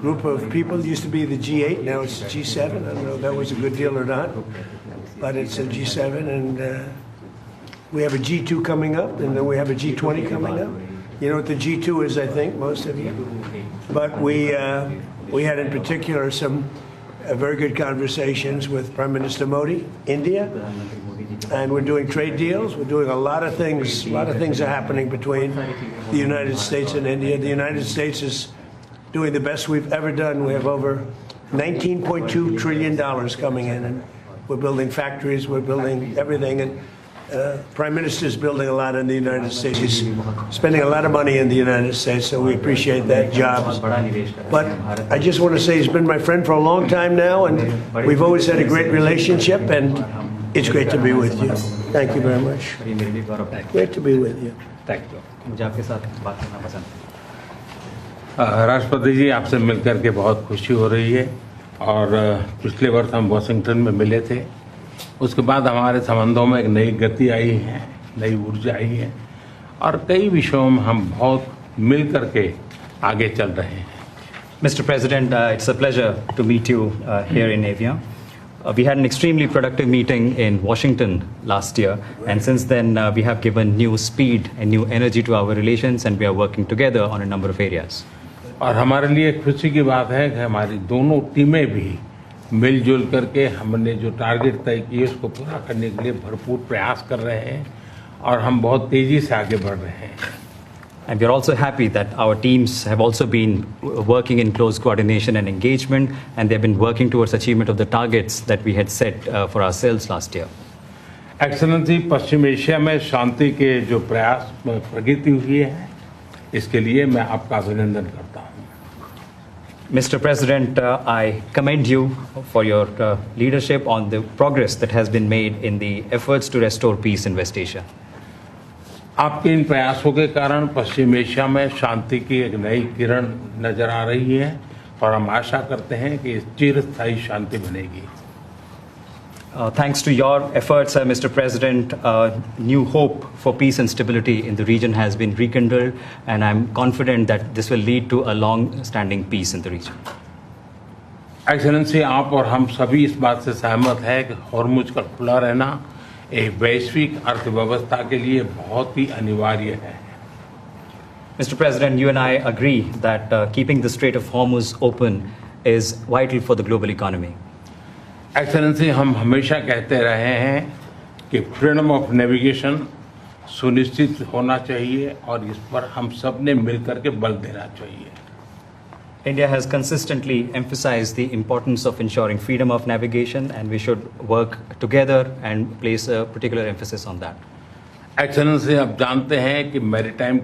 Group of people used to be the G8, now it's G7. I don't know if that was a good deal or not, but it's a G7, and we have a G2 coming up, and then we have a G20 coming up. You know what the G2 is, I think, most of you. But we had in particular some very good conversations with Prime Minister Modi, India, and we're doing trade deals. We're doing a lot of things. A lot of things are happening between the United States and India. The United States is doing the best we've ever done. We have over $19.2 trillion coming in, and we're building factories, we're building everything, and Prime Minister is building a lot in the United States. He's spending a lot of money in the United States, so we appreciate that job. But I just want to say he's been my friend for a long time now, and we've always had a great relationship, and it's great to be with you. Thank you very much. Great to be with you. Thank you. मुझे आपके साथ बात करना पसंद है। राष्ट्रपति जी, आपसे मिलकर के बहुत खुशी हो रही है और पिछले वर्ष हम वाशिंगटन में मिले थे। उसके बाद हमारे संबंधों में एक नई गति आई है, नई ऊर्जा आई है और कई विषयों में हम बहुत मिल करके आगे चल रहे हैं। Mr. President, it's a pleasure to meet you here in Evian. We had an extremely productive meeting in Washington last year, and since then we have given new speed and new energy to our relations, and we are working together on a number of areas. और हमारे लिए खुशी की बात है कि हमारी दोनों टीमें भी मिलजुल करके हमने जो टारगेट तय किए उसको पूरा करने के लिए भरपूर प्रयास कर रहे हैं और हम बहुत तेज़ी से आगे बढ़ रहे हैं। And we are also happy that our teams have also been working in close coordination and engagement, and they've been working towards achievement of the targets that we had set for ourselves last year. Excellency, Paschim Asia में शांति के जो प्रयास प्रगति हुई है, इसके लिए मैं आपका अभिनंदन करता हूँ। Mr. President, I commend you for your leadership on the progress that has been made in the efforts to restore peace in West Asia. आपके इन प्रयासों के कारण पश्चिम एशिया में शांति की एक नई किरण नजर आ रही है और हम आशा करते हैं कि चिरस्थायी शांति बनेगी। Thanks to your efforts, Mr. President, new hope for peace and stability in the region has been rekindled, and I'm confident that this will lead to a long-standing peace in the region. Excellency, आप और हम सभी इस बात से सहमत हैं कि हॉर्मुज का खुला रहना एक वैश्विक अर्थव्यवस्था के लिए बहुत ही अनिवार्य है। Mr. President, you and I agree that keeping the Strait of Hormuz open is vital for the global economy. Excellency, हम हमेशा कहते रहे हैं कि फ्रीडम ऑफ नेविगेशन सुनिश्चित होना चाहिए और इस पर हम सब ने मिलकर के बल देना चाहिए। India has consistently emphasized the importance of ensuring freedom of navigation, and we should work together and place a particular emphasis on that. Excellency, आप जानते हैं कि मैरीटाइम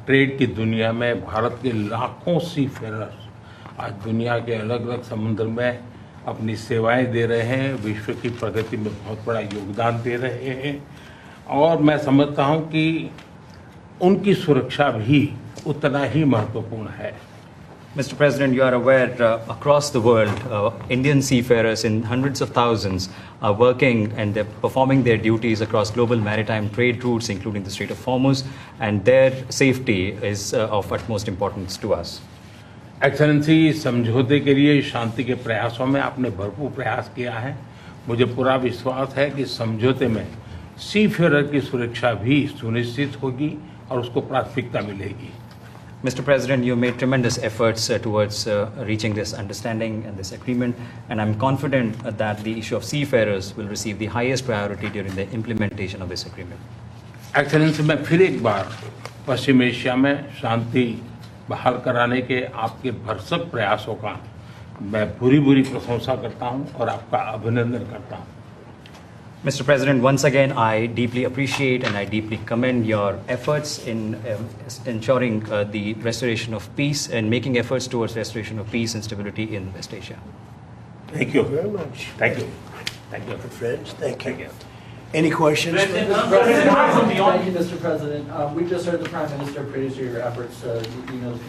ट्रेड की दुनिया में भारत के लाखों सी फेरर्स आज दुनिया के अलग अलग समुद्र में अपनी सेवाएं दे रहे हैं, विश्व की प्रगति में बहुत बड़ा योगदान दे रहे हैं और मैं समझता हूं कि उनकी सुरक्षा भी उतना ही महत्वपूर्ण है। Mr. President, you are aware across the world, Indian seafarers in hundreds of thousands are working and they're performing their duties across global maritime trade routes, including the Strait of Hormuz, and their safety is of utmost importance to us. Excellency, समझौते के लिए शांति के प्रयासों में आपने भरपूर प्रयास किया है। मुझे पूरा विश्वास है कि समझौते में सीफेरर की सुरक्षा भी सुनिश्चित होगी और उसको प्राथमिकता मिलेगी। Mr. President, you made tremendous efforts towards reaching this understanding and this agreement, and I'm confident that the issue of seafarers will receive the highest priority during the implementation of this agreement. Excellency, मैं फिर एक बार पश्चिम Asia में शांति बहाल कराने के आपके भरसक प्रयासों का मैं पूरी प्रशंसा करता हूं और आपका अभिनंदन करता हूं। Mr. President, once again, I deeply appreciate and I deeply commend your efforts in ensuring the restoration of peace and making efforts towards restoration of peace and stability in West Asia. Thank you very much. Thank you. Thank you. Friends, thank you. Any questions? Thank you, Mr. President. We just heard the Prime Minister praise your efforts, the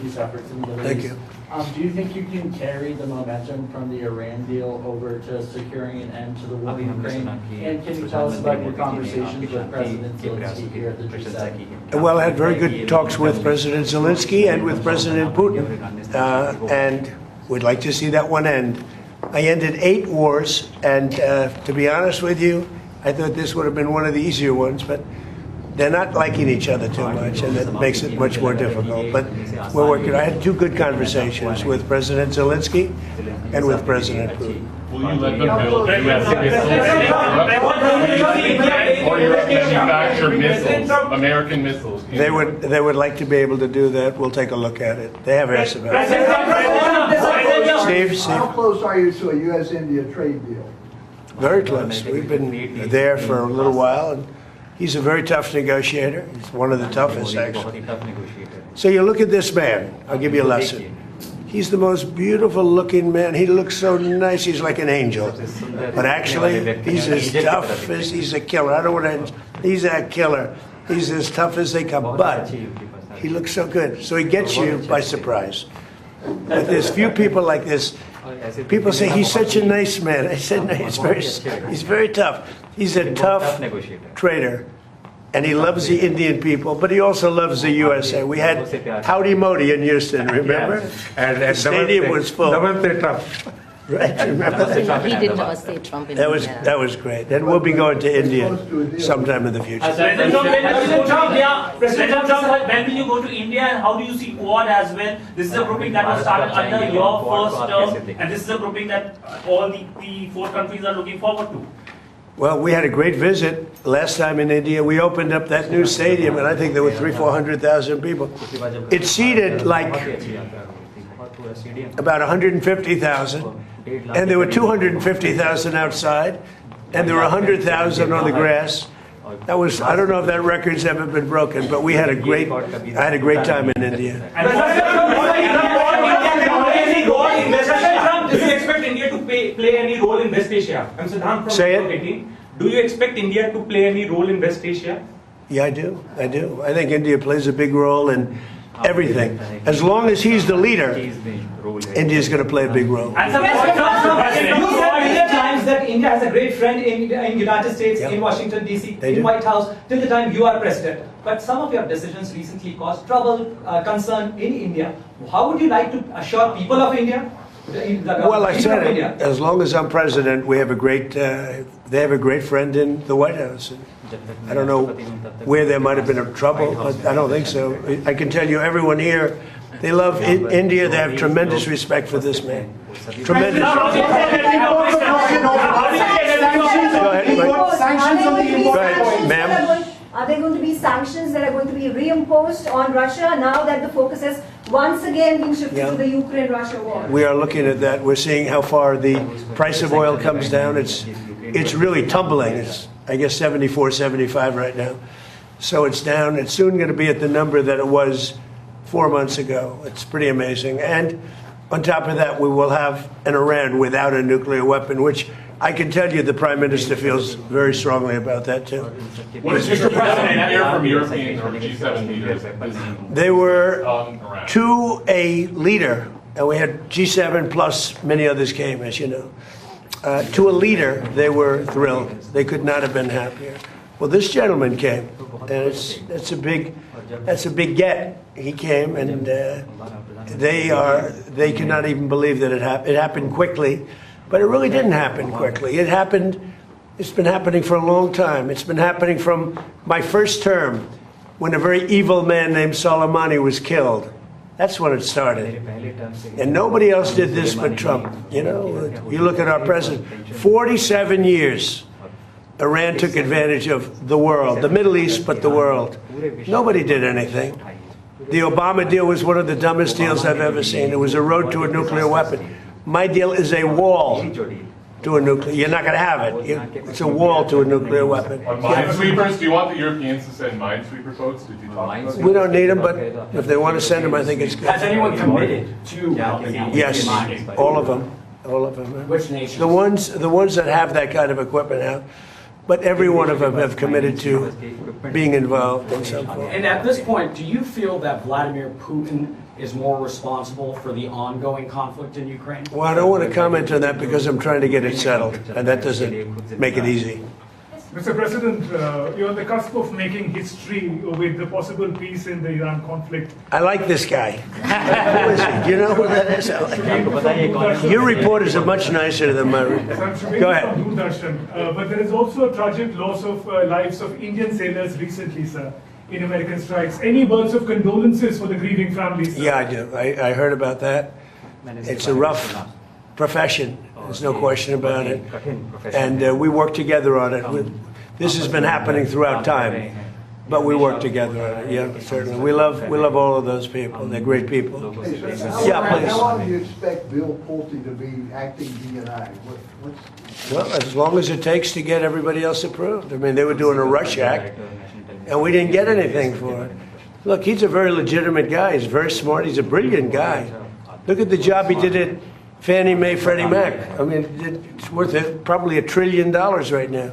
peace efforts in the Middle Thank East. you. Do you think you can carry the momentum from the Iran deal over to securing an end to the war in Ukraine? And can you tell us about your conversations with President Zelensky here at the G7? Well, I had very good talks with President Zelensky and with President Putin, and we'd like to see that one end. I ended 8 wars, and to be honest with you, I thought this would have been one of the easier ones, but they're not liking each other too much, and that makes it much more difficult. But we're working. I had 2 good conversations with President Zelensky and with President Putin. Will you let them build U.S. missiles in Europe? Or Europe manufacture missiles, American missiles? They would like to be able to do that. We'll take a look at it. They have asked about it. Steve? How close are you to a U.S.-India trade deal? Very close. We've been there for a little while, and he's a very tough negotiator. He's one of the toughest, actually. So you look at this man. I'll give you a lesson. He's the most beautiful-looking man. He looks so nice. He's like an angel. But actually, he's as tough as he's a killer. I don't want to. He's a killer. He's as tough as they come. But he looks so good. So he gets you by surprise. But there's few people like this. People say he's such a nice man. I said no, he's very tough. He's a tough trader, and he loves the Indian people, but he also loves the USA. We had Howdy Modi in Houston, remember? And the stadium was full. Right, remember that? He did Namaste Trump in That India. was great. And we'll be going to India sometime in the future. President Trump, when will you go to India, and how do you see Quad as well? This is a grouping that was started under your first term, and this is a grouping that all the 4 countries are looking forward to. Well, we had a great visit last time in India. We opened up that new stadium, and I think there were 300,000-400,000 people. It seated like about 150,000, and there were 250,000 outside, and there were 100,000 on the grass. That was, I don't know if that record's ever been broken, but I had a great time in India. Do you expect India to play any role in West Asia? I'm Siddhant from Say it. 18. Do you expect India to play any role in West Asia? Yeah, I do. I think India plays a big role in everything. As long as he's the leader, India's going to play a big role. And some point You said many times that India has a great friend in United States, Yeah. in Washington DC, They in do. White House, till the time you are president. But some of your decisions recently caused trouble, concern in India. How would you like to assure people of India? Well, I said it. As long as I'm president, we have a great. They have a great friend in the White House. I don't know where there might have been a trouble, but I don't think so. I can tell you, everyone here, they love India. They have tremendous respect for this man. Tremendous. Go ahead, ma'am. Are there going to be sanctions that are going to be reimposed on Russia now that the focus has once again been shifted to the Ukraine-Russia war? We are looking at that. We're seeing how far the price of oil comes down. It's really tumbling. It's, I guess, 74, 75 right now. So it's down. It's soon going to be at the number that it was 4 months ago. It's pretty amazing. And on top of that, we will have an Iran without a nuclear weapon, which I can tell you the Prime Minister feels very strongly about that, too. What is Mr. President hear from European or G7 leaders? They were Around. to a leader, and we had G7 plus many others came, as you know. To a leader, they were thrilled. They could not have been happier. Well, this gentleman came, and that's a big get. He came, and they cannot even believe that it happened quickly, but it really didn't happen quickly. It happened. It's been happening for a long time. It's been happening from my first term, when a very evil man named Soleimani was killed. That's when it started. And nobody else did this but Trump. You know, you look at our president, 47 years, Iran took advantage of the world, the Middle East, but the world. Nobody did anything. The Obama deal was one of the dumbest deals I've ever seen. It was a road to a nuclear weapon. My deal is a wall to a nuclear. You're not going to have it. It's a wall to a nuclear weapon. On minesweepers, do you want the Europeans to send minesweeper boats? Did you talk about that? We don't need them, but if they want to send them, I think it's good. Has anyone committed to Yes, all of them. All of them. Which nations? The ones that have that kind of equipment have. but every one of them have committed to being involved in some form. And at this point, do you feel that Vladimir Putin is more responsible for the ongoing conflict in Ukraine? Well, I don't want to comment on that because I'm trying to get it settled, and that doesn't make it easy. Mr. President, you're on the cusp of making history with the possible peace in the Iran conflict. I like this guy. Who is he? Do you know who that is? I like him. Your reporters are much nicer than my reporters. Go ahead. But there is also a tragic loss of lives of Indian sailors recently, sir, in American strikes. Any words of condolences for the grieving families, sir? Yeah, I do. I heard about that. It's a rough profession. There's no question about it. And we work together on it. This has been happening throughout time, but we work together on it. Yeah, certainly. We love all of those people. They're great people. Yeah, please. How long do you expect Bill Pulte to be acting DNI? Well, as long as it takes to get everybody else approved. I mean, they were doing a rush act, and we didn't get anything for it. Look, he's a very legitimate guy. He's very smart. He's a brilliant guy. Look at the job he did at Fannie Mae, Freddie Mac. I mean, it's worth probably $1 trillion right now.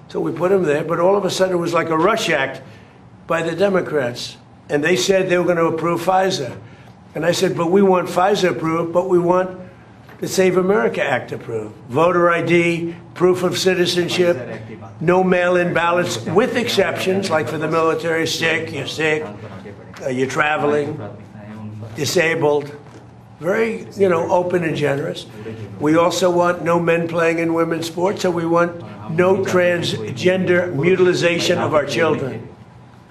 So we put him there, but all of a sudden it was like a rush act by the Democrats. And they said they were going to approve FISA. And I said, but we want FISA approved, but we want the Save America Act approved. Voter ID, proof of citizenship, no mail-in ballots, with exceptions, like for the military, you're sick, you're traveling, disabled. Very, open and generous. We also want no men playing in women's sports, so we want no transgender mutilization of our children.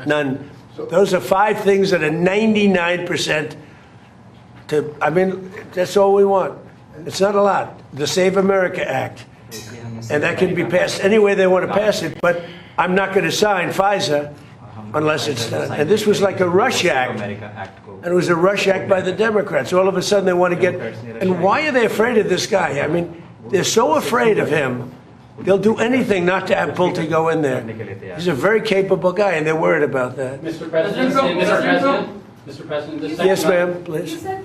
None. Those are 5 things that are 99% that's all we want. It's not a lot. The Save America Act. And that can be passed any way they want to pass it, but I'm not going to sign FISA unless it's done. And this was like a rush act. And it was a rush act by the Democrats. All of a sudden they want to get... And why are they afraid of this guy? I mean, they're so afraid of him, they'll do anything not to have Pulte go in there. He's a very capable guy, and they're worried about that. Mr. President, Mr. President, yes, ma'am, please. You said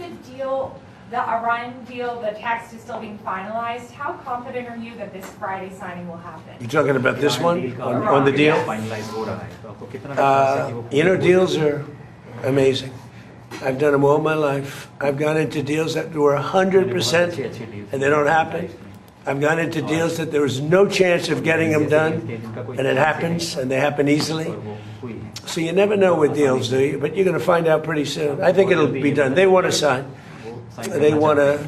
the Iran deal, the text is still being finalized. How confident are you that this Friday signing will happen? You're talking about this one, on the deal? Deals are amazing. I've done them all my life. I've gone into deals that were 100% and they don't happen. I've gone into deals that there was no chance of getting them done, and it happens, and they happen easily. So you never know with deals, do you? But you're going to find out pretty soon. I think it'll be done. They want to sign. They want to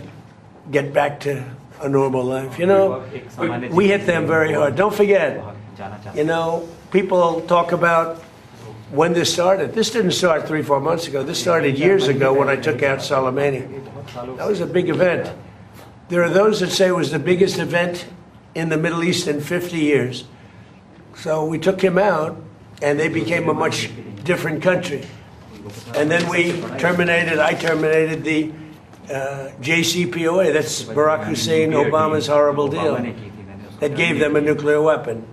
get back to a normal life. We hit them very hard. Don't forget, people talk about when this started. This didn't start 3-4 months ago. This started years ago when I took out Soleimani. That was a big event. There are those that say it was the biggest event in the Middle East in 50 years. So we took him out, and they became a much different country. And then I terminated the JCPOA, that's Barack Hussein Obama's horrible deal, that gave them a nuclear weapon.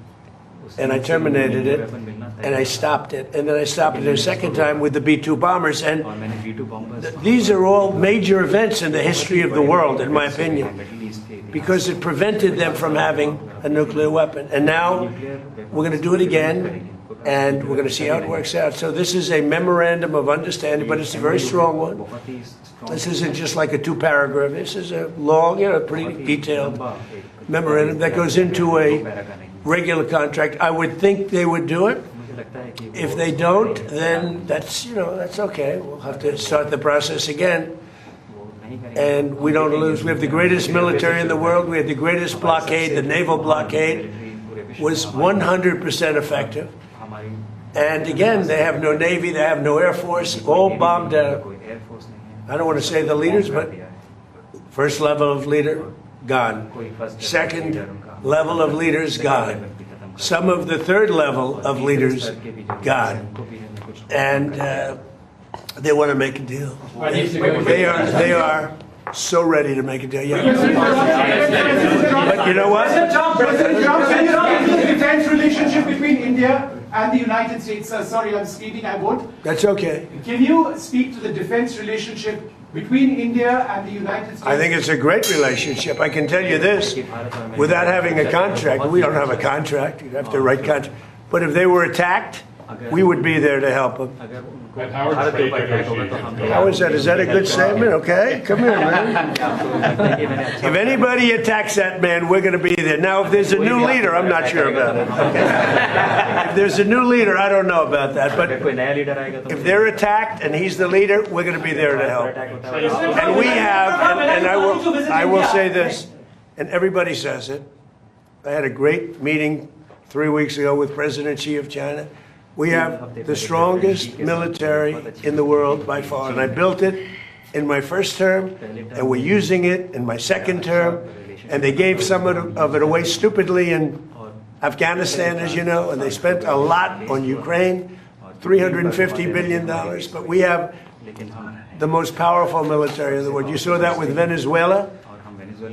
And I terminated it, and I stopped it. And then I stopped it a second time with the B-2 bombers. And these are all major events in the history of the world, in my opinion, because it prevented them from having a nuclear weapon. And now we're going to do it again, and we're going to see how it works out. So this is a memorandum of understanding, but it's a very strong one. This isn't just like a 2-paragraph. This is a long, pretty detailed memorandum that goes into a regular contract. I would think they would do it. If they don't, then that's okay. We'll have to start the process again. And we don't lose. We have the greatest military in the world. We have the greatest blockade. The naval blockade was 100% effective. And again, they have no Navy, they have no Air Force, all bombed out. I don't want to say the leaders, but first level of leader, gone. Second level of leaders, gone. Some of the third level of leaders, gone. And they want to make a deal. They are so ready to make a deal. Yeah. But you know what? President Trump, can you speak to the defense relationship between India and the United States? Sorry, I'm speaking, I won't. That's okay. Can you speak to the defense relationship between India and the United States? I think it's a great relationship. I can tell you this, without having a contract, we don't have a contract, you have to write contract. But if they were attacked, we would be there to help them. And how are trade negotiations? How is that? Is that a good statement? Okay, come here, man. If anybody attacks that man, we're going to be there. Now, if there's a new leader, I'm not sure about it. Okay. If there's a new leader, I don't know about that. But if they're attacked and he's the leader, we're going to be there to help. And we have, and I will say this, and everybody says it. I had a great meeting 3 weeks ago with President Xi of China. We have the strongest military in the world by far, and I built it in my first term, and we're using it in my second term, and they gave some of it away stupidly in Afghanistan, as you know, and they spent a lot on Ukraine, $350 billion, but we have the most powerful military in the world. You saw that with Venezuela,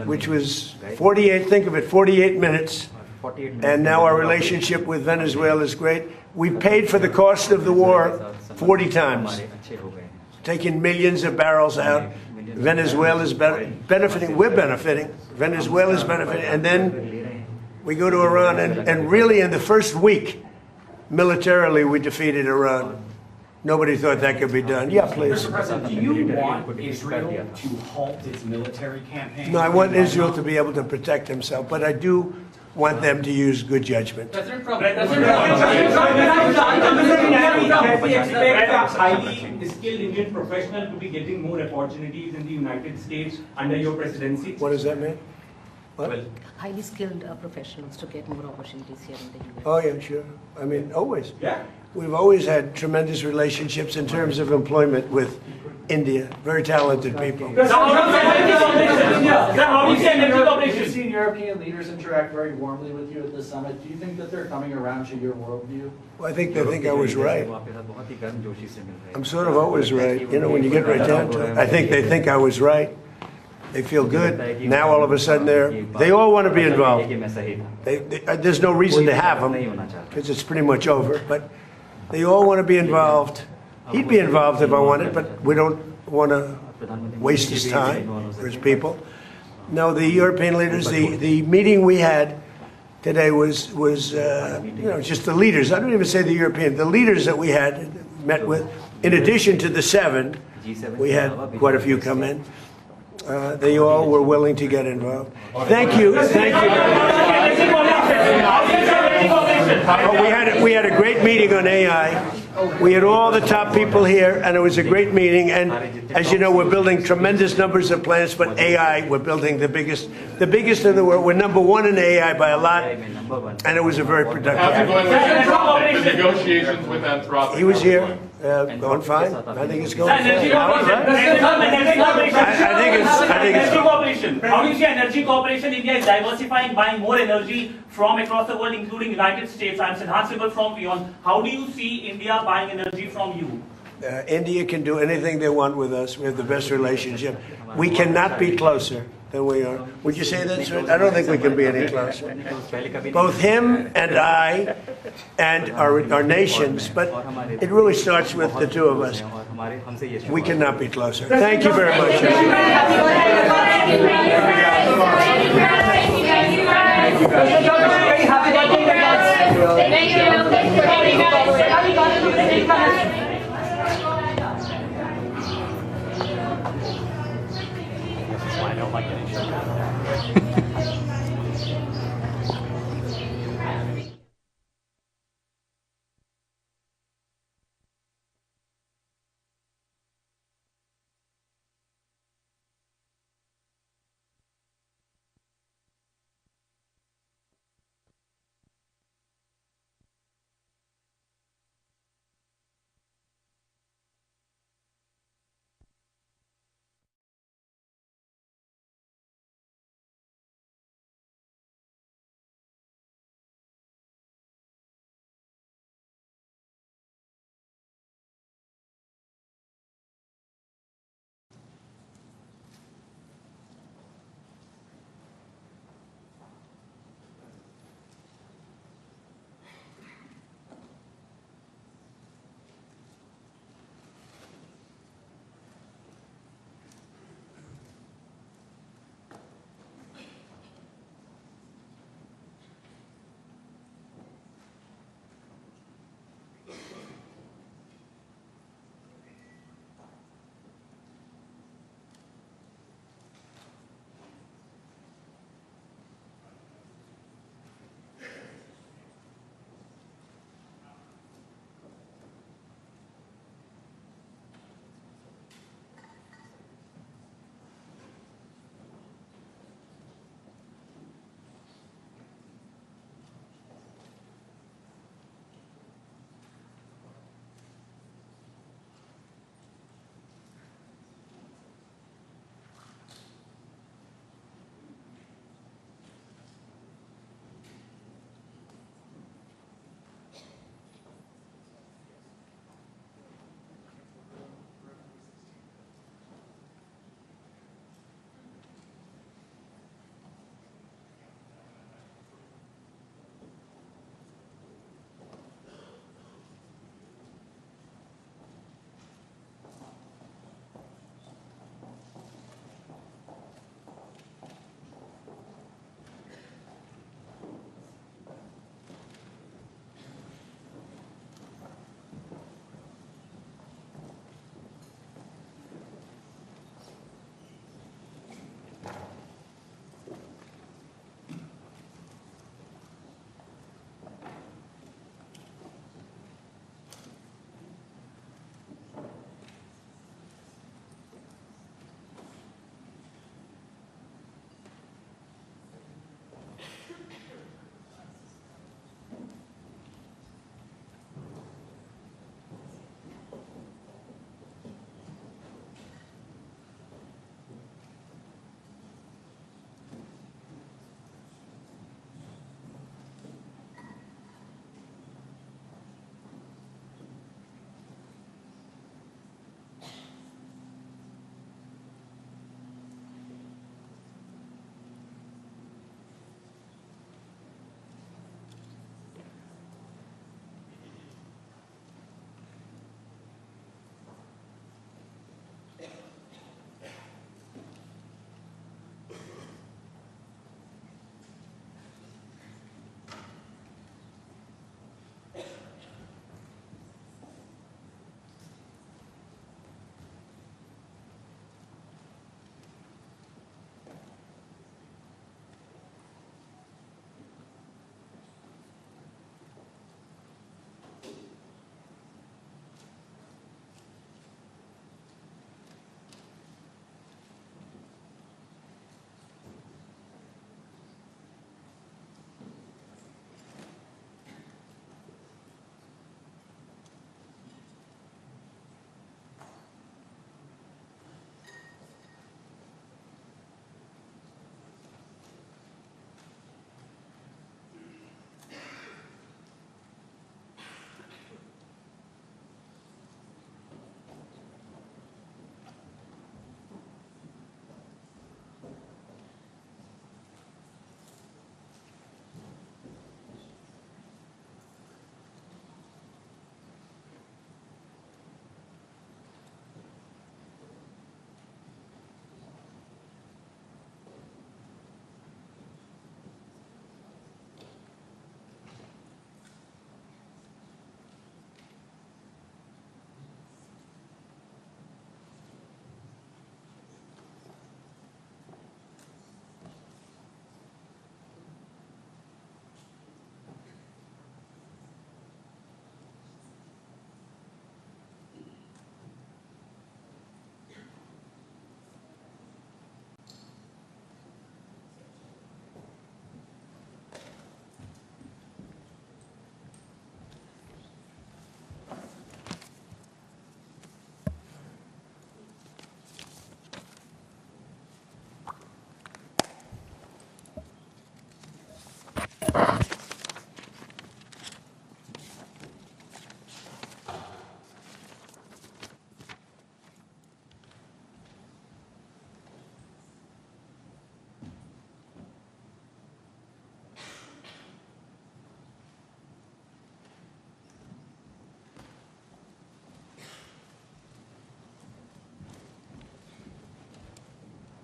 which was 48, think of it, 48 minutes, and now our relationship with Venezuela is great. We paid for the cost of the war 40 times, taking millions of barrels out. Venezuela's benefiting, we're benefiting, Venezuela's benefiting, and then we go to Iran, and really in the first week, militarily we defeated Iran. Nobody thought that could be done. Yeah, please. Mr. President, do you want Israel to halt its military campaign? No, I want Israel to be able to protect himself, but I do want them to use good judgment. President Can we expect a highly skilled Indian professional to be getting more opportunities in the United States under your presidency? What does that mean? What? Well, highly skilled professionals to get more opportunities here in the US. Oh, yeah, sure. I mean, always. Yeah. We've always had tremendous relationships in terms of employment with India. Very talented people. We've seen European leaders interact very warmly with you at this summit. Do you think that they're coming around to your worldview? Well, I think they think I was right. I'm sort of always right. You know, when you get right down to it. I think they think I was right. They feel good. Now all of a sudden they all want to be involved. There's no reason to have them because it's pretty much over. But they all want to be involved. He'd be involved if I wanted, but we don't want to waste his time or his people. No, the European leaders, the meeting we had today was just the leaders. I don't even say the European, the leaders that we had met with. In addition to the 7, we had quite a few come in. They all were willing to get involved. Thank you. Thank you. We had a great meeting on AI. We had all the top people here, and it was a great meeting. And as you know, we're building tremendous numbers of plants, but AI, we're building the biggest in the world. We're #1 in AI by a lot, and it was a very productive. How's it going with Anthropic? The negotiations with Anthropic? He was here. Going fine. I think it's going fine. Energy cooperation. How do you see energy cooperation? India is diversifying, buying more energy from across the world, including United States. I'm enhanceable from beyond. How do you see India buying energy from you? India can do anything they want with us. We have the best relationship. We cannot be closer than we are. Would you say that, sir? I don't think we can be any closer. Both him and I and our nations, but it really starts with the two of us. We cannot be closer. Thank you very much. I don't like getting shut down.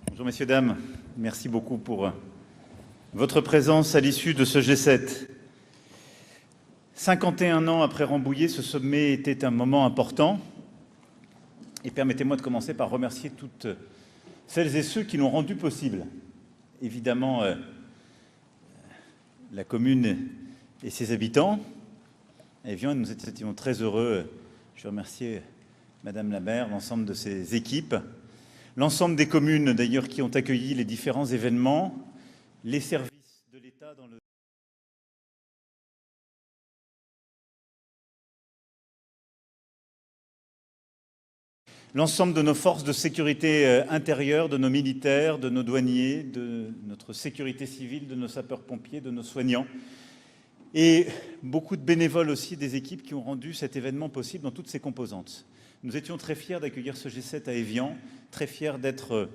Bonjour messieurs, dames. Merci beaucoup pour votre présence à l'issue de ce G7. 51 ans après Rambouillet, ce sommet était un moment important. Et permettez-moi de commencer par remercier toutes celles et ceux qui l'ont rendu possible. Évidemment, la commune et ses habitants. À Evian, nous étions très heureux. Je remercie Madame la maire, l'ensemble de ses équipes. L'ensemble des communes, d'ailleurs, qui ont accueilli les différents événements, les services de l'État dans le... L'ensemble de nos forces de sécurité intérieure, de nos militaires, de nos douaniers, de notre sécurité civile, de nos sapeurs-pompiers, de nos soignants, et beaucoup de bénévoles aussi des équipes qui ont rendu cet événement possible dans toutes ses composantes. Nous étions très fiers d'accueillir ce G7 à Evian, très fiers d'être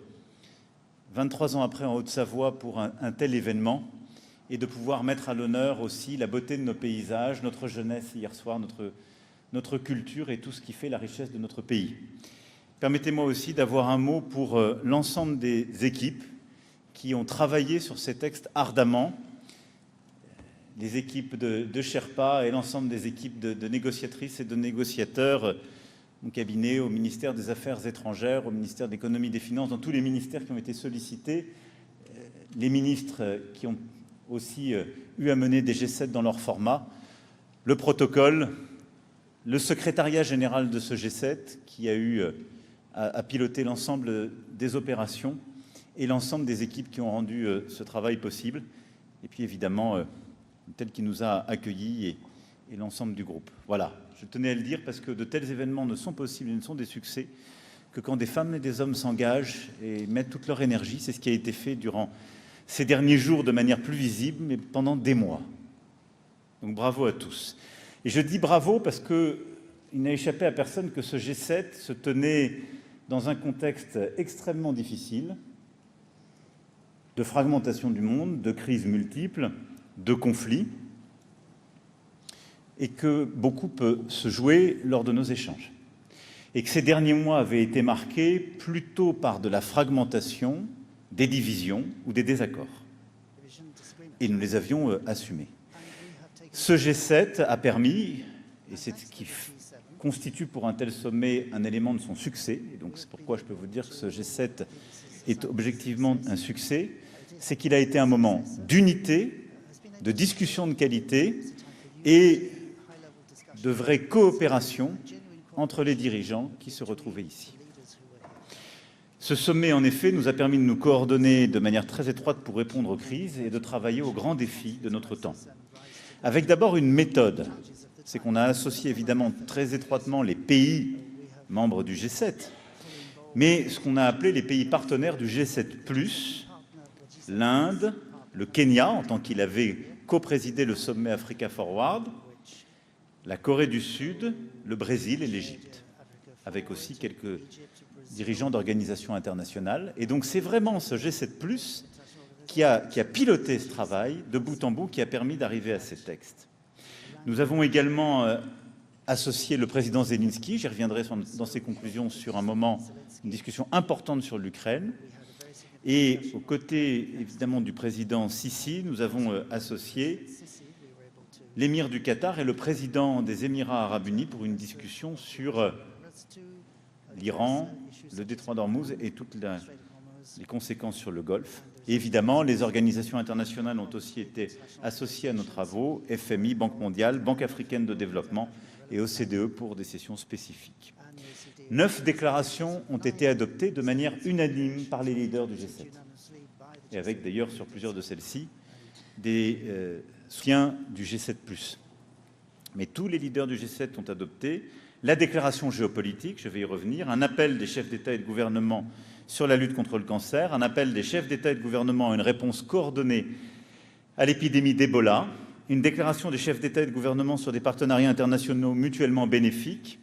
23 ans après en Haute-Savoie pour un tel événement et de pouvoir mettre à l'honneur aussi la beauté de nos paysages, notre jeunesse hier soir, notre culture et tout ce qui fait la richesse de notre pays. Permettez-moi aussi d'avoir un mot pour l'ensemble des équipes qui ont travaillé sur ces textes ardemment, les équipes de Sherpa et l'ensemble des équipes de négociatrices et de négociateurs, mon cabinet, au ministère des Affaires étrangères, au ministère de l'Économie et des Finances, dans tous les ministères qui ont été sollicités, les ministres qui ont aussi eu à mener des G7 dans leur format, le protocole, le secrétariat général de ce G7 qui a eu à piloter l'ensemble des opérations et l'ensemble des équipes qui ont rendu ce travail possible, et puis évidemment tel qui nous a accueillis et l'ensemble du groupe. Voilà. Je tenais à le dire parce que de tels événements ne sont possibles et ne sont des succès que quand des femmes et des hommes s'engagent et mettent toute leur énergie. C'est ce qui a été fait durant ces derniers jours de manière plus visible, mais pendant des mois. Donc bravo à tous. Et je dis bravo parce qu'il n'a échappé à personne que ce G7 se tenait dans un contexte extrêmement difficile, de fragmentation du monde, de crises multiples, de conflits, et que beaucoup peut se jouer lors de nos échanges. Et que ces derniers mois avaient été marqués plutôt par de la fragmentation, des divisions ou des désaccords. Et nous les avions assumés. Ce G7 a permis, et c'est ce qui constitue pour un tel sommet un élément de son succès, et donc c'est pourquoi je peux vous dire que ce G7 est objectivement un succès, c'est qu'il a été un moment d'unité, de discussion de qualité et de vraie coopération entre les dirigeants qui se retrouvaient ici. Ce sommet, en effet, nous a permis de nous coordonner de manière très étroite pour répondre aux crises et de travailler aux grands défis de notre temps. Avec d'abord une méthode, c'est qu'on a associé évidemment très étroitement les pays membres du G7, mais ce qu'on a appelé les pays partenaires du G7+, l'Inde, le Kenya, en tant qu'il avait co-présidé le sommet Africa Forward, la Corée du Sud, le Brésil et l'Égypte, avec aussi quelques dirigeants d'organisations internationales. Et donc c'est vraiment ce G7+, qui a piloté ce travail de bout en bout, qui a permis d'arriver à ces textes. Nous avons également associé le président Zelensky, j'y reviendrai dans ses conclusions sur un moment, une discussion importante sur l'Ukraine. Et aux côtés, évidemment, du président Sisi, nous avons associé l'émir du Qatar et le président des Émirats arabes unis pour une discussion sur l'Iran, le détroit d'Ormuz et toutes les conséquences sur le Golfe. Et évidemment, les organisations internationales ont aussi été associées à nos travaux, FMI, Banque mondiale, Banque africaine de développement et OCDE pour des sessions spécifiques. 9 déclarations ont été adoptées de manière unanime par les leaders du G7. Et avec d'ailleurs sur plusieurs de celles-ci des soutiens du G7+. Mais tous les leaders du G7 ont adopté la déclaration géopolitique, je vais y revenir, un appel des chefs d'État et de gouvernement sur la lutte contre le cancer, un appel des chefs d'État et de gouvernement à une réponse coordonnée à l'épidémie d'Ebola, une déclaration des chefs d'État et de gouvernement sur des partenariats internationaux mutuellement bénéfiques,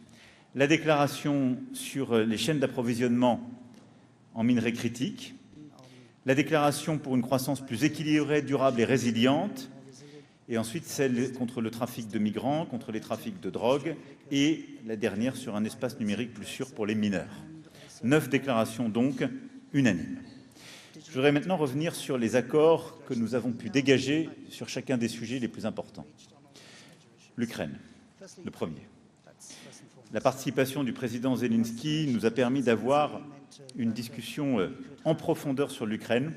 la déclaration sur les chaînes d'approvisionnement en minerais critiques, la déclaration pour une croissance plus équilibrée, durable et résiliente, et ensuite celle contre le trafic de migrants, contre les trafics de drogue, et la dernière sur un espace numérique plus sûr pour les mineurs. 9 déclarations donc unanimes. Je voudrais maintenant revenir sur les accords que nous avons pu dégager sur chacun des sujets les plus importants. L'Ukraine, le premier. La participation du président Zelensky nous a permis d'avoir une discussion en profondeur sur l'Ukraine,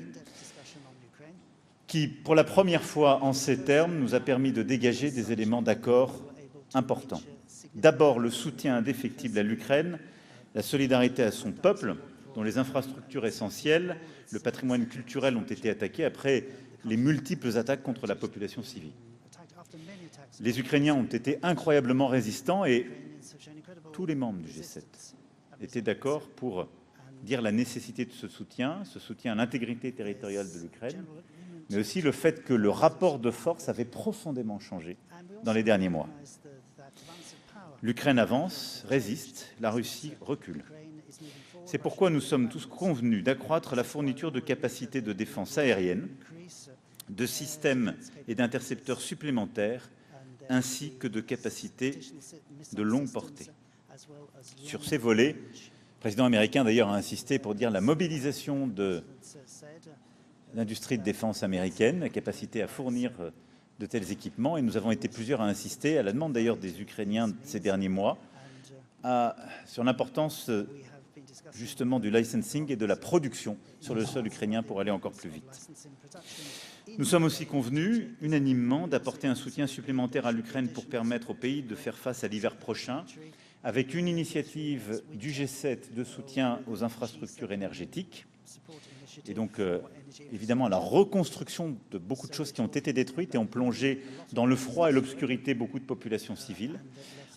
qui, pour la première fois en ces termes, nous a permis de dégager des éléments d'accord importants. D'abord, le soutien indéfectible à l'Ukraine, la solidarité à son peuple, dont les infrastructures essentielles, le patrimoine culturel ont été attaqués après les multiples attaques contre la population civile. Les Ukrainiens ont été incroyablement résistants et tous les membres du G7 étaient d'accord pour dire la nécessité de ce soutien à l'intégrité territoriale de l'Ukraine, mais aussi le fait que le rapport de force avait profondément changé dans les derniers mois. L'Ukraine avance, résiste, la Russie recule. C'est pourquoi nous sommes tous convenus d'accroître la fourniture de capacités de défense aérienne, de systèmes et d'intercepteurs supplémentaires, ainsi que de capacités de longue portée. Sur ces volets, le président américain d'ailleurs a insisté pour dire la mobilisation de l'industrie de défense américaine, la capacité à fournir de tels équipements, et nous avons été plusieurs à insister, à la demande d'ailleurs des Ukrainiens ces derniers mois, sur l'importance justement du licensing et de la production sur le sol ukrainien pour aller encore plus vite. Nous sommes aussi convenus unanimement d'apporter un soutien supplémentaire à l'Ukraine pour permettre au pays de faire face à l'hiver prochain, avec une initiative du G7 de soutien aux infrastructures énergétiques, et donc évidemment à la reconstruction de beaucoup de choses qui ont été détruites et ont plongé dans le froid et l'obscurité beaucoup de populations civiles.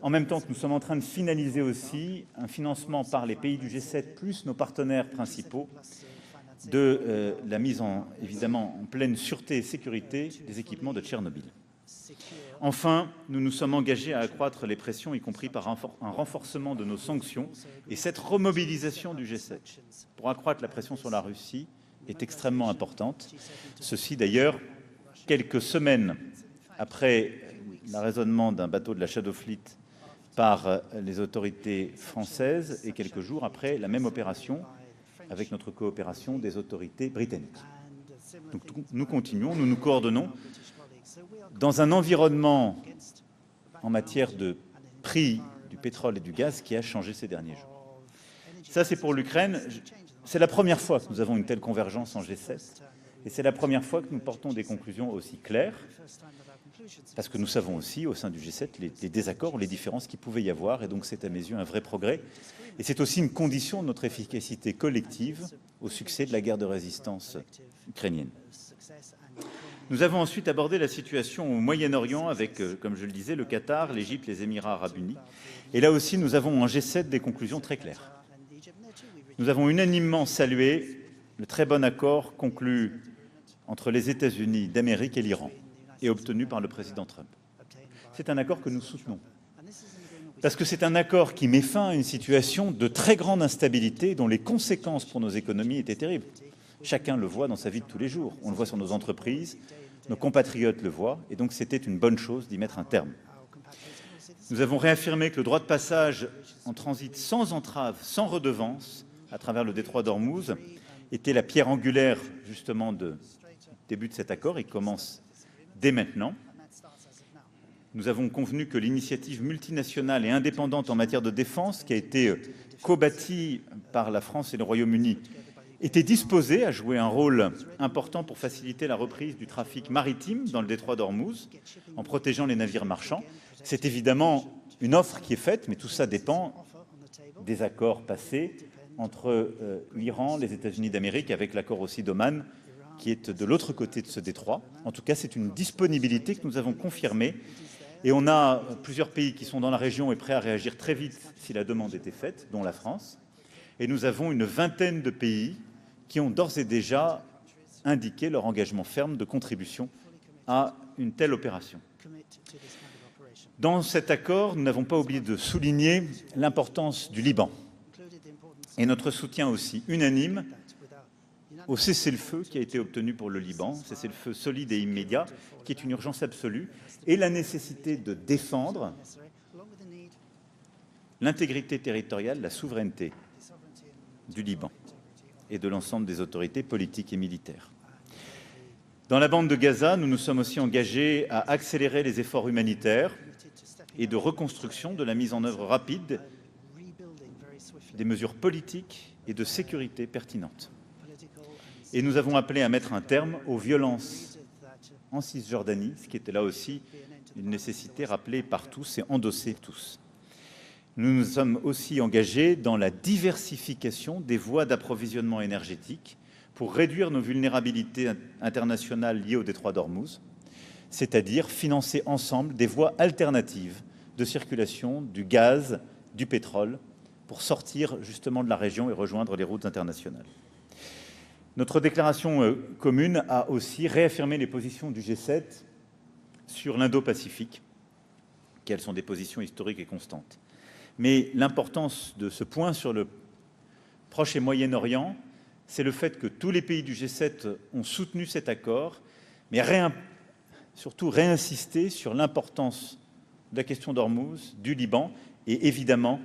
En même temps que nous sommes en train de finaliser aussi un financement par les pays du G7 plus nos partenaires principaux de la mise évidemment en pleine sûreté et sécurité des équipements de Tchernobyl. Enfin, nous nous sommes engagés à accroître les pressions, y compris par un renforcement de nos sanctions, et cette remobilisation du G7 pour accroître la pression sur la Russie est extrêmement importante. Ceci d'ailleurs, quelques semaines après l'arraisonnement d'un bateau de la Shadow Fleet par les autorités françaises et quelques jours après la même opération avec notre coopération des autorités britanniques. Donc, nous continuons, nous nous coordonnons dans un environnement en matière de prix du pétrole et du gaz qui a changé ces derniers jours. Ça, c'est pour l'Ukraine. C'est la première fois que nous avons une telle convergence en G7 et c'est la première fois que nous portons des conclusions aussi claires, parce que nous savons aussi au sein du G7 les désaccords, les différences qu'il pouvait y avoir, et donc c'est à mes yeux un vrai progrès. Et c'est aussi une condition de notre efficacité collective au succès de la guerre de résistance ukrainienne. Nous avons ensuite abordé la situation au Moyen-Orient avec, comme je le disais, le Qatar, l'Égypte, les Émirats arabes unis. Et là aussi, nous avons en G7 des conclusions très claires. Nous avons unanimement salué le très bon accord conclu entre les États-Unis d'Amérique et l'Iran et obtenu par le président Trump. C'est un accord que nous soutenons, parce que c'est un accord qui met fin à une situation de très grande instabilité dont les conséquences pour nos économies étaient terribles. Chacun le voit dans sa vie de tous les jours. On le voit sur nos entreprises, nos compatriotes le voient, et donc c'était une bonne chose d'y mettre un terme. Nous avons réaffirmé que le droit de passage en transit sans entrave, sans redevance, à travers le détroit d'Ormuz, était la pierre angulaire justement du début de cet accord. Il commence dès maintenant. Nous avons convenu que l'initiative multinationale et indépendante en matière de défense, qui a été co-bâtie par la France et le Royaume-Uni, était disposée à jouer un rôle important pour faciliter la reprise du trafic maritime dans le détroit d'Ormuz, en protégeant les navires marchands. C'est évidemment une offre qui est faite, mais tout ça dépend des accords passés entre l'Iran, les États-Unis d'Amérique, avec l'accord aussi d'Oman, qui est de l'autre côté de ce détroit. En tout cas, c'est une disponibilité que nous avons confirmée. Et on a plusieurs pays qui sont dans la région et prêts à réagir très vite si la demande était faite, dont la France. Et nous avons une vingtaine de pays qui ont d'ores et déjà indiqué leur engagement ferme de contribution à une telle opération. Dans cet accord, nous n'avons pas oublié de souligner l'importance du Liban et notre soutien aussi unanime au cessez-le-feu qui a été obtenu pour le Liban, cessez-le-feu solide et immédiat, qui est une urgence absolue, et la nécessité de défendre l'intégrité territoriale, la souveraineté du Liban et de l'ensemble des autorités politiques et militaires. Dans la bande de Gaza, nous nous sommes aussi engagés à accélérer les efforts humanitaires et de reconstruction, de la mise en œuvre rapide des mesures politiques et de sécurité pertinentes. Et nous avons appelé à mettre un terme aux violences en Cisjordanie, ce qui était là aussi une nécessité rappelée par tous et endossée tous. Nous nous sommes aussi engagés dans la diversification des voies d'approvisionnement énergétique pour réduire nos vulnérabilités internationales liées au détroit d'Ormuz, c'est-à-dire financer ensemble des voies alternatives de circulation du gaz, du pétrole, pour sortir justement de la région et rejoindre les routes internationales. Notre déclaration commune a aussi réaffirmé les positions du G7 sur l'Indo-Pacifique, quelles sont des positions historiques et constantes. Mais l'importance de ce point sur le Proche et Moyen-Orient, c'est le fait que tous les pays du G7 ont soutenu cet accord, mais surtout réinsisté sur l'importance de la question d'Ormuz, du Liban et évidemment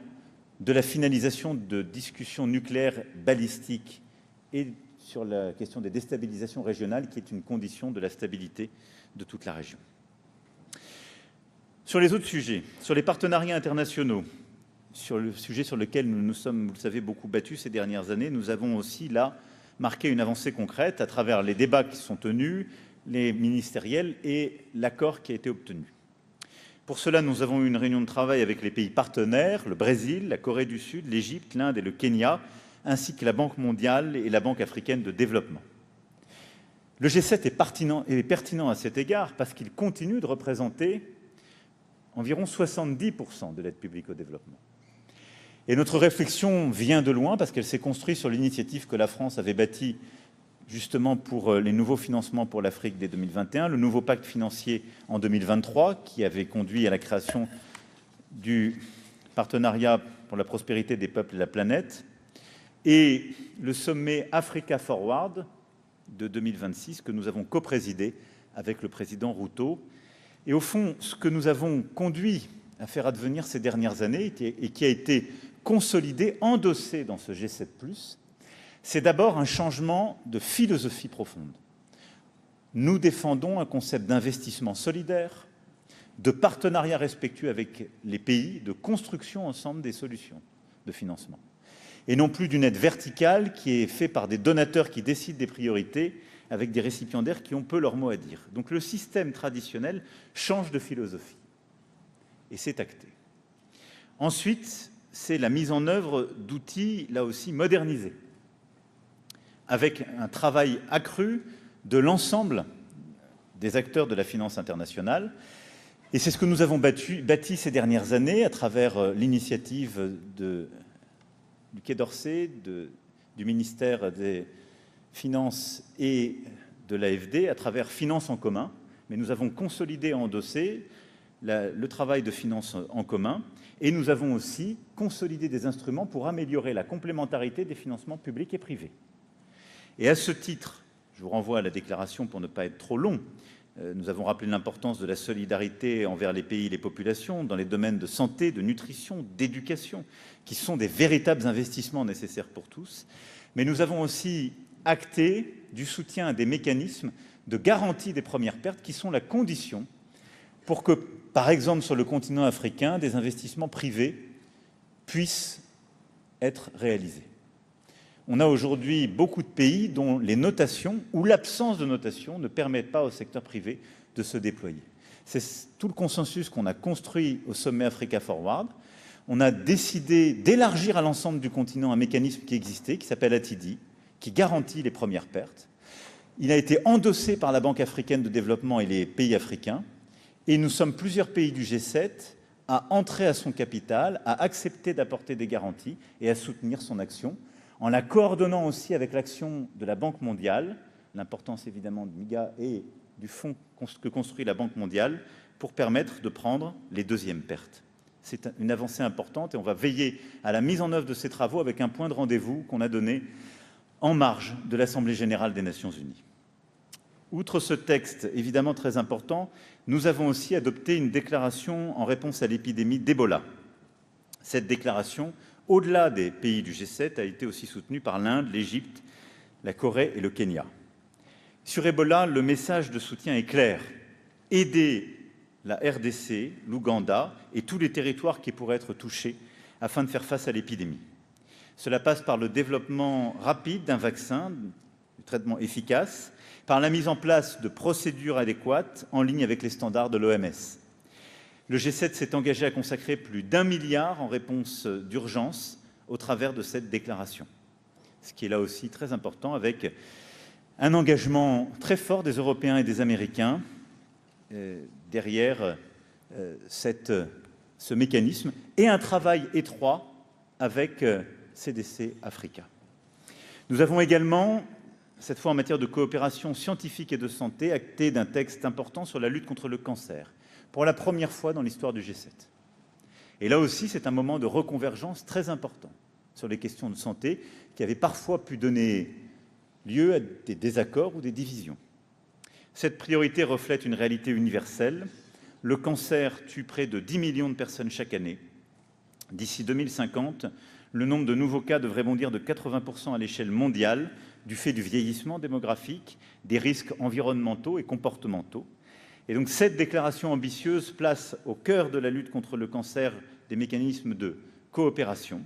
de la finalisation de discussions nucléaires balistiques et sur la question des déstabilisations régionales, qui est une condition de la stabilité de toute la région. Sur les autres sujets, sur les partenariats internationaux, sur le sujet sur lequel nous nous sommes, vous le savez, beaucoup battus ces dernières années, nous avons aussi là marqué une avancée concrète à travers les débats qui sont tenus, les ministériels et l'accord qui a été obtenu. Pour cela, nous avons eu une réunion de travail avec les pays partenaires, le Brésil, la Corée du Sud, l'Égypte, l'Inde et le Kenya, ainsi que la Banque mondiale et la Banque africaine de développement. Le G7 est pertinent à cet égard parce qu'il continue de représenter environ 70% de l'aide publique au développement. Et notre réflexion vient de loin parce qu'elle s'est construite sur l'initiative que la France avait bâtie justement pour les nouveaux financements pour l'Afrique dès 2021, le nouveau pacte financier en 2023 qui avait conduit à la création du partenariat pour la prospérité des peuples et de la planète, et le sommet Africa Forward de 2026 que nous avons coprésidé avec le président Ruto. Et au fond, ce que nous avons conduit à faire advenir ces dernières années et qui a été consolidé, endossé dans ce G7+, c'est d'abord un changement de philosophie profonde. Nous défendons un concept d'investissement solidaire, de partenariat respectueux avec les pays, de construction ensemble des solutions de financement. Et non plus d'une aide verticale qui est faite par des donateurs qui décident des priorités avec des récipiendaires qui ont peu leur mot à dire. Donc le système traditionnel change de philosophie. Et c'est acté. Ensuite, c'est la mise en œuvre d'outils, là aussi, modernisés, avec un travail accru de l'ensemble des acteurs de la finance internationale. Et c'est ce que nous avons bâti ces dernières années à travers l'initiative du Quai d'Orsay, du ministère des Finances et de l'AFD, à travers Finances en commun. Mais nous avons consolidé et endossé le travail de finances en commun, et nous avons aussi consolidé des instruments pour améliorer la complémentarité des financements publics et privés. Et à ce titre, je vous renvoie à la déclaration pour ne pas être trop long, nous avons rappelé l'importance de la solidarité envers les pays et les populations dans les domaines de santé, de nutrition, d'éducation, qui sont des véritables investissements nécessaires pour tous. Mais nous avons aussi acté du soutien à des mécanismes de garantie des premières pertes qui sont la condition pour que, par exemple, sur le continent africain, des investissements privés puissent être réalisés. On a aujourd'hui beaucoup de pays dont les notations ou l'absence de notation ne permettent pas au secteur privé de se déployer. C'est tout le consensus qu'on a construit au sommet Africa Forward. On a décidé d'élargir à l'ensemble du continent un mécanisme qui existait, qui s'appelle ATD, qui garantit les premières pertes. Il a été endossé par la Banque africaine de développement et les pays africains. Et nous sommes plusieurs pays du G7 à entrer à son capital, à accepter d'apporter des garanties et à soutenir son action, en la coordonnant aussi avec l'action de la Banque mondiale, l'importance évidemment de MIGA et du fonds que construit la Banque mondiale pour permettre de prendre les deuxièmes pertes. C'est une avancée importante et on va veiller à la mise en œuvre de ces travaux avec un point de rendez-vous qu'on a donné en marge de l'Assemblée générale des Nations unies. Outre ce texte évidemment très important, nous avons aussi adopté une déclaration en réponse à l'épidémie d'Ebola. Cette déclaration, au-delà des pays du G7, a été aussi soutenue par l'Inde, l'Égypte, la Corée et le Kenya. Sur Ebola, le message de soutien est clair. Aider la RDC, l'Ouganda et tous les territoires qui pourraient être touchés afin de faire face à l'épidémie. Cela passe par le développement rapide d'un vaccin, du traitement efficace, par la mise en place de procédures adéquates en ligne avec les standards de l'OMS. Le G7 s'est engagé à consacrer plus d'1 milliard en réponse d'urgence au travers de cette déclaration. Ce qui est là aussi très important, avec un engagement très fort des Européens et des Américains derrière ce mécanisme, et un travail étroit avec CDC Africa. Nous avons également, cette fois en matière de coopération scientifique et de santé, acté d'un texte important sur la lutte contre le cancer, pour la première fois dans l'histoire du G7. Et là aussi, c'est un moment de reconvergence très important sur les questions de santé qui avaient parfois pu donner lieu à des désaccords ou des divisions. Cette priorité reflète une réalité universelle. Le cancer tue près de 10 millions de personnes chaque année. D'ici 2050, le nombre de nouveaux cas devrait bondir de 80% à l'échelle mondiale du fait du vieillissement démographique, des risques environnementaux et comportementaux. Et donc cette déclaration ambitieuse place au cœur de la lutte contre le cancer des mécanismes de coopération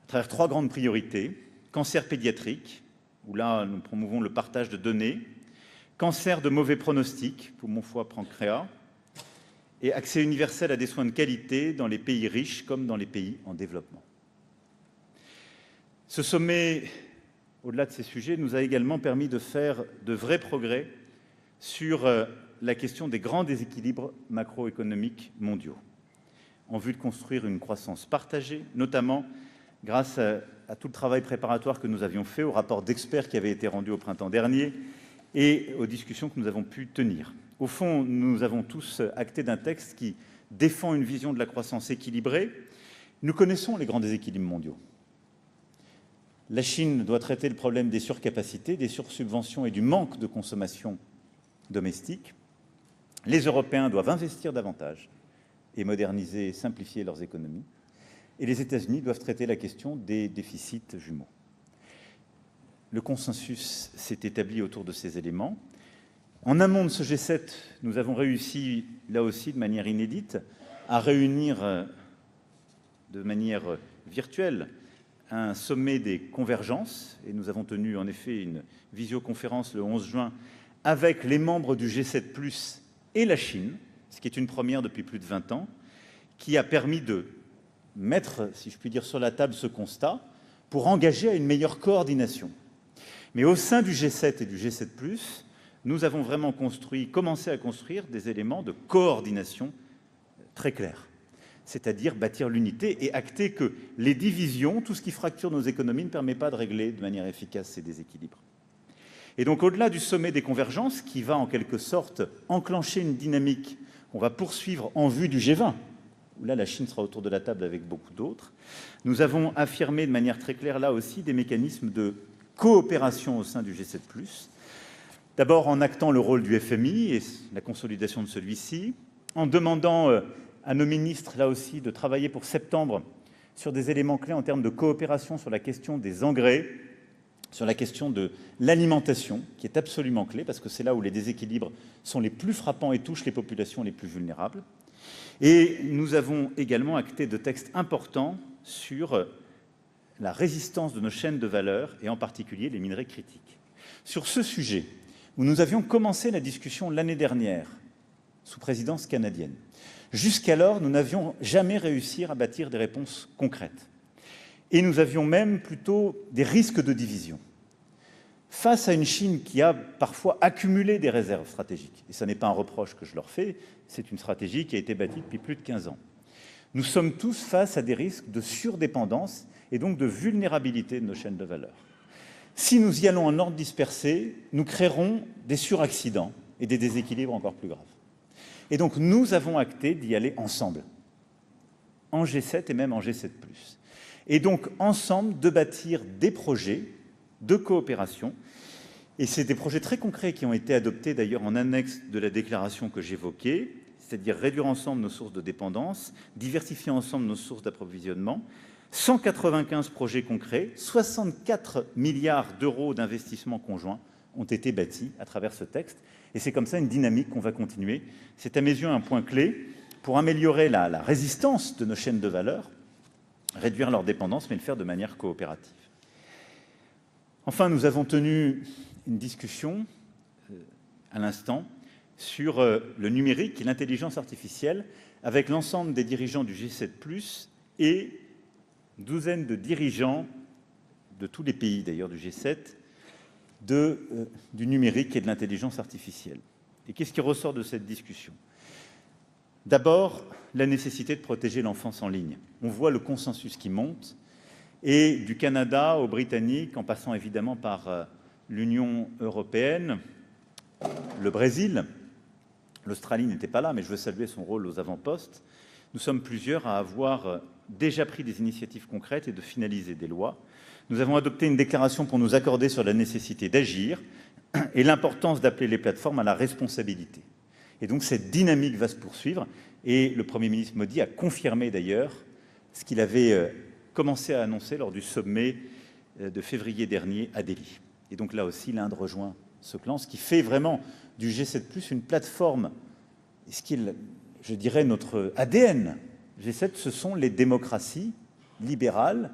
à travers 3 grandes priorités. Cancer pédiatrique, où là nous promouvons le partage de données, cancer de mauvais pronostic, poumon, foie, pancréas, et accès universel à des soins de qualité dans les pays riches comme dans les pays en développement. Ce sommet, au-delà de ces sujets, nous a également permis de faire de vrais progrès sur la question des grands déséquilibres macroéconomiques mondiaux, en vue de construire une croissance partagée, notamment grâce à tout le travail préparatoire que nous avions fait, au rapport d'experts qui avait été rendu au printemps dernier et aux discussions que nous avons pu tenir. Au fond, nous avons tous acté d'un texte qui défend une vision de la croissance équilibrée. Nous connaissons les grands déséquilibres mondiaux. La Chine doit traiter le problème des surcapacités, des sursubventions et du manque de consommation domestique. Les Européens doivent investir davantage et moderniser et simplifier leurs économies. Et les États-Unis doivent traiter la question des déficits jumeaux. Le consensus s'est établi autour de ces éléments. En amont de ce G7, nous avons réussi, là aussi de manière inédite, à réunir de manière virtuelle un sommet des convergences, et nous avons tenu en effet une visioconférence le 11 juin avec les membres du G7+, et la Chine, ce qui est une première depuis plus de 20 ans, qui a permis de mettre, si je puis dire, sur la table ce constat pour engager à une meilleure coordination. Mais au sein du G7 et du G7+, nous avons vraiment commencé à construire des éléments de coordination très clairs, c'est-à-dire bâtir l'unité et acter que les divisions, tout ce qui fracture nos économies, ne permet pas de régler de manière efficace ces déséquilibres. Et donc, au-delà du sommet des convergences, qui va en quelque sorte enclencher une dynamique qu'on va poursuivre en vue du G20, où là, la Chine sera autour de la table avec beaucoup d'autres, nous avons affirmé de manière très claire, là aussi, des mécanismes de coopération au sein du G7+. D'abord en actant le rôle du FMI et la consolidation de celui-ci, en demandant à nos ministres, là aussi, de travailler pour septembre sur des éléments clés en termes de coopération sur la question des engrais, sur la question de l'alimentation, qui est absolument clé, parce que c'est là où les déséquilibres sont les plus frappants et touchent les populations les plus vulnérables. Et nous avons également acté de textes importants sur la résistance de nos chaînes de valeur, et en particulier les minerais critiques. Sur ce sujet, où nous avions commencé la discussion l'année dernière, sous présidence canadienne, jusqu'alors, nous n'avions jamais réussi à bâtir des réponses concrètes. Et nous avions même plutôt des risques de division. Face à une Chine qui a parfois accumulé des réserves stratégiques, et ce n'est pas un reproche que je leur fais, c'est une stratégie qui a été bâtie depuis plus de 15 ans. Nous sommes tous face à des risques de surdépendance et donc de vulnérabilité de nos chaînes de valeur. Si nous y allons en ordre dispersé, nous créerons des suraccidents et des déséquilibres encore plus graves. Et donc nous avons acté d'y aller ensemble, en G7 et même en G7+. Et donc ensemble de bâtir des projets de coopération. Et c'est des projets très concrets qui ont été adoptés d'ailleurs en annexe de la déclaration que j'évoquais, c'est-à-dire réduire ensemble nos sources de dépendance, diversifier ensemble nos sources d'approvisionnement, 195 projets concrets, 64 milliards d'euros d'investissements conjoints ont été bâtis à travers ce texte. Et c'est comme ça une dynamique qu'on va continuer. C'est à mes yeux un point clé pour améliorer la résistance de nos chaînes de valeur, réduire leur dépendance, mais le faire de manière coopérative. Enfin, nous avons tenu une discussion à l'instant sur le numérique et l'intelligence artificielle avec l'ensemble des dirigeants du G7+, et une douzaine de dirigeants de tous les pays d'ailleurs du G7 du numérique et de l'intelligence artificielle. Et qu'est-ce qui ressort de cette discussion? D'abord, la nécessité de protéger l'enfance en ligne. On voit le consensus qui monte, et du Canada aux Britanniques, en passant évidemment par l'Union européenne, le Brésil, l'Australie n'était pas là, mais je veux saluer son rôle aux avant-postes. Nous sommes plusieurs à avoir déjà pris des initiatives concrètes et de finaliser des lois. Nous avons adopté une déclaration pour nous accorder sur la nécessité d'agir et l'importance d'appeler les plateformes à la responsabilité. Et donc cette dynamique va se poursuivre, et le Premier ministre Modi a confirmé d'ailleurs ce qu'il avait commencé à annoncer lors du sommet de février dernier à Delhi. Et donc là aussi, l'Inde rejoint ce clan, ce qui fait vraiment du G7+, une plateforme, et ce qui est, je dirais, notre ADN. G7, ce sont les démocraties libérales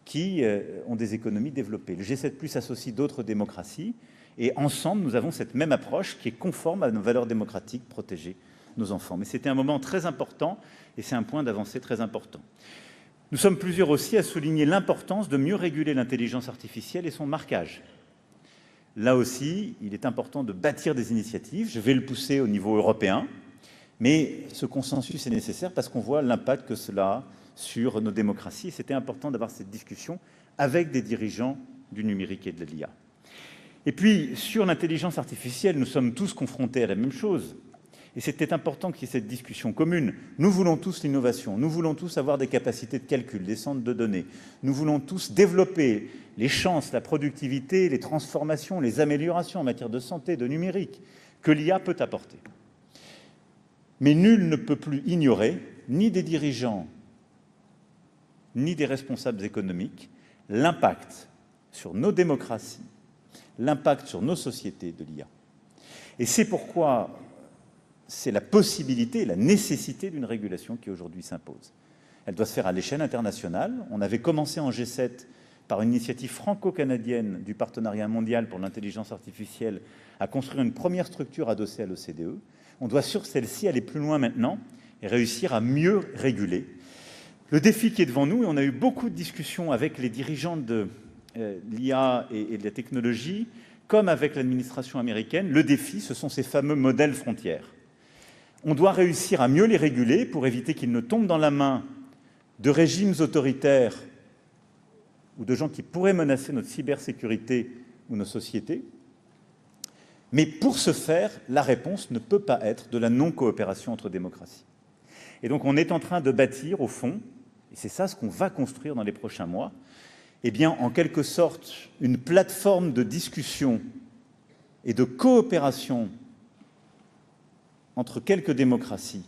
qui ont des économies développées. Le G7+ associe d'autres démocraties, et ensemble, nous avons cette même approche qui est conforme à nos valeurs démocratiques, protéger nos enfants. Mais c'était un moment très important, et c'est un point d'avancée très important. Nous sommes plusieurs aussi à souligner l'importance de mieux réguler l'intelligence artificielle et son marquage. Là aussi, il est important de bâtir des initiatives. Je vais le pousser au niveau européen, mais ce consensus est nécessaire parce qu'on voit l'impact que cela a sur nos démocraties. C'était important d'avoir cette discussion avec des dirigeants du numérique et de l'IA. Et puis, sur l'intelligence artificielle, nous sommes tous confrontés à la même chose. Et c'était important qu'il y ait cette discussion commune. Nous voulons tous l'innovation, nous voulons tous avoir des capacités de calcul, des centres de données. Nous voulons tous développer les chances, la productivité, les transformations, les améliorations en matière de santé, de numérique, que l'IA peut apporter. Mais nul ne peut plus ignorer, ni des dirigeants, ni des responsables économiques, l'impact sur nos démocraties, l'impact sur nos sociétés de l'IA. Et c'est pourquoi c'est la possibilité, la nécessité d'une régulation qui aujourd'hui s'impose. Elle doit se faire à l'échelle internationale. On avait commencé en G7 par une initiative franco-canadienne du partenariat mondial pour l'intelligence artificielle à construire une première structure adossée à l'OCDE. On doit sur celle-ci aller plus loin maintenant et réussir à mieux réguler. Le défi qui est devant nous, et on a eu beaucoup de discussions avec les dirigeants de l'IA et de la technologie, comme avec l'administration américaine, le défi, ce sont ces fameux modèles frontières. On doit réussir à mieux les réguler pour éviter qu'ils ne tombent dans la main de régimes autoritaires ou de gens qui pourraient menacer notre cybersécurité ou nos sociétés. Mais pour ce faire, la réponse ne peut pas être de la non-coopération entre démocraties. Et donc on est en train de bâtir, au fond, et c'est ça ce qu'on va construire dans les prochains mois, eh bien, en quelque sorte, une plateforme de discussion et de coopération entre quelques démocraties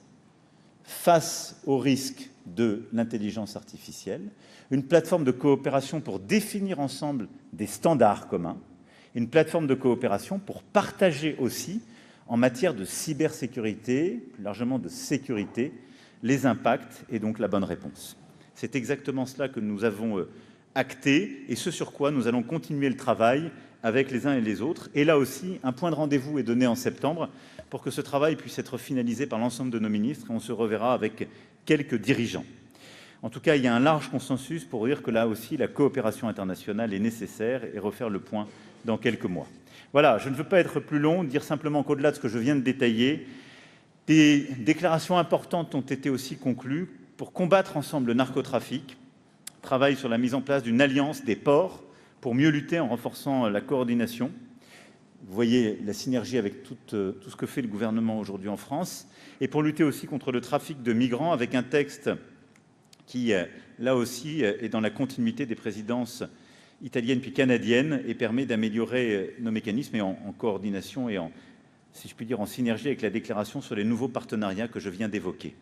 face au risque de l'intelligence artificielle, une plateforme de coopération pour définir ensemble des standards communs, une plateforme de coopération pour partager aussi, en matière de cybersécurité, plus largement de sécurité, les impacts et donc la bonne réponse. C'est exactement cela que nous avons acté et ce sur quoi nous allons continuer le travail avec les uns et les autres. Et là aussi, un point de rendez-vous est donné en septembre pour que ce travail puisse être finalisé par l'ensemble de nos ministres et on se reverra avec quelques dirigeants. En tout cas, il y a un large consensus pour dire que là aussi, la coopération internationale est nécessaire et refaire le point dans quelques mois. Voilà, je ne veux pas être plus long, dire simplement qu'au-delà de ce que je viens de détailler, des déclarations importantes ont été aussi conclues pour combattre ensemble le narcotrafic, travail sur la mise en place d'une alliance des ports pour mieux lutter en renforçant la coordination, Vous voyez la synergie avec tout ce que fait le gouvernement aujourd'hui en France, et pour lutter aussi contre le trafic de migrants avec un texte qui, là aussi, est dans la continuité des présidences italiennes puis canadiennes et permet d'améliorer nos mécanismes et en coordination et si je puis dire, en synergie avec la déclaration sur les nouveaux partenariats que je viens d'évoquer.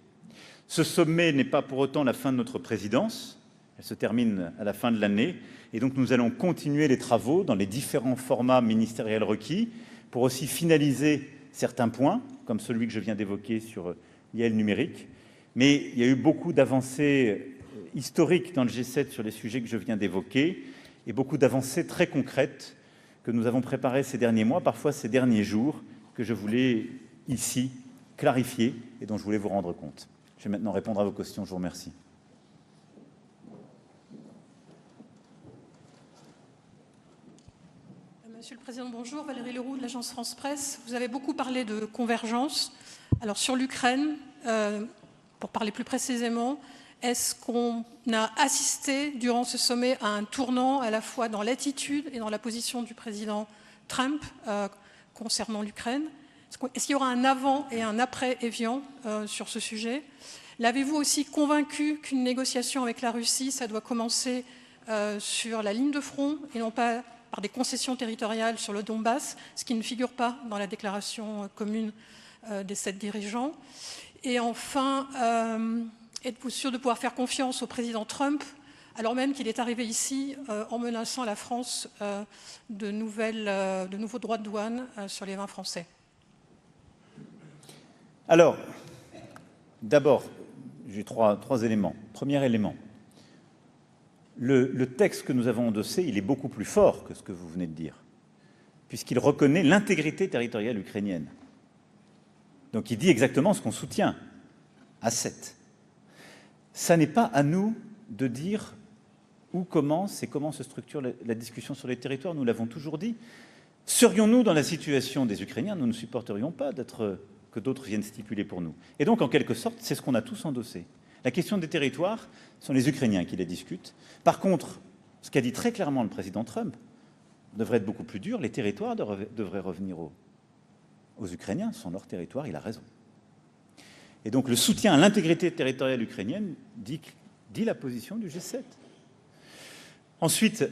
Ce sommet n'est pas pour autant la fin de notre présidence. Elle se termine à la fin de l'année. Et donc, nous allons continuer les travaux dans les différents formats ministériels requis pour aussi finaliser certains points, comme celui que je viens d'évoquer sur l'IA numérique. Mais il y a eu beaucoup d'avancées historiques dans le G7 sur les sujets que je viens d'évoquer et beaucoup d'avancées très concrètes que nous avons préparées ces derniers mois, parfois ces derniers jours, que je voulais ici clarifier et dont je voulais vous rendre compte. Je vais maintenant répondre à vos questions. Je vous remercie. Monsieur le Président, bonjour. Valérie Leroux de l'agence France Presse. Vous avez beaucoup parlé de convergence. Alors sur l'Ukraine, pour parler plus précisément, est-ce qu'on a assisté durant ce sommet à un tournant à la fois dans l'attitude et dans la position du président Trump concernant l'Ukraine? Est-ce qu'il y aura un avant et un après Evian sur ce sujet? L'avez-vous aussi convaincu qu'une négociation avec la Russie, ça doit commencer sur la ligne de front et non pas par des concessions territoriales sur le Donbass, ce qui ne figure pas dans la déclaration commune des 7 dirigeants? Et enfin, êtes-vous sûr de pouvoir faire confiance au président Trump, alors même qu'il est arrivé ici en menaçant la France de nouveaux droits de douane sur les vins français? Alors, d'abord, j'ai trois éléments. Premier élément. Le texte que nous avons endossé, il est beaucoup plus fort que ce que vous venez de dire, puisqu'il reconnaît l'intégrité territoriale ukrainienne. Donc il dit exactement ce qu'on soutient, à 7. Ça n'est pas à nous de dire où commence et comment se structure la discussion sur les territoires, nous l'avons toujours dit. Serions-nous dans la situation des Ukrainiens, nous ne supporterions pas que d'autres viennent stipuler pour nous. Et donc, en quelque sorte, c'est ce qu'on a tous endossé. La question des territoires, ce sont les Ukrainiens qui la discutent. Par contre, ce qu'a dit très clairement le président Trump devrait être beaucoup plus dur. Les territoires devraient revenir aux Ukrainiens. Ce sont leurs territoires, il a raison. Et donc, le soutien à l'intégrité territoriale ukrainienne dit la position du G7. Ensuite,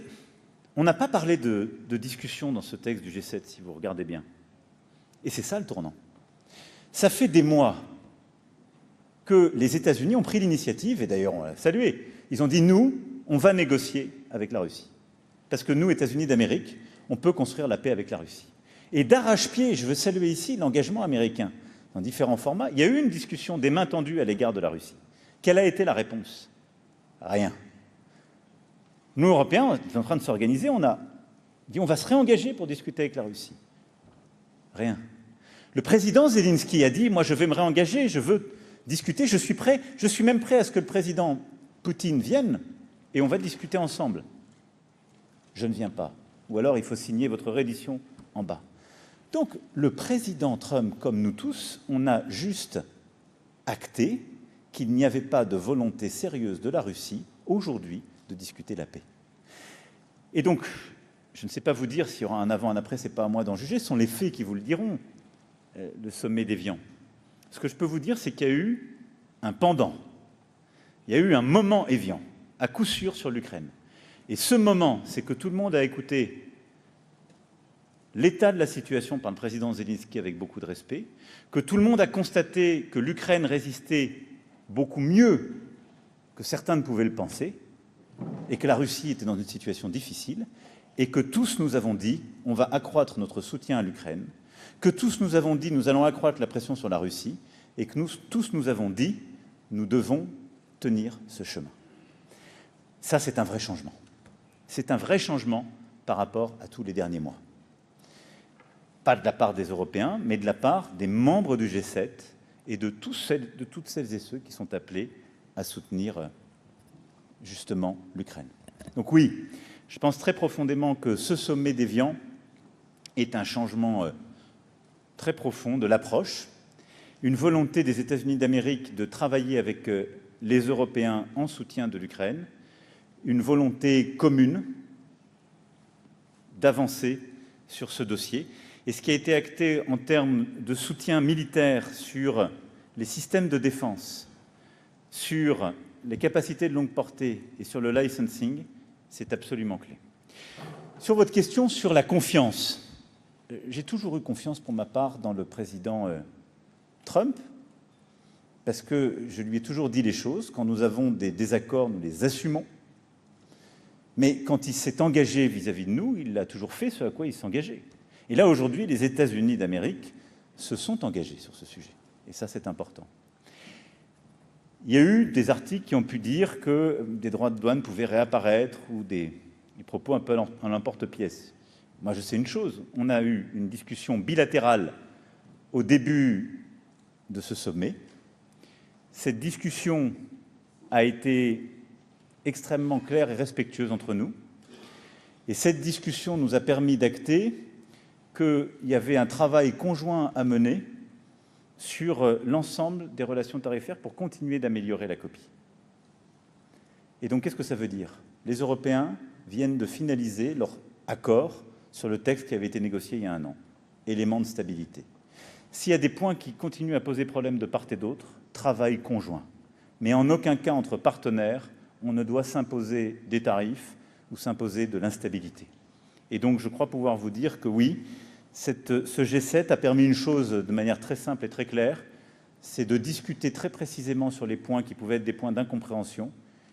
on n'a pas parlé de discussion dans ce texte du G7, si vous regardez bien. Et c'est ça le tournant. Ça fait des mois que les États-Unis ont pris l'initiative, et d'ailleurs on l'a salué. Ils ont dit, nous, on va négocier avec la Russie. Parce que nous, États-Unis d'Amérique, on peut construire la paix avec la Russie. Et d'arrache-pied, je veux saluer ici l'engagement américain dans différents formats. Il y a eu une discussion des mains tendues à l'égard de la Russie. Quelle a été la réponse? Rien. Nous, Européens, on est en train de s'organiser, on a dit on va se réengager pour discuter avec la Russie. Rien. Le président Zelensky a dit, moi je vais me réengager, je veux discuter, je suis prêt, je suis même prêt à ce que le président Poutine vienne et on va discuter ensemble. Je ne viens pas. Ou alors il faut signer votre reddition en bas. Donc le président Trump, comme nous tous, on a juste acté qu'il n'y avait pas de volonté sérieuse de la Russie aujourd'hui de discuter la paix. Et donc, je ne sais pas vous dire s'il y aura un avant, un après, ce n'est pas à moi d'en juger, ce sont les faits qui vous le diront, le sommet d'Evian. Ce que je peux vous dire, c'est qu'il y a eu un pendant. Il y a eu un moment Evian, à coup sûr sur l'Ukraine. Et ce moment, c'est que tout le monde a écouté l'état de la situation par le président Zelensky avec beaucoup de respect, que tout le monde a constaté que l'Ukraine résistait beaucoup mieux que certains ne pouvaient le penser, et que la Russie était dans une situation difficile, et que tous nous avons dit on va accroître notre soutien à l'Ukraine, que tous nous avons dit nous allons accroître la pression sur la Russie, et que tous nous avons dit nous devons tenir ce chemin. Ça, c'est un vrai changement. C'est un vrai changement par rapport à tous les derniers mois. Pas de la part des Européens, mais de la part des membres du G7 et de toutes celles et ceux qui sont appelés à soutenir justement l'Ukraine. Donc oui, je pense très profondément que ce sommet d'Evian est un changement très profond de l'approche, une volonté des États-Unis d'Amérique de travailler avec les Européens en soutien de l'Ukraine, une volonté commune d'avancer sur ce dossier. Et ce qui a été acté en termes de soutien militaire sur les systèmes de défense, sur les capacités de longue portée et sur le licensing, c'est absolument clé. Sur votre question sur la confiance, j'ai toujours eu confiance pour ma part dans le président Trump, parce que je lui ai toujours dit les choses. Quand nous avons des désaccords, nous les assumons. Mais quand il s'est engagé vis-à-vis de nous, il a toujours fait ce à quoi il s'engageait. Et là, aujourd'hui, les États-Unis d'Amérique se sont engagés sur ce sujet. Et ça, c'est important. Il y a eu des articles qui ont pu dire que des droits de douane pouvaient réapparaître ou des propos un peu en l'emporte-pièce. Moi, je sais une chose. On a eu une discussion bilatérale au début de ce sommet. Cette discussion a été extrêmement claire et respectueuse entre nous. Et cette discussion nous a permis d'acter qu'il y avait un travail conjoint à mener sur l'ensemble des relations tarifaires pour continuer d'améliorer la copie. Et donc, qu'est-ce que ça veut dire? Les Européens viennent de finaliser leur accord sur le texte qui avait été négocié il y a 1 an. Élément de stabilité. S'il y a des points qui continuent à poser problème de part et d'autre, travail conjoint. Mais en aucun cas, entre partenaires, on ne doit s'imposer des tarifs ou s'imposer de l'instabilité. Et donc, je crois pouvoir vous dire que oui, ce G7 a permis une chose de manière très simple et très claire, c'est de discuter très précisément sur les points qui pouvaient être des points d'incompréhension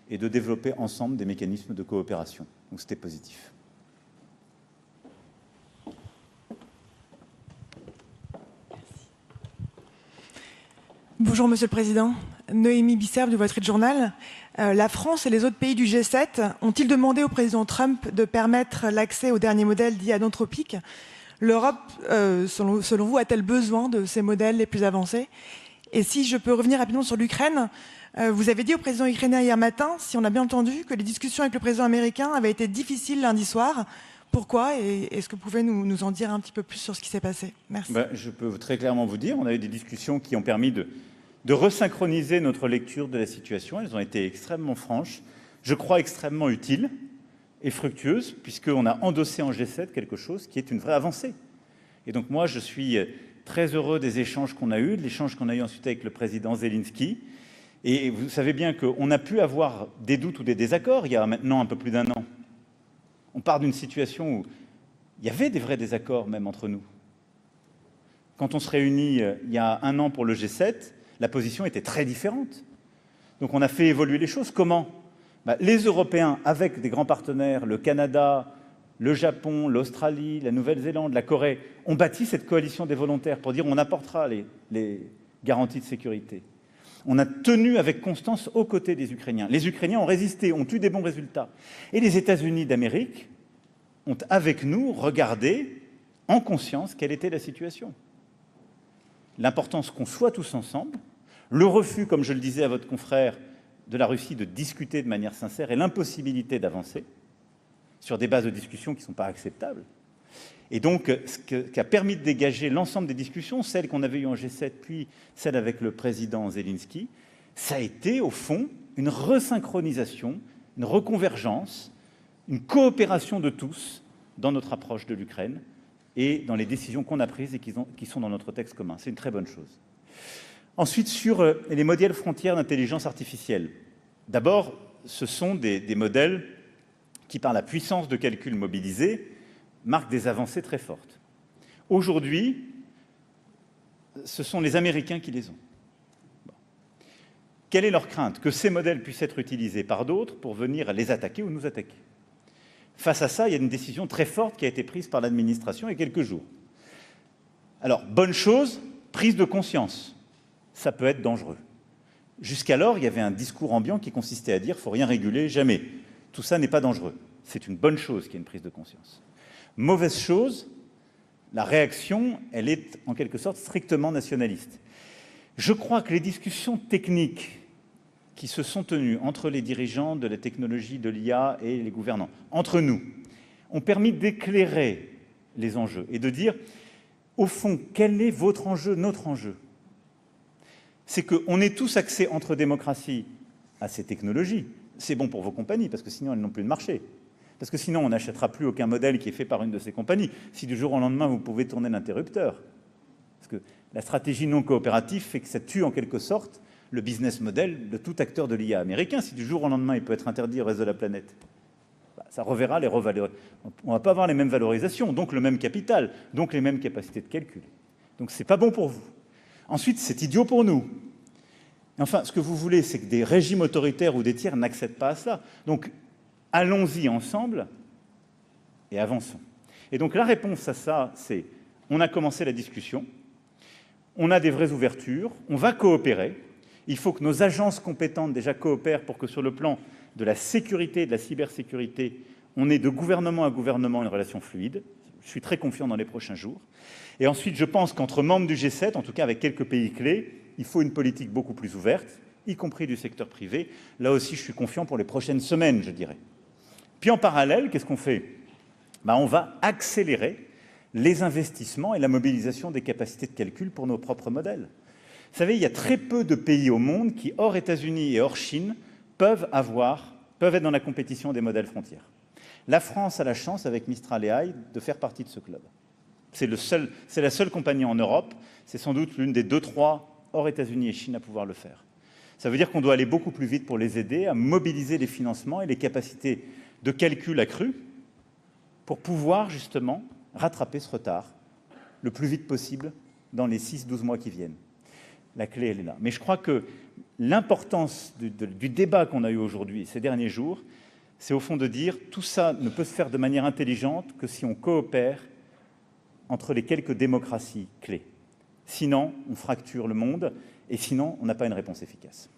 et de développer ensemble des mécanismes de coopération. Donc, c'était positif. Bonjour Monsieur le Président. Noémie Bisserve du Wall Street Journal. La France et les autres pays du G7 ont-ils demandé au président Trump de permettre l'accès aux derniers modèles dits anthropiques? L'Europe, selon vous, a-t-elle besoin de ces modèles les plus avancés? Et si je peux revenir rapidement sur l'Ukraine, vous avez dit au président ukrainien hier matin, si on a bien entendu, que les discussions avec le président américain avaient été difficiles lundi soir. Pourquoi? Et est-ce que vous pouvez nous en dire un petit peu plus sur ce qui s'est passé? Merci. Je peux très clairement vous dire, on a eu des discussions qui ont permis de resynchroniser notre lecture de la situation. Elles ont été extrêmement franches, je crois extrêmement utiles et fructueuses, puisqu'on a endossé en G7 quelque chose qui est une vraie avancée. Et donc moi, je suis très heureux des échanges qu'on a eus, de l'échange qu'on a eu ensuite avec le président Zelensky. Et vous savez bien qu'on a pu avoir des doutes ou des désaccords il y a maintenant un peu plus d'1 an. On part d'une situation où il y avait des vrais désaccords même entre nous. Quand on se réunit il y a 1 an pour le G7, la position était très différente. Donc on a fait évoluer les choses. Comment? Les Européens, avec des grands partenaires, le Canada, le Japon, l'Australie, la Nouvelle-Zélande, la Corée, ont bâti cette coalition des volontaires pour dire on apportera les garanties de sécurité. On a tenu avec constance aux côtés des Ukrainiens. Les Ukrainiens ont résisté, ont eu des bons résultats. Et les États-Unis d'Amérique ont, avec nous, regardé en conscience quelle était la situation. L'importance qu'on soit tous ensemble, le refus, comme je le disais à votre confrère, de la Russie de discuter de manière sincère et l'impossibilité d'avancer sur des bases de discussion qui ne sont pas acceptables. Et donc, ce qui a permis de dégager l'ensemble des discussions, celles qu'on avait eues en G7, puis celles avec le président Zelensky, ça a été, au fond, une resynchronisation, une reconvergence, une coopération de tous dans notre approche de l'Ukraine et dans les décisions qu'on a prises et qui sont dans notre texte commun. C'est une très bonne chose. Ensuite, sur les modèles frontières d'intelligence artificielle. D'abord, ce sont des modèles qui, par la puissance de calcul mobilisée, marquent des avancées très fortes. Aujourd'hui, ce sont les Américains qui les ont. Bon. Quelle est leur crainte? Que ces modèles puissent être utilisés par d'autres pour venir les attaquer ou nous attaquer. Face à ça, il y a une décision très forte qui a été prise par l'administration il y a quelques jours. Alors, bonne chose, prise de conscience. Ça peut être dangereux. Jusqu'alors, il y avait un discours ambiant qui consistait à dire « il ne faut rien réguler, jamais ». Tout ça n'est pas dangereux. C'est une bonne chose qu'il y ait une prise de conscience. Mauvaise chose, la réaction, elle est en quelque sorte strictement nationaliste. Je crois que les discussions techniques qui se sont tenues entre les dirigeants de la technologie de l'IA et les gouvernants, entre nous, ont permis d'éclairer les enjeux et de dire, au fond, quel est votre enjeu, notre enjeu? C'est qu'on est tous axés entre démocraties à ces technologies. C'est bon pour vos compagnies, parce que sinon elles n'ont plus de marché. Parce que sinon, on n'achètera plus aucun modèle qui est fait par une de ces compagnies. Si du jour au lendemain, vous pouvez tourner l'interrupteur. Parce que la stratégie non coopérative fait que ça tue en quelque sorte le business model de tout acteur de l'IA américain. Si du jour au lendemain, il peut être interdit au reste de la planète, ça reverra les revalorisations. On ne va pas avoir les mêmes valorisations, donc le même capital, donc les mêmes capacités de calcul. Donc ce n'est pas bon pour vous. Ensuite, c'est idiot pour nous. Enfin, ce que vous voulez, c'est que des régimes autoritaires ou des tiers n'accèdent pas à ça. Donc, allons-y ensemble et avançons. Et donc, la réponse à ça, c'est on a commencé la discussion, on a des vraies ouvertures, on va coopérer. Il faut que nos agences compétentes déjà coopèrent pour que sur le plan de la sécurité et de la cybersécurité, on ait de gouvernement à gouvernement une relation fluide. Je suis très confiant dans les prochains jours. Et ensuite, je pense qu'entre membres du G7, en tout cas avec quelques pays clés, il faut une politique beaucoup plus ouverte, y compris du secteur privé. Là aussi, je suis confiant pour les prochaines semaines, je dirais. Puis en parallèle, qu'est-ce qu'on fait? On va accélérer les investissements et la mobilisation des capacités de calcul pour nos propres modèles. Vous savez, il y a très peu de pays au monde qui, hors États-Unis et hors Chine, peuvent être dans la compétition des modèles frontières. La France a la chance, avec Mistral et AI, de faire partie de ce club. C'est la seule compagnie en Europe, c'est sans doute l'une des 2-3 hors États-Unis et Chine à pouvoir le faire. Ça veut dire qu'on doit aller beaucoup plus vite pour les aider à mobiliser les financements et les capacités de calcul accrues pour pouvoir justement rattraper ce retard le plus vite possible dans les 6-12 mois qui viennent. La clé, elle est là. Mais je crois que l'importance du débat qu'on a eu aujourd'hui, ces derniers jours, c'est au fond de dire tout ça ne peut se faire de manière intelligente que si on coopère entre les quelques démocraties clés. Sinon, on fracture le monde et sinon, on n'a pas une réponse efficace.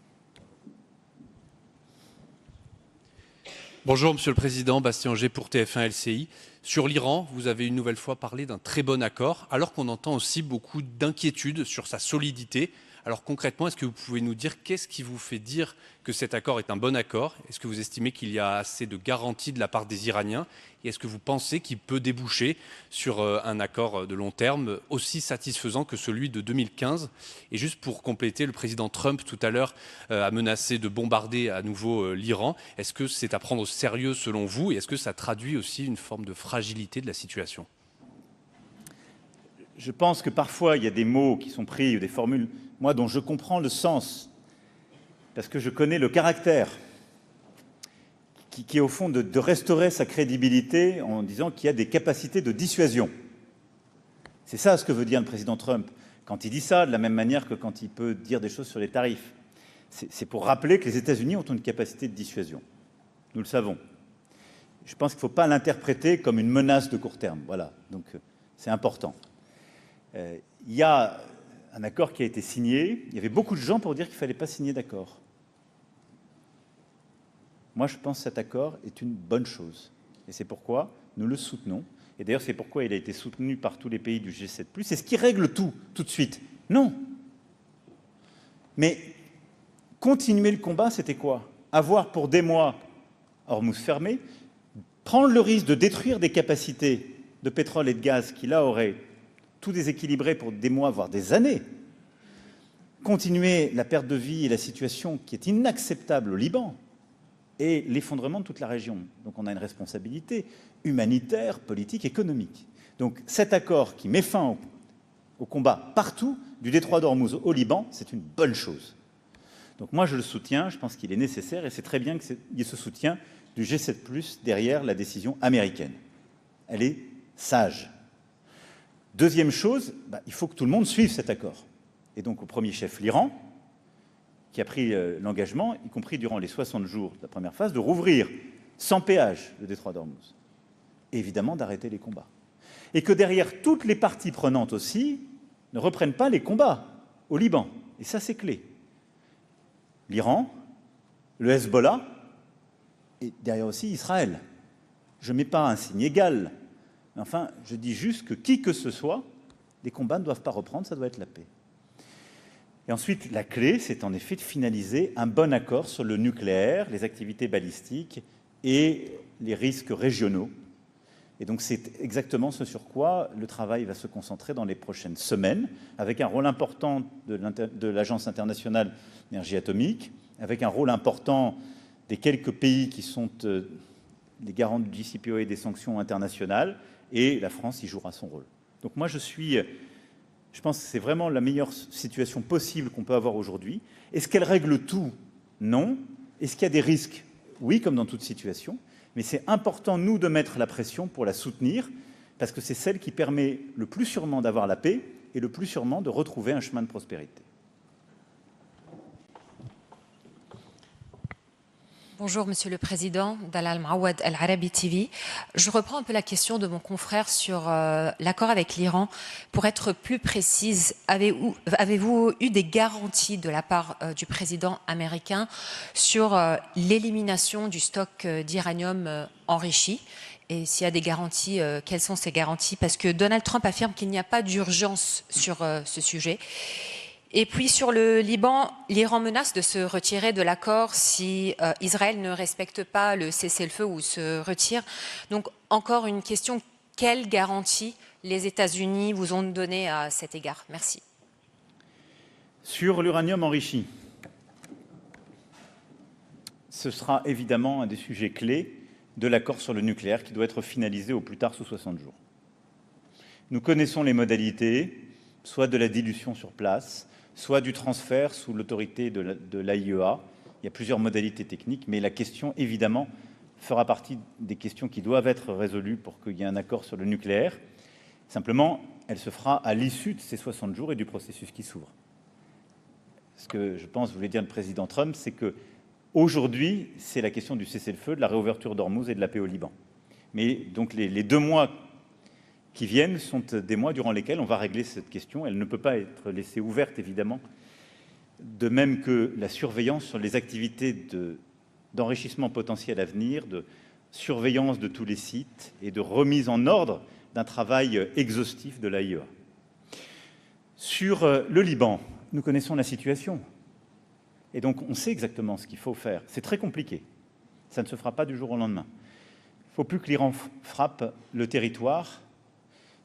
Bonjour Monsieur le Président, Bastien Auger pour TF1 LCI. Sur l'Iran, vous avez une nouvelle fois parlé d'un très bon accord, alors qu'on entend aussi beaucoup d'inquiétudes sur sa solidité. Alors concrètement, est-ce que vous pouvez nous dire qu'est-ce qui vous fait dire que cet accord est un bon accord? Est-ce que vous estimez qu'il y a assez de garanties de la part des Iraniens? Et est-ce que vous pensez qu'il peut déboucher sur un accord de long terme aussi satisfaisant que celui de 2015? Et juste pour compléter, le président Trump tout à l'heure a menacé de bombarder à nouveau l'Iran. Est-ce que c'est à prendre au sérieux selon vous? Et est-ce que ça traduit aussi une forme de fragilité de la situation? Je pense que parfois, il y a des mots qui sont pris ou des formules, moi, dont je comprends le sens, parce que je connais le caractère, qui est au fond de restaurer sa crédibilité en disant qu'il y a des capacités de dissuasion. C'est ça ce que veut dire le président Trump quand il dit ça, de la même manière que quand il peut dire des choses sur les tarifs. C'est pour rappeler que les États-Unis ont une capacité de dissuasion. Nous le savons. Je pense qu'il ne faut pas l'interpréter comme une menace de court terme. Voilà, donc c'est important. Il y a un accord qui a été signé. Il y avait beaucoup de gens pour dire qu'il ne fallait pas signer d'accord. Moi, je pense que cet accord est une bonne chose. Et c'est pourquoi nous le soutenons. Et d'ailleurs, c'est pourquoi il a été soutenu par tous les pays du G7+. C'est ce qui règle tout de suite. Non. Mais continuer le combat, c'était quoi? Avoir pour des mois Hormuz fermé, prendre le risque de détruire des capacités de pétrole et de gaz qui, là, auraient tout déséquilibré pour des mois, voire des années, continuer la perte de vie et la situation qui est inacceptable au Liban et l'effondrement de toute la région. Donc on a une responsabilité humanitaire, politique, économique. Donc cet accord qui met fin au combat partout, du détroit d'Ormuz au Liban, c'est une bonne chose. Donc moi je le soutiens, je pense qu'il est nécessaire et c'est très bien qu'il y ait ce soutien du G7+, derrière la décision américaine. Elle est sage. Deuxième chose, il faut que tout le monde suive cet accord. Et donc au premier chef, l'Iran, qui a pris l'engagement, y compris durant les 60 jours de la première phase, de rouvrir sans péage le détroit d'Ormuz. Et évidemment d'arrêter les combats. Et que derrière toutes les parties prenantes aussi ne reprennent pas les combats au Liban. Et ça c'est clé. L'Iran, le Hezbollah, et derrière aussi Israël. Je ne mets pas un signe égal. Enfin, je dis juste que qui que ce soit, les combats ne doivent pas reprendre, ça doit être la paix. Et ensuite, la clé, c'est en effet de finaliser un bon accord sur le nucléaire, les activités balistiques et les risques régionaux. Et donc, c'est exactement ce sur quoi le travail va se concentrer dans les prochaines semaines, avec un rôle important de l'Agence internationale d'énergie atomique, avec un rôle important des quelques pays qui sont les garants du JCPOA et des sanctions internationales, et la France y jouera son rôle. Donc moi, je pense que c'est vraiment la meilleure situation possible qu'on peut avoir aujourd'hui. Est-ce qu'elle règle tout? Non. Est-ce qu'il y a des risques? Oui, comme dans toute situation. Mais c'est important, nous, de mettre la pression pour la soutenir, parce que c'est celle qui permet le plus sûrement d'avoir la paix et le plus sûrement de retrouver un chemin de prospérité. Bonjour Monsieur le Président, Dalal Maouad Al Arabi TV. Je reprends un peu la question de mon confrère sur l'accord avec l'Iran. Pour être plus précise, avez-vous eu des garanties de la part du président américain sur l'élimination du stock d'uranium enrichi? Et s'il y a des garanties, quelles sont ces garanties? Parce que Donald Trump affirme qu'il n'y a pas d'urgence sur ce sujet. Et puis sur le Liban, l'Iran menace de se retirer de l'accord si Israël ne respecte pas le cessez-le-feu ou se retire. Donc encore une question, quelles garanties les États-Unis vous ont données à cet égard? Merci. Sur l'uranium enrichi, ce sera évidemment un des sujets clés de l'accord sur le nucléaire qui doit être finalisé au plus tard sous 60 jours. Nous connaissons les modalités, soit de la dilution sur place, soit du transfert sous l'autorité de l'AIEA. Il y a plusieurs modalités techniques, mais la question, évidemment, fera partie des questions qui doivent être résolues pour qu'il y ait un accord sur le nucléaire. Simplement, elle se fera à l'issue de ces 60 jours et du processus qui s'ouvre. Ce que je pense voulait dire le président Trump, c'est qu'aujourd'hui, c'est la question du cessez-le-feu, de la réouverture d'Ormuz et de la paix au Liban. Mais donc les 2 mois qui viennent sont des mois durant lesquels on va régler cette question. Elle ne peut pas être laissée ouverte, évidemment, de même que la surveillance sur les activités d'enrichissement potentiel à venir, de surveillance de tous les sites et de remise en ordre d'un travail exhaustif de l'AIEA. Sur le Liban, nous connaissons la situation. Et donc, on sait exactement ce qu'il faut faire. C'est très compliqué. Ça ne se fera pas du jour au lendemain. Il ne faut plus que l'Iran frappe le territoire.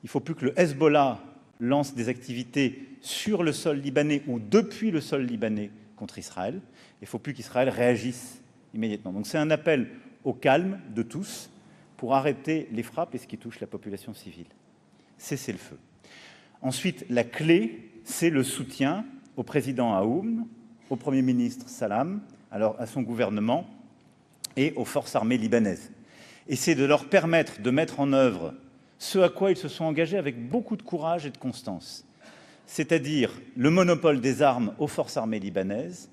Il ne faut plus que le Hezbollah lance des activités sur le sol libanais ou depuis le sol libanais contre Israël. Il ne faut plus qu'Israël réagisse immédiatement. Donc c'est un appel au calme de tous pour arrêter les frappes et ce qui touche la population civile. Cessez le feu. Ensuite, la clé, c'est le soutien au président Aoun, au Premier ministre Salam, alors à son gouvernement et aux forces armées libanaises. Et c'est de leur permettre de mettre en œuvre ce à quoi ils se sont engagés avec beaucoup de courage et de constance, c'est-à-dire le monopole des armes aux forces armées libanaises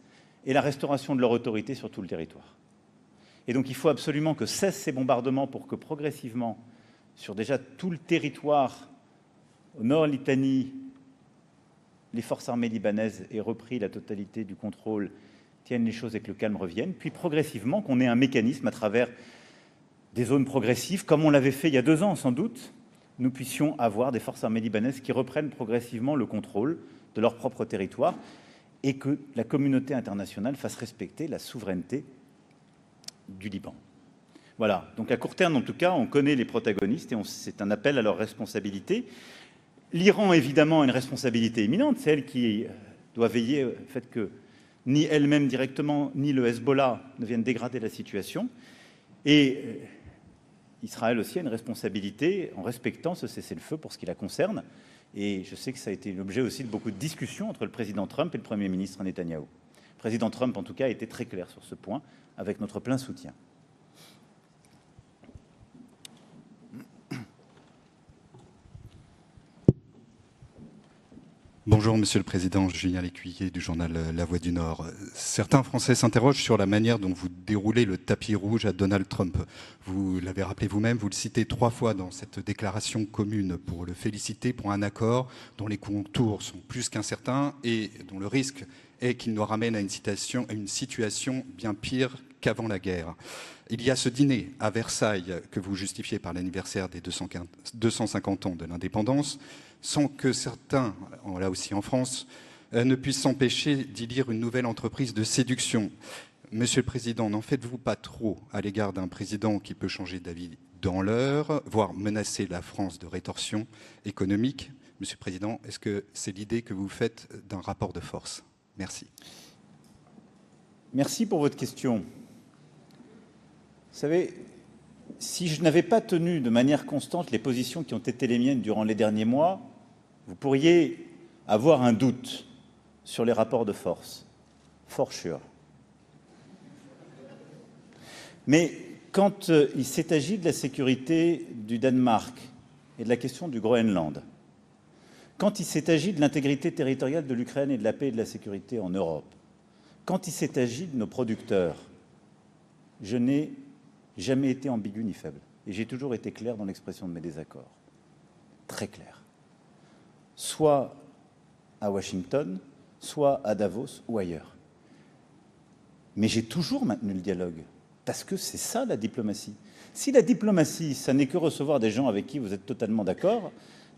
et la restauration de leur autorité sur tout le territoire. Et donc il faut absolument que cessent ces bombardements pour que progressivement, sur déjà tout le territoire, au nord Litanie, les forces armées libanaises aient repris la totalité du contrôle, tiennent les choses et que le calme revienne, puis progressivement qu'on ait un mécanisme à travers des zones progressives, comme on l'avait fait il y a 2 ans sans doute, nous puissions avoir des forces armées libanaises qui reprennent progressivement le contrôle de leur propre territoire et que la communauté internationale fasse respecter la souveraineté du Liban. Voilà, donc à court terme en tout cas, on connaît les protagonistes et c'est un appel à leur responsabilité. L'Iran évidemment a une responsabilité éminente, c'est elle qui doit veiller au fait que ni elle-même directement, ni le Hezbollah ne viennent dégrader la situation. Et Israël aussi a une responsabilité en respectant ce cessez-le-feu pour ce qui la concerne. Et je sais que ça a été l'objet aussi de beaucoup de discussions entre le président Trump et le Premier ministre Netanyahou. Le président Trump, en tout cas, a été très clair sur ce point, avec notre plein soutien. Bonjour Monsieur le Président, Julien Lécuyer du journal La Voix du Nord. Certains Français s'interrogent sur la manière dont vous déroulez le tapis rouge à Donald Trump. Vous l'avez rappelé vous-même, vous le citez 3 fois dans cette déclaration commune pour le féliciter pour un accord dont les contours sont plus qu'incertains et dont le risque est qu'il nous ramène à une situation bien pire qu'avant la guerre. Il y a ce dîner à Versailles que vous justifiez par l'anniversaire des 250 ans de l'indépendance, sans que certains, là aussi en France, ne puissent s'empêcher d'y lire une nouvelle entreprise de séduction. Monsieur le Président, n'en faites-vous pas trop à l'égard d'un président qui peut changer d'avis dans l'heure, voire menacer la France de rétorsion économique? Monsieur le Président, est-ce que c'est l'idée que vous faites d'un rapport de force? Merci. Merci pour votre question. Vous savez, si je n'avais pas tenu de manière constante les positions qui ont été les miennes durant les derniers mois, vous pourriez avoir un doute sur les rapports de force. For sure. Mais quand il s'est agi de la sécurité du Danemark et de la question du Groenland, quand il s'est agi de l'intégrité territoriale de l'Ukraine et de la paix et de la sécurité en Europe, quand il s'est agi de nos producteurs, je n'ai jamais été ambigu ni faible. Et j'ai toujours été clair dans l'expression de mes désaccords. Très clair. Soit à Washington, soit à Davos ou ailleurs. Mais j'ai toujours maintenu le dialogue. Parce que c'est ça la diplomatie. Si la diplomatie, ça n'est que recevoir des gens avec qui vous êtes totalement d'accord,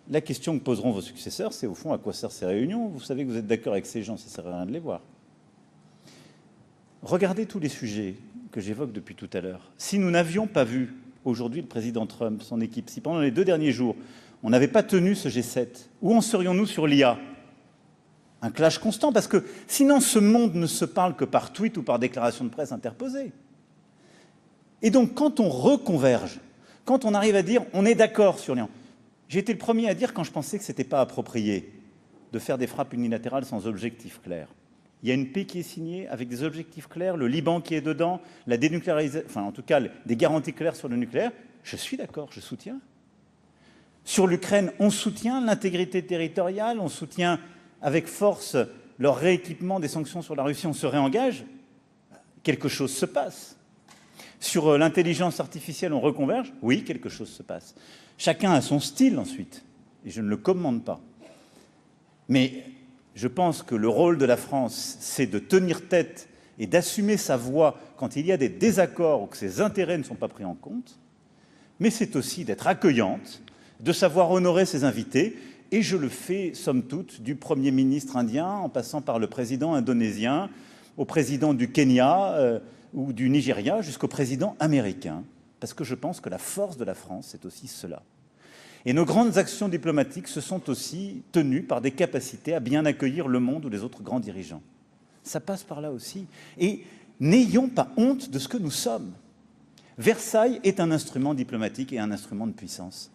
la question que poseront vos successeurs, c'est au fond à quoi servent ces réunions? Vous savez que vous êtes d'accord avec ces gens, ça ne sert à rien de les voir. Regardez tous les sujets que j'évoque depuis tout à l'heure. Si nous n'avions pas vu aujourd'hui le président Trump, son équipe, si pendant les 2 derniers jours, on n'avait pas tenu ce G7, où en serions-nous sur l'IA? Un clash constant, parce que sinon ce monde ne se parle que par tweet ou par déclaration de presse interposée. Et donc quand on reconverge, quand on arrive à dire on est d'accord sur l'IA, j'ai été le premier à dire quand je pensais que ce n'était pas approprié de faire des frappes unilatérales sans objectif clair. Il y a une paix qui est signée avec des objectifs clairs, le Liban qui est dedans, la dénucléarisation, enfin en tout cas des garanties claires sur le nucléaire. Je suis d'accord, je soutiens. Sur l'Ukraine, on soutient l'intégrité territoriale, on soutient avec force leur rééquipement des sanctions sur la Russie, on se réengage. Quelque chose se passe. Sur l'intelligence artificielle, on reconverge. Oui, quelque chose se passe. Chacun a son style ensuite, et je ne le commande pas. Mais je pense que le rôle de la France, c'est de tenir tête et d'assumer sa voix quand il y a des désaccords ou que ses intérêts ne sont pas pris en compte, mais c'est aussi d'être accueillante, de savoir honorer ses invités, et je le fais, somme toute, du Premier ministre indien, en passant par le président indonésien, au président du Kenya ou du Nigeria, jusqu'au président américain, parce que je pense que la force de la France, c'est aussi cela. Et nos grandes actions diplomatiques se sont aussi tenues par des capacités à bien accueillir le monde ou les autres grands dirigeants. Ça passe par là aussi. Et n'ayons pas honte de ce que nous sommes. Versailles est un instrument diplomatique et un instrument de puissance.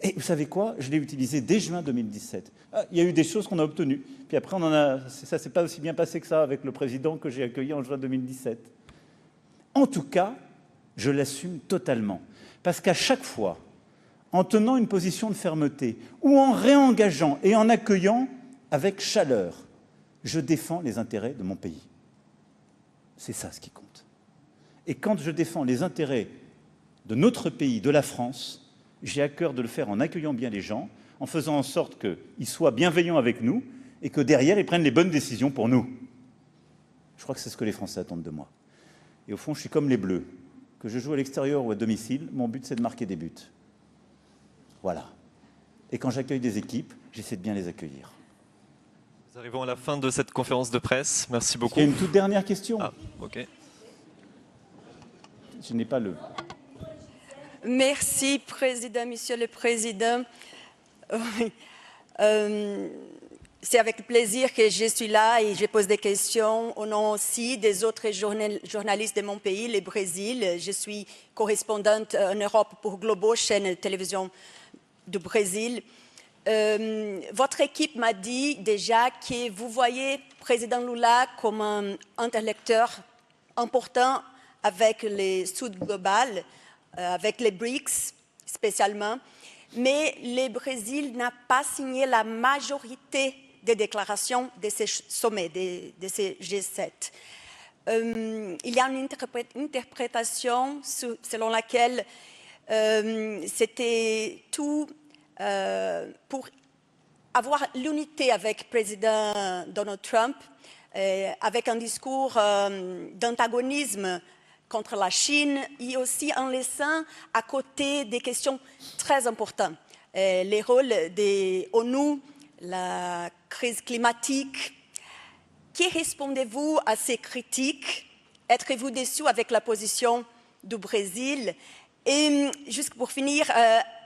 Et vous savez quoi? Je l'ai utilisé dès juin 2017. Il y a eu des choses qu'on a obtenues. Puis après, ça ne s'est pas aussi bien passé que ça avec le président que j'ai accueilli en juin 2017. En tout cas, je l'assume totalement. Parce qu'à chaque fois, en tenant une position de fermeté ou en réengageant et en accueillant avec chaleur, je défends les intérêts de mon pays. C'est ça ce qui compte. Et quand je défends les intérêts de notre pays, de la France, j'ai à cœur de le faire en accueillant bien les gens, en faisant en sorte qu'ils soient bienveillants avec nous et que derrière, ils prennent les bonnes décisions pour nous. Je crois que c'est ce que les Français attendent de moi. Et au fond, je suis comme les Bleus. Que je joue à l'extérieur ou à domicile, mon but, c'est de marquer des buts. Voilà. Et quand j'accueille des équipes, j'essaie de bien les accueillir. Nous arrivons à la fin de cette conférence de presse. Merci beaucoup. Il y a une toute dernière question. Ah, ok. Je n'ai pas le... Merci, Président, Monsieur le Président. C'est avec plaisir que je suis là et je pose des questions au nom aussi des autres journalistes de mon pays, le Brésil. Je suis correspondante en Europe pour Globo, chaîne de télévision du Brésil. Votre équipe m'a dit déjà que vous voyez président Lula comme un interlocuteur important avec le Sud global, avec les BRICS spécialement, mais le Brésil n'a pas signé la majorité des déclarations de ces sommets, de ces G7. Il y a une interprétation selon laquelle c'était tout pour avoir l'unité avec le président Donald Trump, avec un discours d'antagonisme contre la Chine et aussi en laissant à côté des questions très importantes. Les rôles de l'ONU, la crise climatique. Que répondez-vous à ces critiques? Êtes-vous déçu avec la position du Brésil? Et juste pour finir,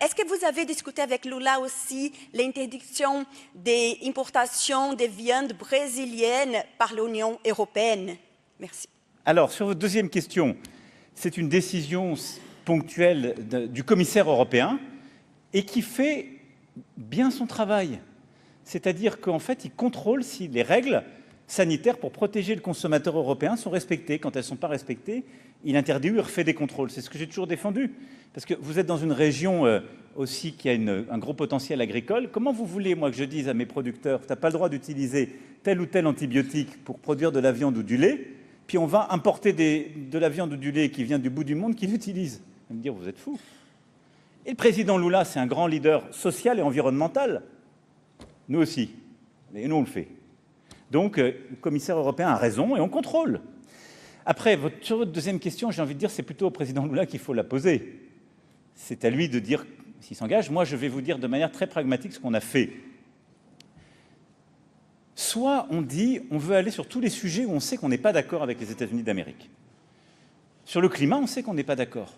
est-ce que vous avez discuté avec Lula aussi l'interdiction des importations de viande brésilienne par l'Union européenne? Merci. Alors, sur votre deuxième question, c'est une décision ponctuelle du commissaire européen et qui fait bien son travail. C'est-à-dire qu'en fait, il contrôle si les règles sanitaires pour protéger le consommateur européen sont respectées. Quand elles ne sont pas respectées, il interdit ou il refait des contrôles. C'est ce que j'ai toujours défendu. Parce que vous êtes dans une région aussi qui a un gros potentiel agricole. Comment vous voulez, moi, que je dise à mes producteurs, tu n'as pas le droit d'utiliser tel ou tel antibiotique pour produire de la viande ou du lait, puis on va importer de la viande ou du lait qui vient du bout du monde qui l'utilise. Vous allez me dire, vous êtes fous. Et le président Lula, c'est un grand leader social et environnemental. Nous aussi. Et nous, on le fait. Donc, le commissaire européen a raison et on contrôle. Après, sur votre deuxième question, j'ai envie de dire, c'est plutôt au président Lula qu'il faut la poser. C'est à lui de dire s'il s'engage. Moi, je vais vous dire de manière très pragmatique ce qu'on a fait. Soit on dit, on veut aller sur tous les sujets où on sait qu'on n'est pas d'accord avec les États-Unis d'Amérique. Sur le climat, on sait qu'on n'est pas d'accord.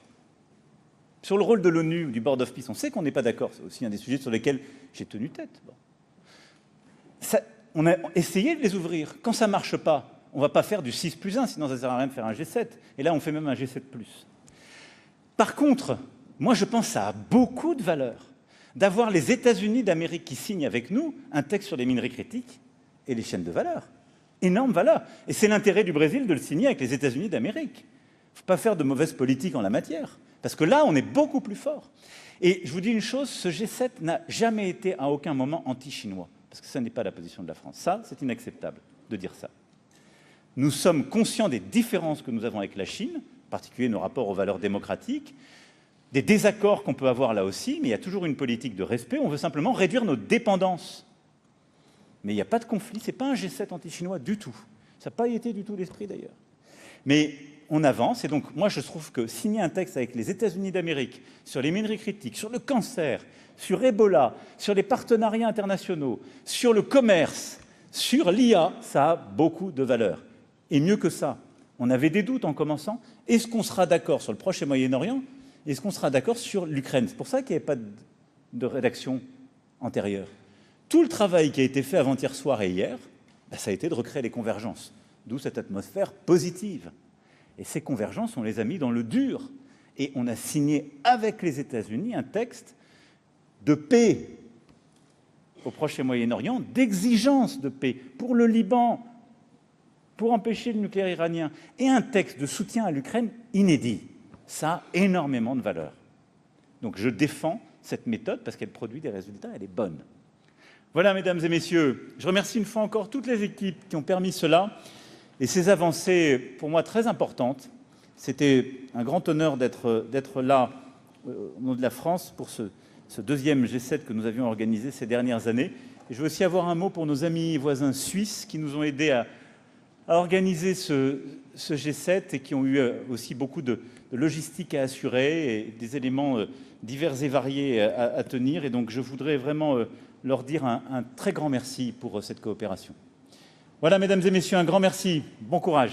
Sur le rôle de l'ONU ou du Board of Peace, on sait qu'on n'est pas d'accord. C'est aussi un des sujets sur lesquels j'ai tenu tête. Bon. Ça, on a essayé de les ouvrir. Quand ça ne marche pas, on ne va pas faire du 6+1, sinon ça ne sert à rien de faire un G7. Et là, on fait même un G7+. Par contre, moi, je pense que ça a beaucoup de valeur d'avoir les États-Unis d'Amérique qui signent avec nous un texte sur les minerais critiques et les chaînes de valeur. Énorme valeur. Et c'est l'intérêt du Brésil de le signer avec les États-Unis d'Amérique. Il ne faut pas faire de mauvaise politique en la matière. Parce que là, on est beaucoup plus fort. Et je vous dis une chose, ce G7 n'a jamais été à aucun moment anti-chinois. Parce que ça n'est pas la position de la France. Ça, c'est inacceptable de dire ça. Nous sommes conscients des différences que nous avons avec la Chine, en particulier nos rapports aux valeurs démocratiques, des désaccords qu'on peut avoir là aussi, mais il y a toujours une politique de respect. On veut simplement réduire nos dépendances. Mais il n'y a pas de conflit, ce n'est pas un G7 anti-chinois du tout. Ça n'a pas été du tout l'esprit d'ailleurs. Mais on avance, et donc moi je trouve que signer un texte avec les États-Unis d'Amérique sur les minerais critiques, sur le cancer, sur Ebola, sur les partenariats internationaux, sur le commerce, sur l'IA, ça a beaucoup de valeur. Et mieux que ça, on avait des doutes en commençant. Est-ce qu'on sera d'accord sur le Proche et Moyen-Orient? Est-ce qu'on sera d'accord sur l'Ukraine? C'est pour ça qu'il n'y avait pas de rédaction antérieure. Tout le travail qui a été fait avant-hier soir et hier, ça a été de recréer les convergences. D'où cette atmosphère positive. Et ces convergences, on les a mis dans le dur. Et on a signé avec les États-Unis un texte de paix au Proche et Moyen-Orient, d'exigence de paix pour le Liban, pour empêcher le nucléaire iranien, et un texte de soutien à l'Ukraine inédit. Ça a énormément de valeur. Donc je défends cette méthode parce qu'elle produit des résultats, elle est bonne. Voilà, mesdames et messieurs, je remercie une fois encore toutes les équipes qui ont permis cela et ces avancées, pour moi, très importantes. C'était un grand honneur d'être là au nom de la France pour ce deuxième G7 que nous avions organisé ces dernières années. Et je veux aussi avoir un mot pour nos amis et voisins suisses qui nous ont aidés à organiser ce G7 et qui ont eu aussi beaucoup de logistique à assurer et des éléments divers et variés à tenir. Et donc je voudrais vraiment leur dire un très grand merci pour cette coopération. Voilà, mesdames et messieurs, un grand merci. Bon courage.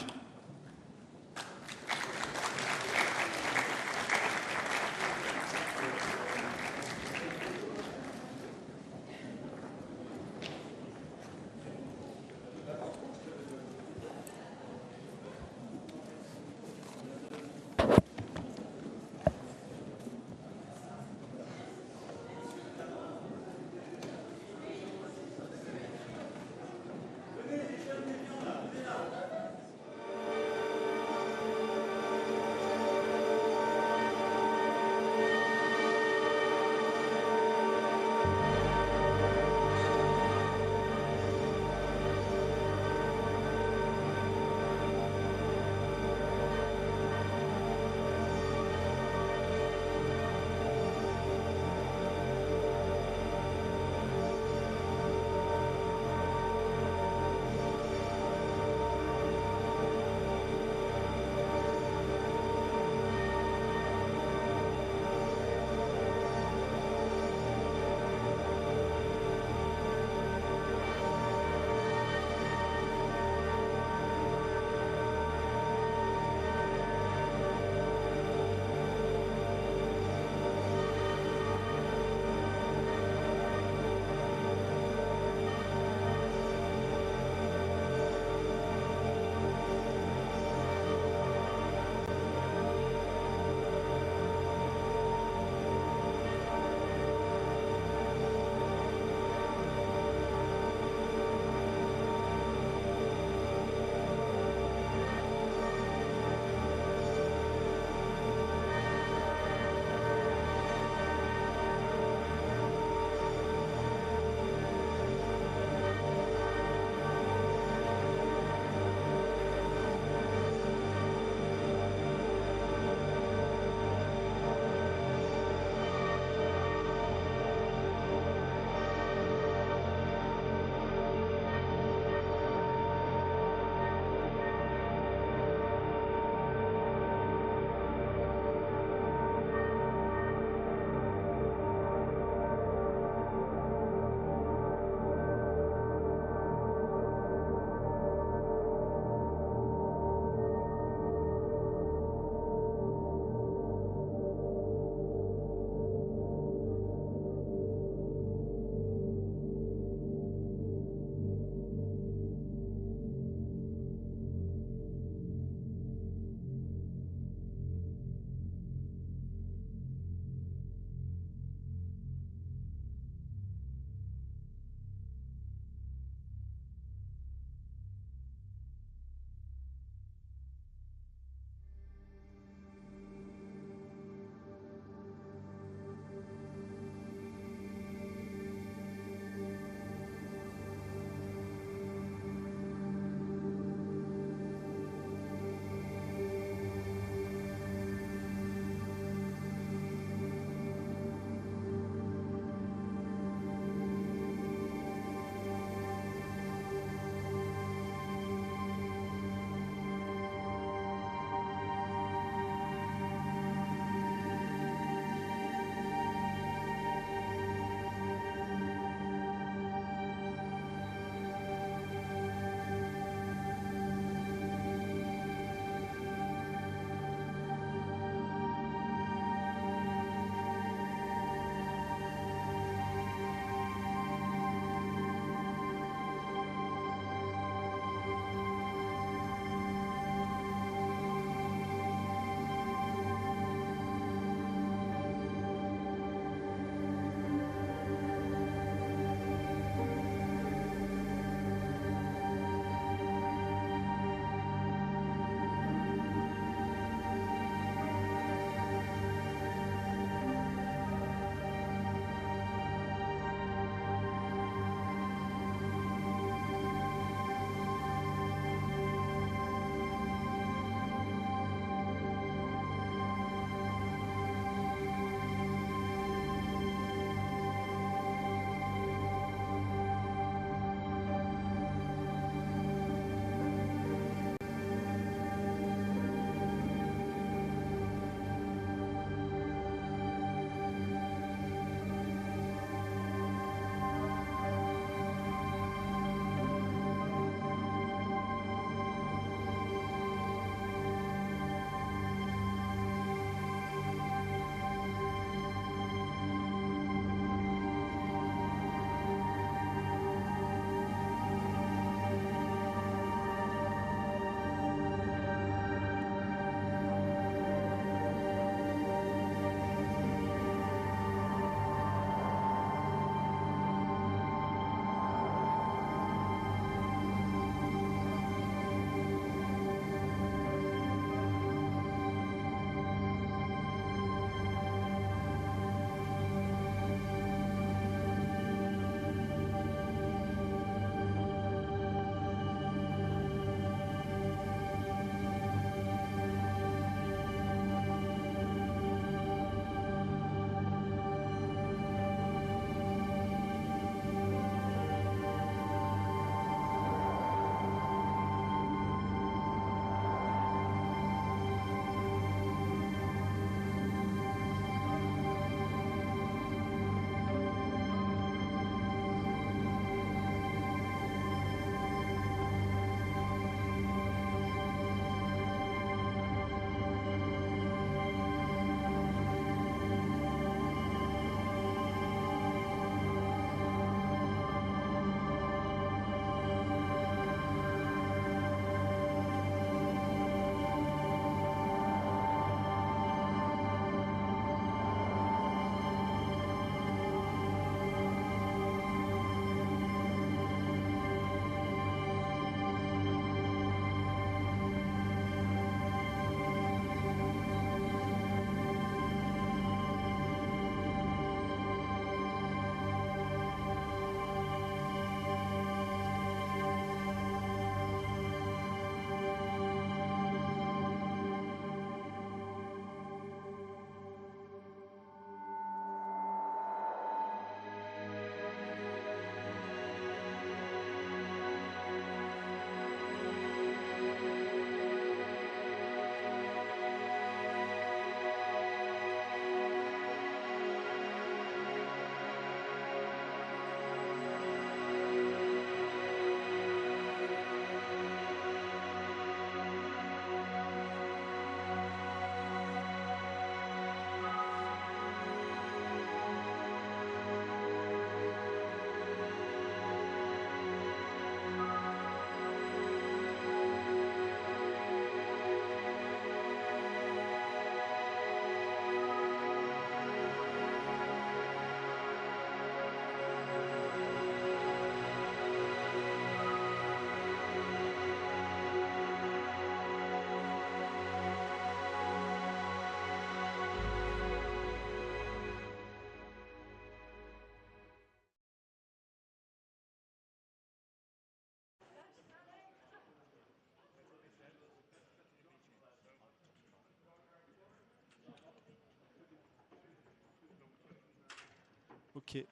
Ok.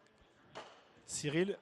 Cyril,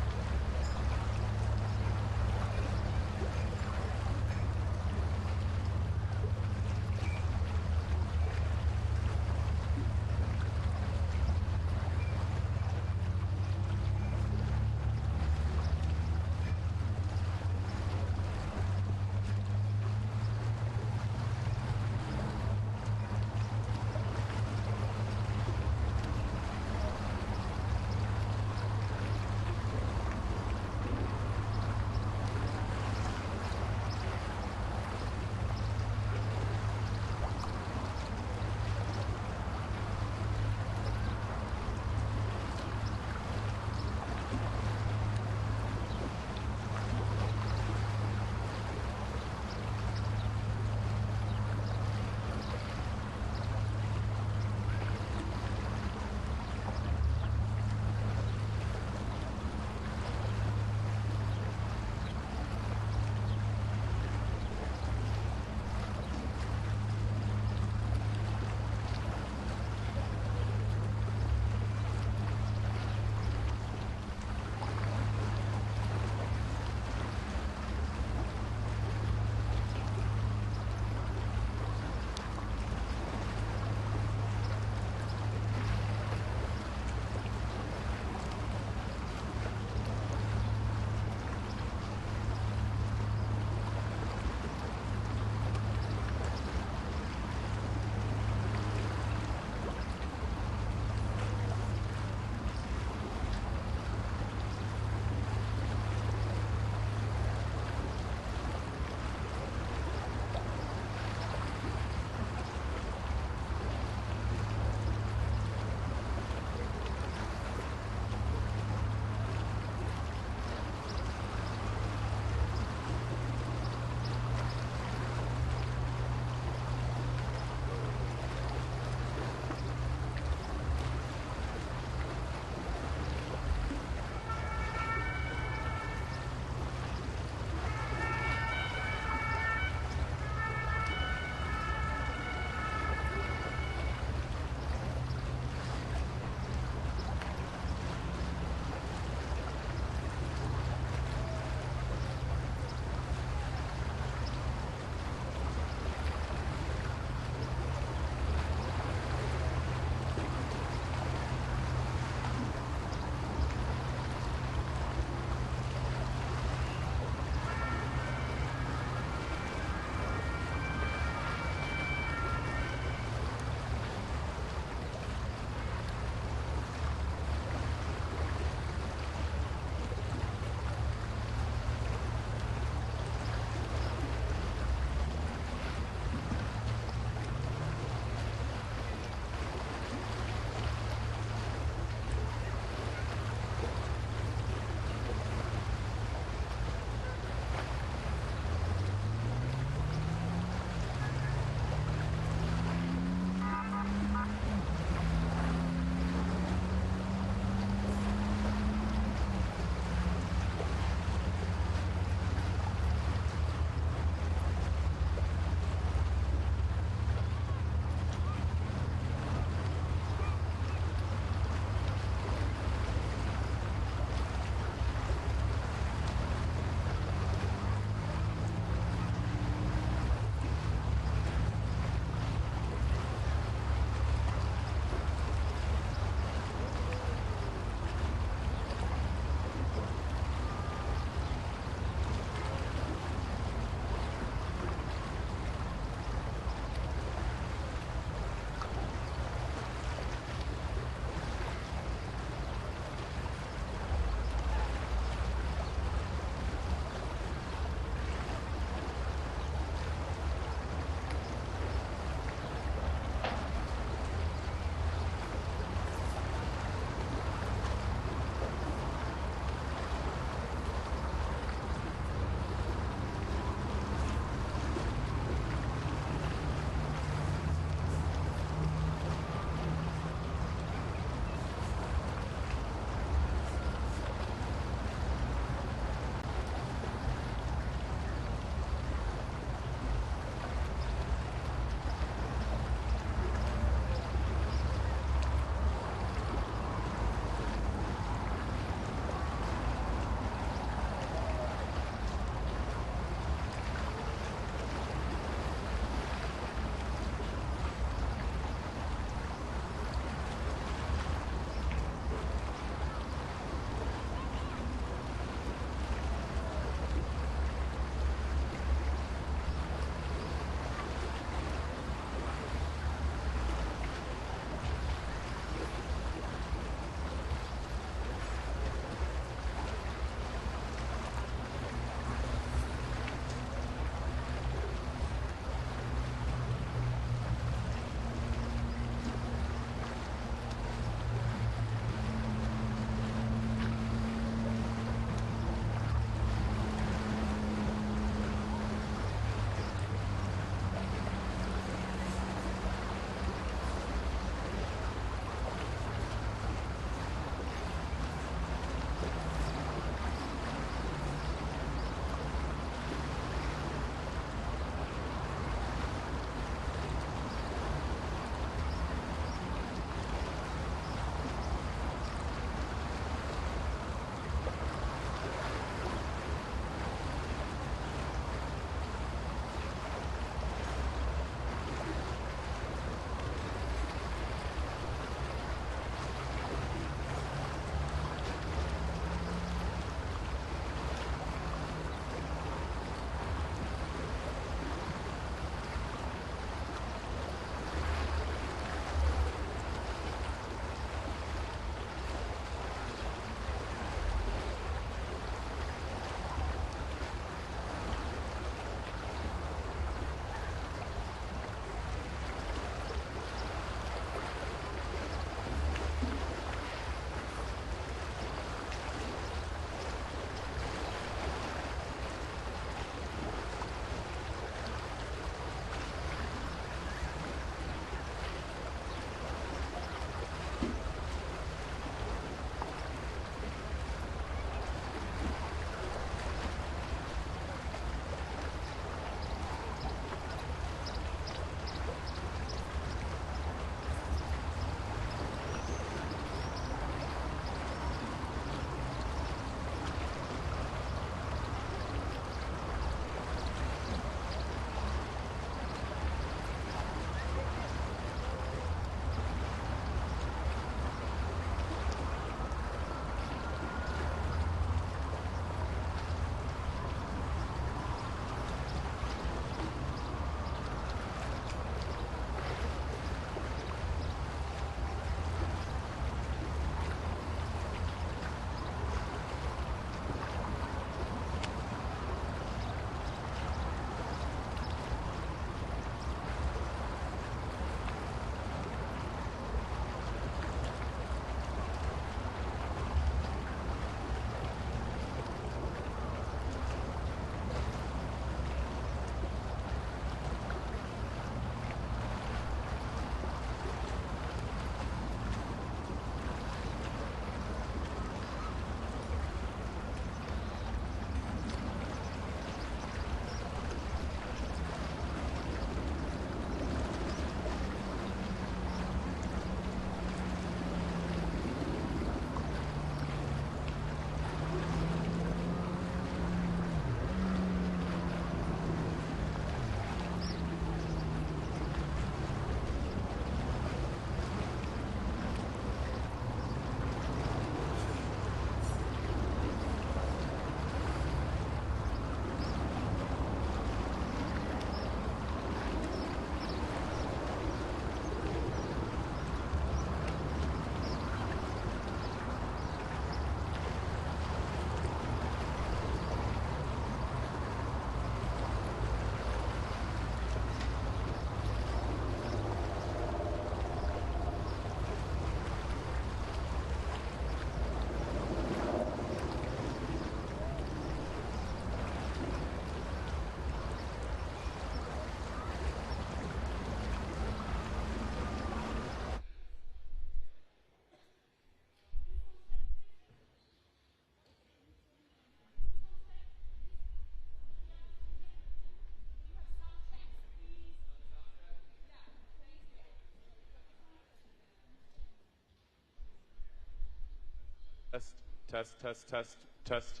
Test, test, test, test, test.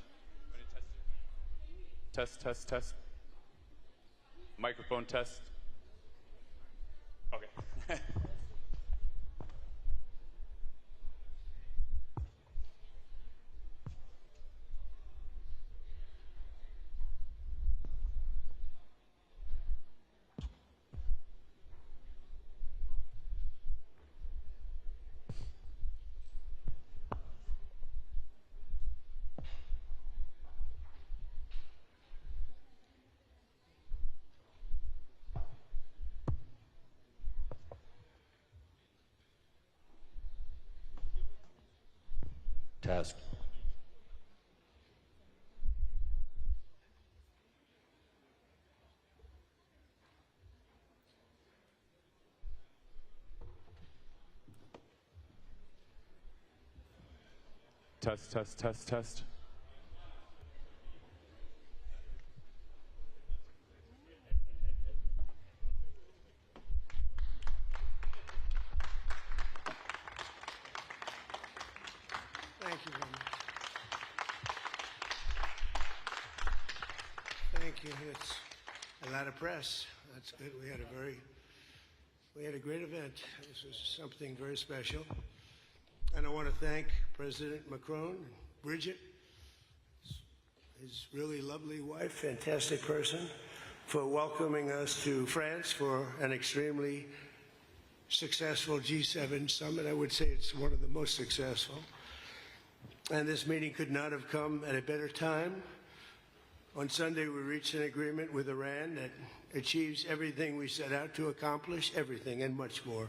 Test, test, test. Microphone test. Okay. Test. Test, test, test, test. Thank you very much. Thank you. It's a lot of press. That's good. We had a great event. This was something very special. And I want to thank President Macron, Bridget, his really lovely wife, fantastic person, for welcoming us to France for an extremely successful G7 summit. I would say it's one of the most successful. And this meeting could not have come at a better time. On Sunday, we reached an agreement with Iran that achieves everything we set out to accomplish, everything and much more.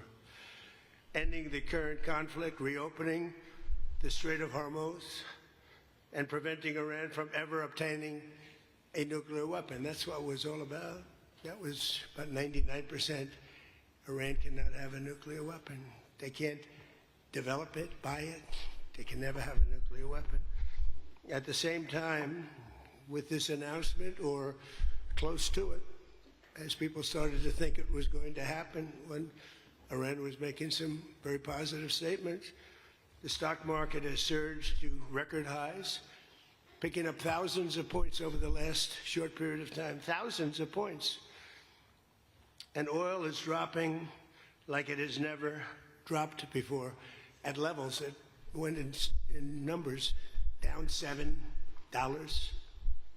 Ending the current conflict, reopening the Strait of Hormuz, and preventing Iran from ever obtaining a nuclear weapon. That's what it was all about. That was about 99%. Iran cannot have a nuclear weapon. They can't develop it, buy it. They can never have a nuclear weapon. At the same time, with this announcement, or close to it, as people started to think it was going to happen when Iran was making some very positive statements, the stock market has surged to record highs, picking up thousands of points over the last short period of time, thousands of points. And oil is dropping like it has never dropped before, at levels that went in numbers down $7,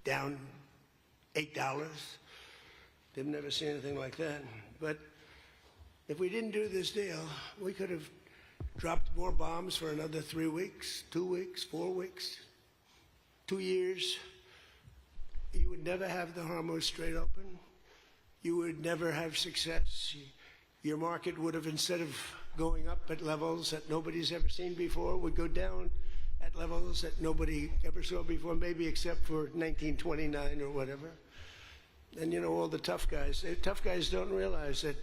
down $8. They've never seen anything like that. But if we didn't do this deal, we could have dropped more bombs for another 3 weeks, 2 weeks, 4 weeks, 2 years. You would never have the Hormuz Strait open. You would never have success. Your market would have, instead of going up at levels that nobody's ever seen before, would go down at levels that nobody ever saw before, maybe except for 1929 or whatever. And you know, all the tough guys don't realize that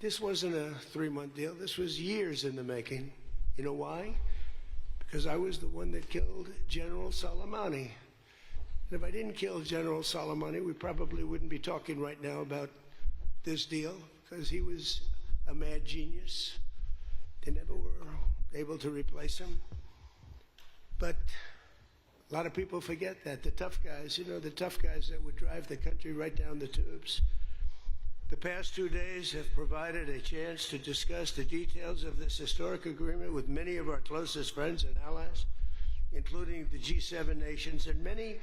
this wasn't a 3-month deal. This was years in the making. You know why? Because I was the one that killed General Soleimani. And if I didn't kill General Soleimani, we probably wouldn't be talking right now about this deal, because he was a mad genius. They never were able to replace him. But a lot of people forget that. The tough guys, you know, the tough guys that would drive the country right down the tubes. The past 2 days have provided a chance to discuss the details of this historic agreement with many of our closest friends and allies, including the G7 nations and many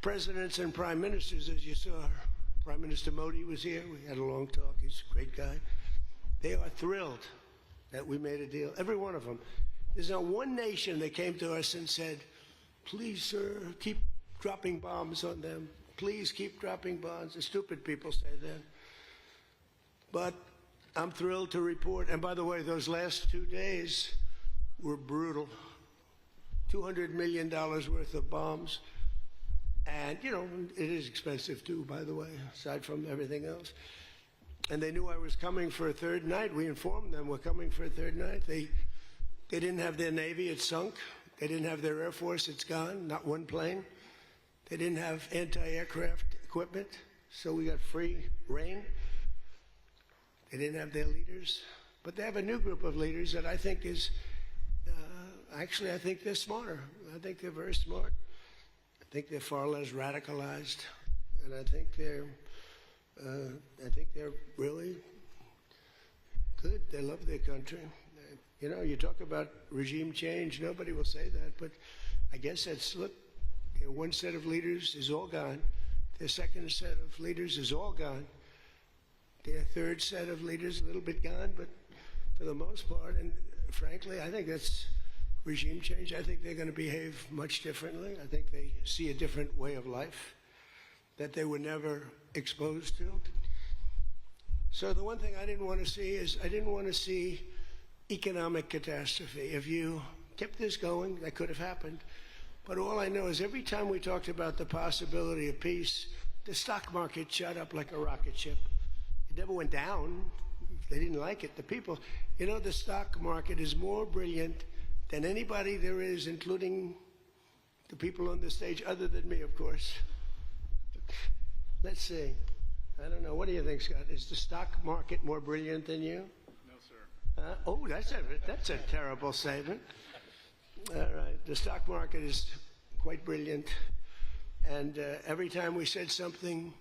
presidents and prime ministers, as you saw. Prime Minister Modi was here. We had a long talk. He's a great guy. They are thrilled that we made a deal, every one of them. There's not one nation that came to us and said, please, sir, keep dropping bombs on them. Please keep dropping bombs. The stupid people say that. But I'm thrilled to report, and by the way, those last 2 days were brutal. $200 million worth of bombs. And, you know, it is expensive too, by the way, aside from everything else. And they knew I was coming for a third night. We informed them we're coming for a third night. They didn't have their Navy, it's sunk. They didn't have their Air Force, it's gone, not one plane. They didn't have anti-aircraft equipment, so we got free reign. They didn't have their leaders. But they have a new group of leaders that I think is Actually, I think they're smarter. I think they're very smart. I think they're far less radicalized, and I think they're really good. They love their country. You know, you talk about regime change. Nobody will say that, but I guess that's, look, their one set of leaders is all gone. Their second set of leaders is all gone. Their third set of leaders a little bit gone, but for the most part, and frankly, I think that's regime change. I think they're going to behave much differently. I think they see a different way of life that they were never exposed to. So the one thing I didn't want to see is I didn't want to see economic catastrophe. If you kept this going, that could have happened. But all I know is every time we talked about the possibility of peace, the stock market shot up like a rocket ship. It never went down. They didn't like it. The people, you know, the stock market is more brilliant than anybody there is, including the people on the stage, other than me, of course. Let's see. I don't know. What do you think, Scott? Is the stock market more brilliant than you? No, sir. Oh, that's a terrible statement. All right. The stock market is quite brilliant. And every time we said something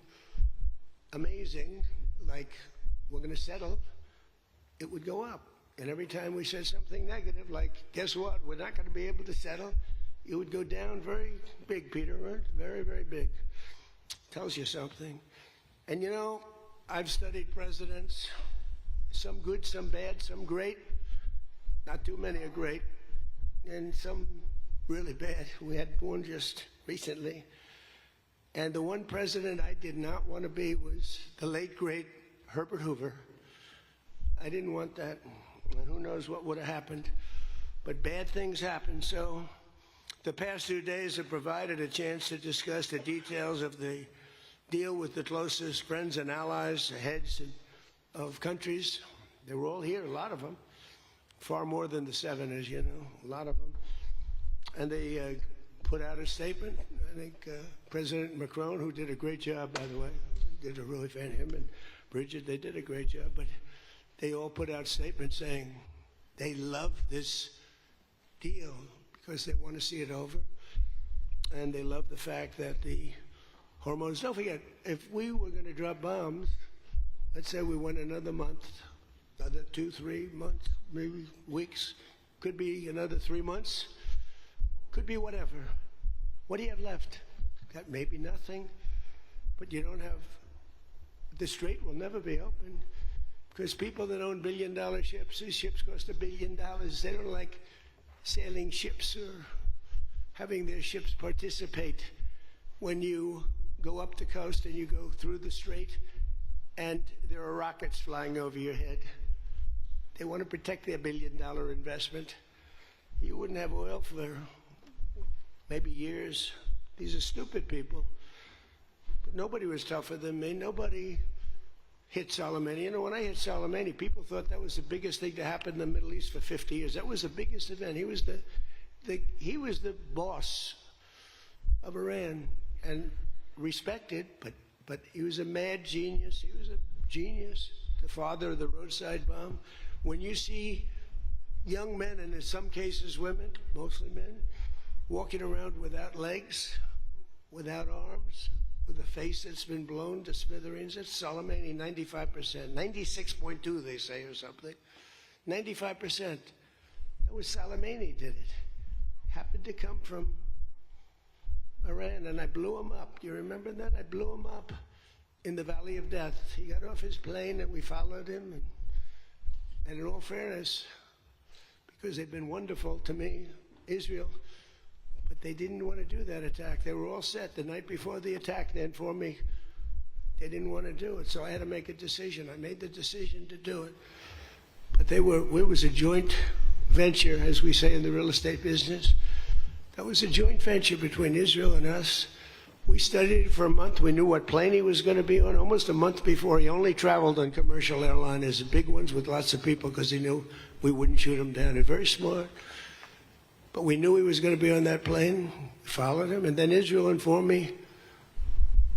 amazing, like we're going to settle, it would go up. And every time we said something negative, like, guess what, we're not going to be able to settle, it would go down very big, Peter, right? Very, very big. Tells you something. And you know, I've studied presidents, some good, some bad, some great. Not too many are great. And some really bad. We had one just recently. And the one president I did not want to be was the late, great Herbert Hoover. I didn't want that. And who knows what would have happened. But bad things happen. So the past 2 days have provided a chance to discuss the details of the deal with the closest friends and allies, heads of countries. They were all here, a lot of them. Far more than the 7, as you know, a lot of them. And they put out a statement. I think President Macron, who did a great job, by the way, did a really fan, him and Bridget, they did a great job, but they all put out statements saying they love this deal because they want to see it over. And they love the fact that the hormones, don't forget, if we were going to drop bombs, let's say we went another month, another 2-3 months, maybe weeks, could be another 3 months, could be whatever. What do you have left? Got maybe nothing, but you don't have, the strait will never be open because people that own billion-dollar ships, these ships cost $1 billion. They don't like sailing ships or having their ships participate when you go up the coast and you go through the strait and there are rockets flying over your head. They want to protect their $1 billion investment. You wouldn't have oil for maybe years. These are stupid people. But nobody was tougher than me. Nobody hit Soleimani. You know, when I hit Soleimani, people thought that was the biggest thing to happen in the Middle East for 50 years. That was the biggest event. He was the boss of Iran and respected, but he was a mad genius. He was a genius, the father of the roadside bomb. When you see young men, and in some cases women, mostly men, walking around without legs, without arms, with a face that's been blown to smithereens, that's Soleimani, 95%, 96.2 they say or something, 95%. That was Soleimani did it. Happened to come from Iran, and I blew him up. You remember that? I blew him up in the Valley of Death. He got off his plane and we followed him. And in all fairness, because they've been wonderful to me, Israel, but they didn't want to do that attack. They were all set the night before the attack. They informed me they didn't want to do it, so I had to make a decision. I made the decision to do it. But it was a joint venture, as we say in the real estate business. That was a joint venture between Israel and us. We studied it for a month. We knew what plane he was going to be on. Almost a month before, he only traveled on commercial airliners, the big ones with lots of people, because he knew we wouldn't shoot him down. They're very smart. But we knew he was going to be on that plane. We followed him. And then Israel informed me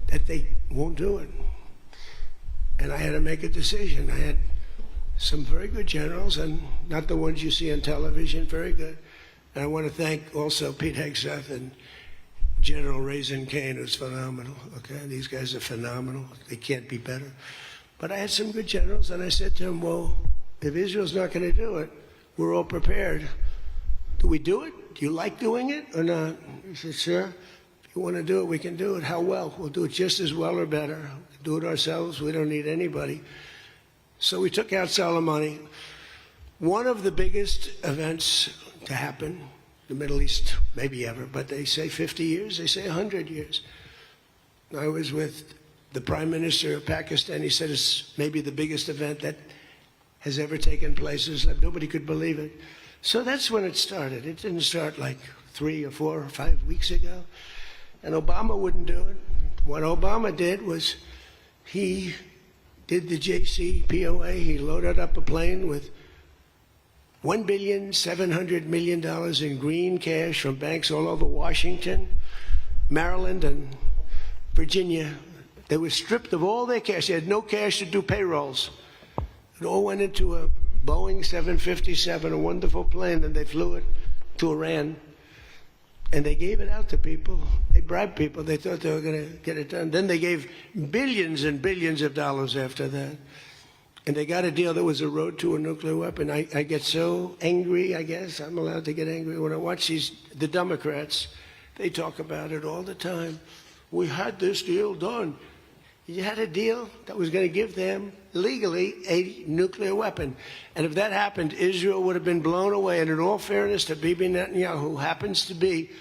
that they won't do it. And I had to make a decision. I had some very good generals, and not the ones you see on television, very good. And I want to thank also Pete Hegseth and General Raisin Kane, who's phenomenal. Okay, these guys are phenomenal. They can't be better. But I had some good generals, and I said to them, well, if Israel's not going to do it, we're all prepared. Do we do it? Do you like doing it or not? He said, sir, if you want to do it, we can do it. How well? We'll do it just as well or better. Do it ourselves. We don't need anybody. So we took out Soleimani. One of the biggest events to happen, the Middle East, maybe ever, but they say 50 years, they say 100 years. I was with the Prime Minister of Pakistan. He said it's maybe the biggest event that has ever taken place. Nobody could believe it. So that's when it started. It didn't start like 3 or 4 or 5 weeks ago. And Obama wouldn't do it. What Obama did was he did the JCPOA. He loaded up a plane with $1.7 billion in green cash from banks all over Washington, Maryland, and Virginia. They were stripped of all their cash. They had no cash to do payrolls. It all went into a Boeing 757, a wonderful plane, and they flew it to Iran. And they gave it out to people. They bribed people. They thought they were going to get it done. Then they gave billions and billions of dollars after that. And they got a deal that was a road to a nuclear weapon. I get so angry, I guess. I'm allowed to get angry. When I watch the Democrats, they talk about it all the time. We had this deal done. You had a deal that was going to give them, legally, a nuclear weapon. And if that happened, Israel would have been blown away. And in all fairness to Bibi Netanyahu, who happens to be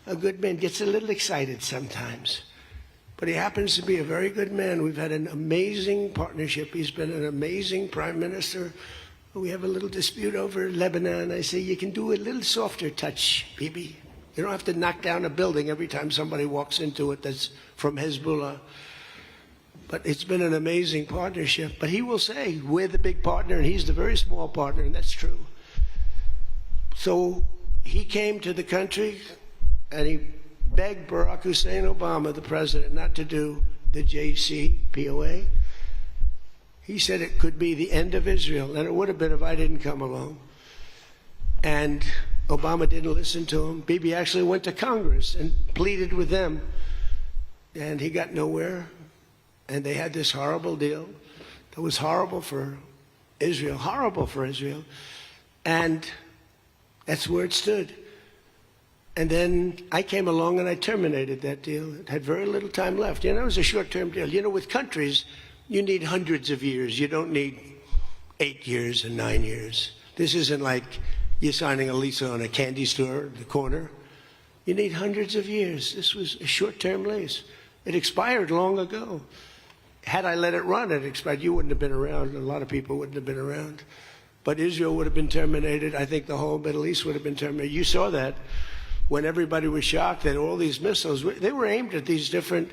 a good man, gets a little excited sometimes. But he happens to be a very good man. We've had an amazing partnership. He's been an amazing prime minister. We have a little dispute over Lebanon. I say, you can do a little softer touch, Bibi. You don't have to knock down a building every time somebody walks into it that's from Hezbollah. But it's been an amazing partnership. But he will say, we're the big partner, and he's the very small partner, and that's true. So he came to the country, and he begged Barack Hussein Obama, the president, not to do the JCPOA. He said it could be the end of Israel, and it would have been if I didn't come along. And Obama didn't listen to him. Bibi actually went to Congress and pleaded with them, and he got nowhere. And they had this horrible deal that was horrible for Israel, and that's where it stood. And then I came along and I terminated that deal. It had very little time left. You know, it was a short-term deal. You know, with countries, you need hundreds of years. You don't need 8 years and 9 years. This isn't like you're signing a lease on a candy store in the corner. You need hundreds of years. This was a short-term lease. It expired long ago. Had I let it run, it expired. You wouldn't have been around. A lot of people wouldn't have been around. But Israel would have been terminated. I think the whole Middle East would have been terminated. You saw that when everybody was shocked that all these missiles, they were aimed at these different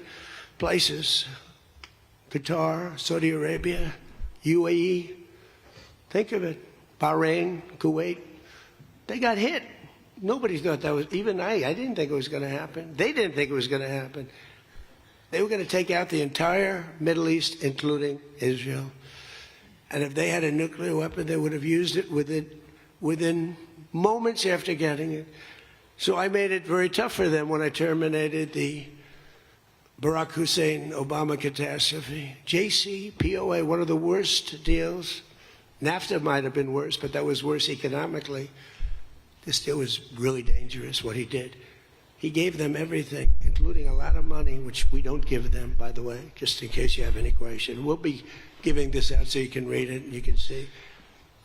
places. Qatar, Saudi Arabia, UAE. Think of it. Bahrain, Kuwait. They got hit. Nobody thought that was, even I didn't think it was going to happen. They didn't think it was going to happen. They were going to take out the entire Middle East, including Israel. And if they had a nuclear weapon, they would have used it within moments after getting it. So I made it very tough for them when I terminated the Barack Hussein Obama catastrophe. JCPOA, one of the worst deals. NAFTA might have been worse, but that was worse economically. This deal was really dangerous, what he did. He gave them everything, including a lot of money, which we don't give them, by the way, just in case you have any question. We'll be giving this out so you can read it and you can see.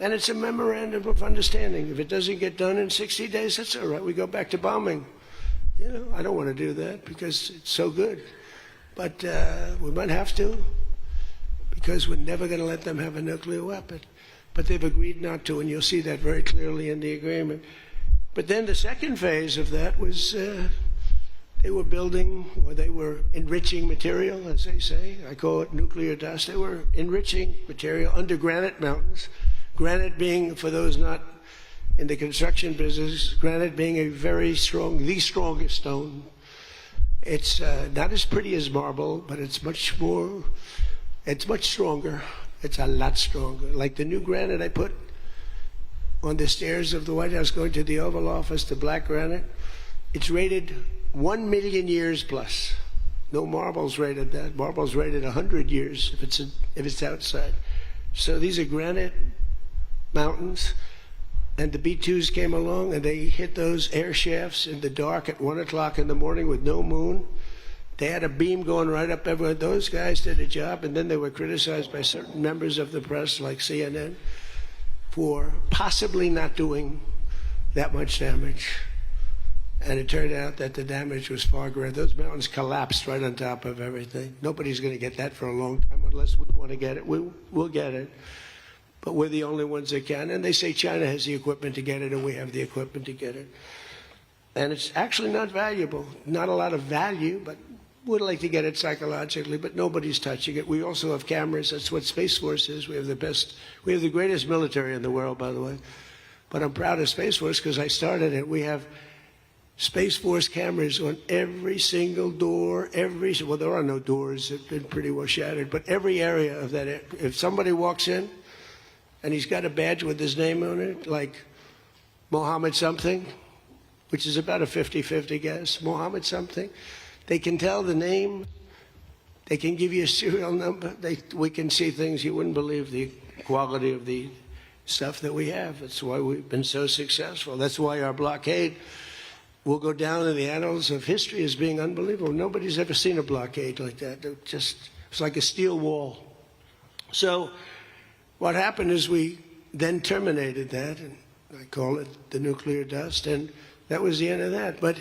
And it's a memorandum of understanding. If it doesn't get done in 60 days, that's all right. We go back to bombing. You know, I don't want to do that because it's so good. But we might have to, because we're never going to let them have a nuclear weapon. But they've agreed not to, and you'll see that very clearly in the agreement. But then the second phase of that was they were building, or they were enriching material, as they say. I call it nuclear dust. They were enriching material under granite mountains. Granite being, for those not in the construction business, granite being a very strong, the strongest stone. It's not as pretty as marble, but it's much stronger. It's a lot stronger. Like the new granite I put on the stairs of the White House going to the Oval Office, the black granite. It's rated 1 million years plus. No marble's rated that. Marble's rated 100 years if it's outside. So these are granite mountains. And the B-2s came along and they hit those air shafts in the dark at 1 o'clock in the morning with no moon. They had a beam going right up everywhere. Those guys did a job, and then they were criticized by certain members of the press, like CNN, for possibly not doing that much damage. And it turned out that the damage was far greater. Those mountains collapsed right on top of everything. Nobody's going to get that for a long time unless we want to get it. We'll get it. But we're the only ones that can. And they say China has the equipment to get it, and we have the equipment to get it. And it's actually not valuable. Not a lot of value, but we'd like to get it psychologically, but nobody's touching it. We also have cameras. That's what Space Force is. We have the greatest military in the world, by the way. But I'm proud of Space Force because I started it. We have Space Force cameras on every single door, well, there are no doors. They've been pretty well shattered, but every area of that. If somebody walks in and he's got a badge with his name on it, like Mohammed something, which is about a 50-50 guess, Mohammed something, they can tell the name, they can give you a serial number, we can see things you wouldn't believe the quality of the stuff that we have. That's why we've been so successful. That's why our blockade will go down in the annals of history as being unbelievable. Nobody's ever seen a blockade like that. It's like a steel wall. So what happened is we then terminated that, and I call it the nuclear dust, and that was the end of that. But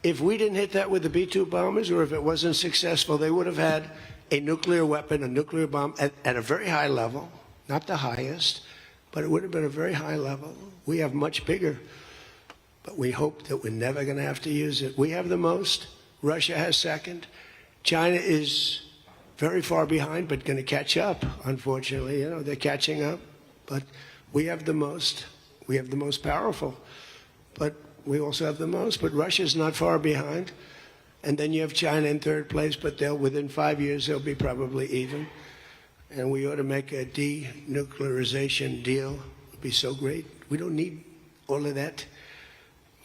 if we didn't hit that with the B-2 bombers, or if it wasn't successful, they would have had a nuclear weapon, a nuclear bomb at a very high level, not the highest, but it would have been a very high level. We have much bigger, but we hope that we're never going to have to use it. We have the most. Russia has second. China is very far behind, but going to catch up, unfortunately. You know, they're catching up, but we have the most. We have the most powerful, but we also have the most. But Russia's not far behind. And then you have China in third place, but within 5 years, they'll be probably even. And we ought to make a denuclearization deal. It would be so great. We don't need all of that.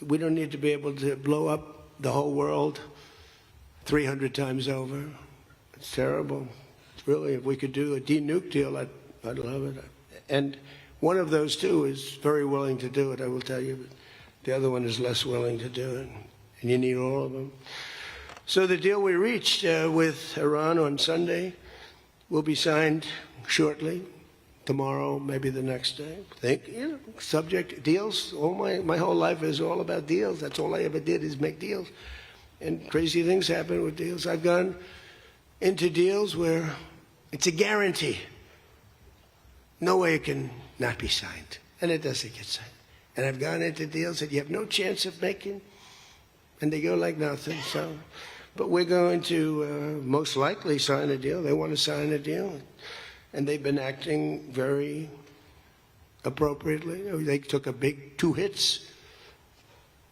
We don't need to be able to blow up the whole world 300 times over. It's terrible. It's really, if we could do a denuke deal, I'd love it. And one of those two is very willing to do it, I will tell you. But the other one is less willing to do it. And you need all of them. So the deal we reached with Iran on Sunday will be signed shortly. Tomorrow, maybe the next day. Subject deals. All my whole life is all about deals. That's all I ever did is make deals. And crazy things happen with deals. I've gone into deals where it's a guarantee. No way it can not be signed. And it doesn't get signed. And I've gone into deals that you have no chance of making, and they go like nothing. So, but we're going to most likely sign a deal. They want to sign a deal. And they've been acting very appropriately. They took a big 2 hits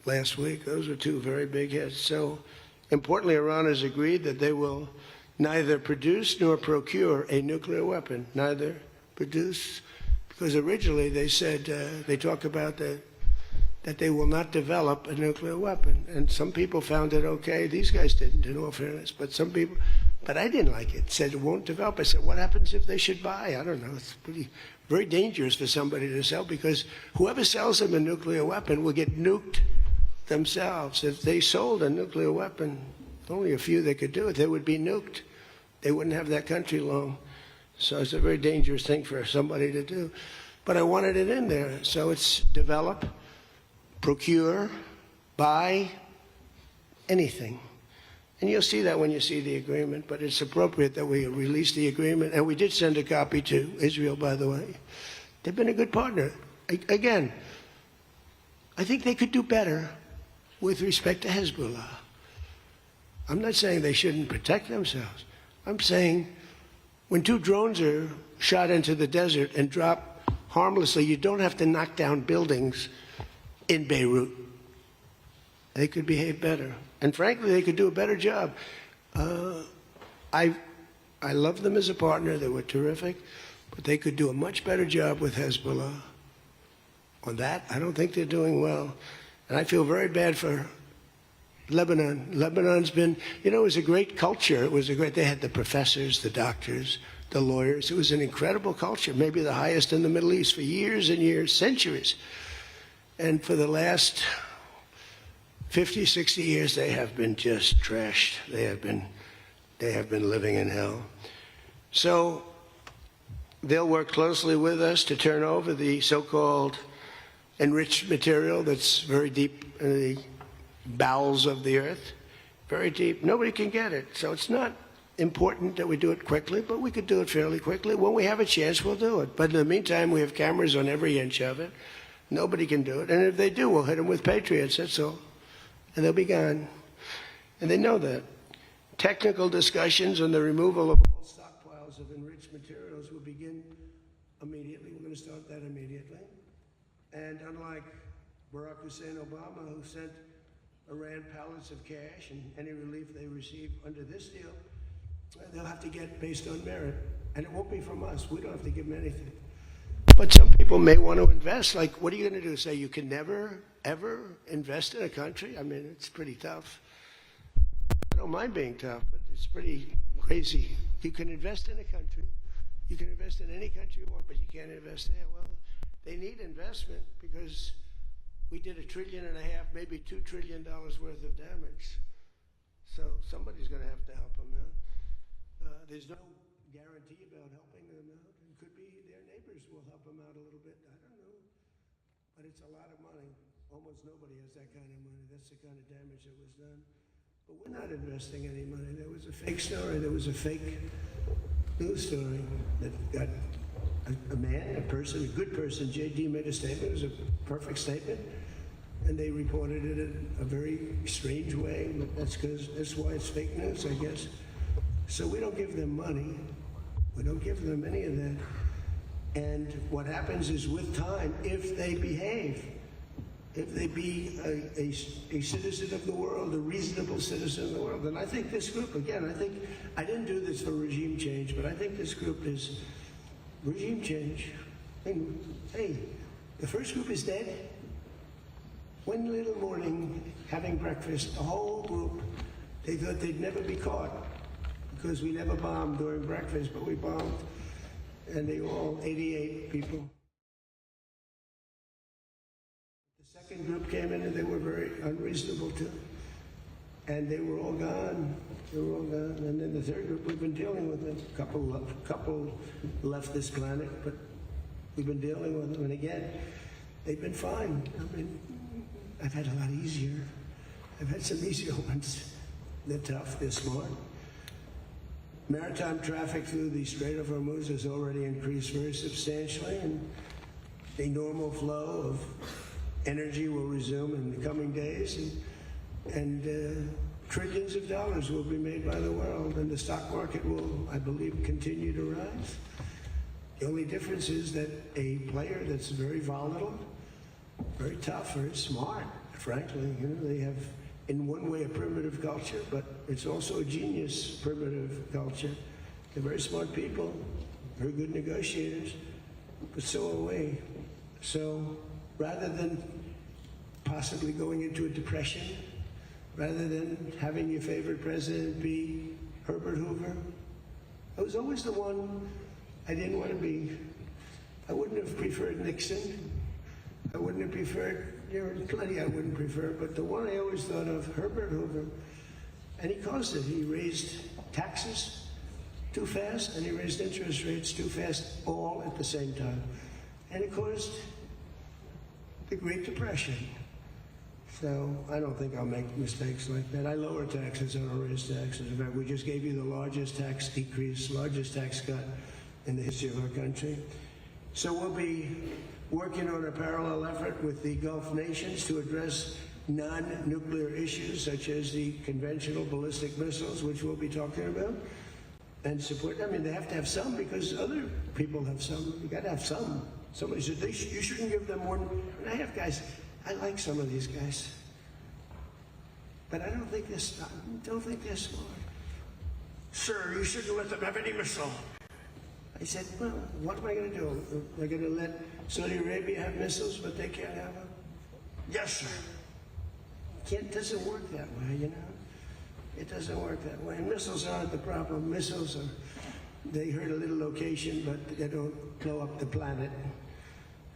last week. Those were 2 very big hits. So importantly, Iran has agreed that they will neither produce nor procure a nuclear weapon. Neither produce, because originally they said, they talk about that they will not develop a nuclear weapon. And some people found it okay. These guys didn't, in all fairness, but some people... But I didn't like it. Said it won't develop. I said, what happens if they should buy? I don't know. It's very dangerous for somebody to sell, because whoever sells them a nuclear weapon will get nuked themselves. If they sold a nuclear weapon, only a few that could do it, they would be nuked. They wouldn't have that country long. So it's a very dangerous thing for somebody to do. But I wanted it in there. So it's develop, procure, buy, anything. And you'll see that when you see the agreement, but it's appropriate that we release the agreement. And we did send a copy to Israel, by the way. They've been a good partner. Again, I think they could do better with respect to Hezbollah. I'm not saying they shouldn't protect themselves. I'm saying when 2 drones are shot into the desert and drop harmlessly, you don't have to knock down buildings in Beirut. They could behave better. And frankly, they could do a better job. I love them as a partner. They were terrific. But they could do a much better job with Hezbollah. on that. I don't think they're doing well. And I feel very bad for Lebanon. Lebanon's been, it was a great culture. They had the professors, the doctors, the lawyers. It was an incredible culture, maybe the highest in the Middle East for years and years, centuries. And for the last 50, 60 years, they have been just trashed. They have been living in hell. So they'll work closely with us to turn over the so-called enriched material that's very deep in the bowels of the earth, very deep. Nobody can get it. So it's not important that we do it quickly, but we could do it fairly quickly. When we have a chance, we'll do it. But in the meantime, we have cameras on every inch of it. Nobody can do it. And if they do, we'll hit them with Patriots, that's all. And they'll be gone. And they know that. Technical discussions on the removal of all stockpiles of enriched materials will begin immediately. We're going to start that immediately. And unlike Barack Hussein Obama, who sent Iran pallets of cash and any relief they receive under this deal, they'll have to get based on merit. And it won't be from us. We don't have to give them anything. But some people may want to invest. Like, what are you going to do? Say you can never, ever invest in a country? I mean, it's pretty tough. I don't mind being tough, but it's pretty crazy. You can invest in a country. You can invest in any country you want, but you can't invest there. Well, they need investment because we did $1.5 trillion, maybe $2 trillion worth of damage. So somebody's going to have to help them out. There's no guarantee about helping them out. It could be their neighbors will help them out a little bit. I don't know. But it's a lot of money. Almost nobody has that kind of money. That's the kind of damage that was done. But we're not investing any money. There was a fake story. There was a fake news story that got a man, a person, a good person. JD made a statement. It was a perfect statement. And they reported it in a very strange way. But that's why it's fake news, I guess. So we don't give them money. We don't give them any of that. And what happens is with time, if they behave, if they be a citizen of the world, a reasonable citizen of the world, and I think this group, again, I didn't do this for regime change, but I think this group is regime change. And, hey, the first group is dead. One little morning, having breakfast, the whole group, they thought they'd never be caught because we never bombed during breakfast, but we bombed. And they were all 88 people. The second group came in and they were very unreasonable too. And they were all gone. They were all gone. And then the third group, we've been dealing with them. A couple left this planet, but we've been dealing with them. And again, they've been fine. I mean, I've had a lot easier. I've had some easier ones. They're tough, they're smart. Maritime traffic through the Strait of Hormuz has already increased very substantially, and a normal flow of energy will resume in the coming days, and trillions of dollars will be made by the world, and the stock market will, I believe, continue to rise. The only difference is that a player that's very volatile, very tough, very smart, frankly, they have in one way a primitive culture, but it's also a genius primitive culture. They're very smart people, very good negotiators, but so are we. So rather than possibly going into a depression, rather than having your favorite president be Herbert Hoover, I was always the one I didn't want to be. I wouldn't have preferred Nixon. I wouldn't have preferred, there were plenty I wouldn't prefer, but the one I always thought of, Herbert Hoover, and he caused it. He raised taxes too fast, and he raised interest rates too fast, all at the same time. And it caused the Great Depression. So I don't think I'll make mistakes like that. I lower taxes, I don't raise taxes. In fact, we just gave you the largest tax decrease, largest tax cut in the history of our country. So we'll be working on a parallel effort with the Gulf nations to address non-nuclear issues such as the conventional ballistic missiles, which we'll be talking about, and support. I mean, they have to have some because other people have some. You got to have some. Somebody said you shouldn't give them more. And I have guys. I like some of these guys, but I don't think they're smart. Sir, you shouldn't let them have any missile. I said, well, what am I going to do? Am I going to let Saudi Arabia have missiles, but they can't have them? Yes, sir. It doesn't work that way, you know? It doesn't work that way. And missiles aren't the problem. Missiles are, they hurt a little location, but they don't blow up the planet.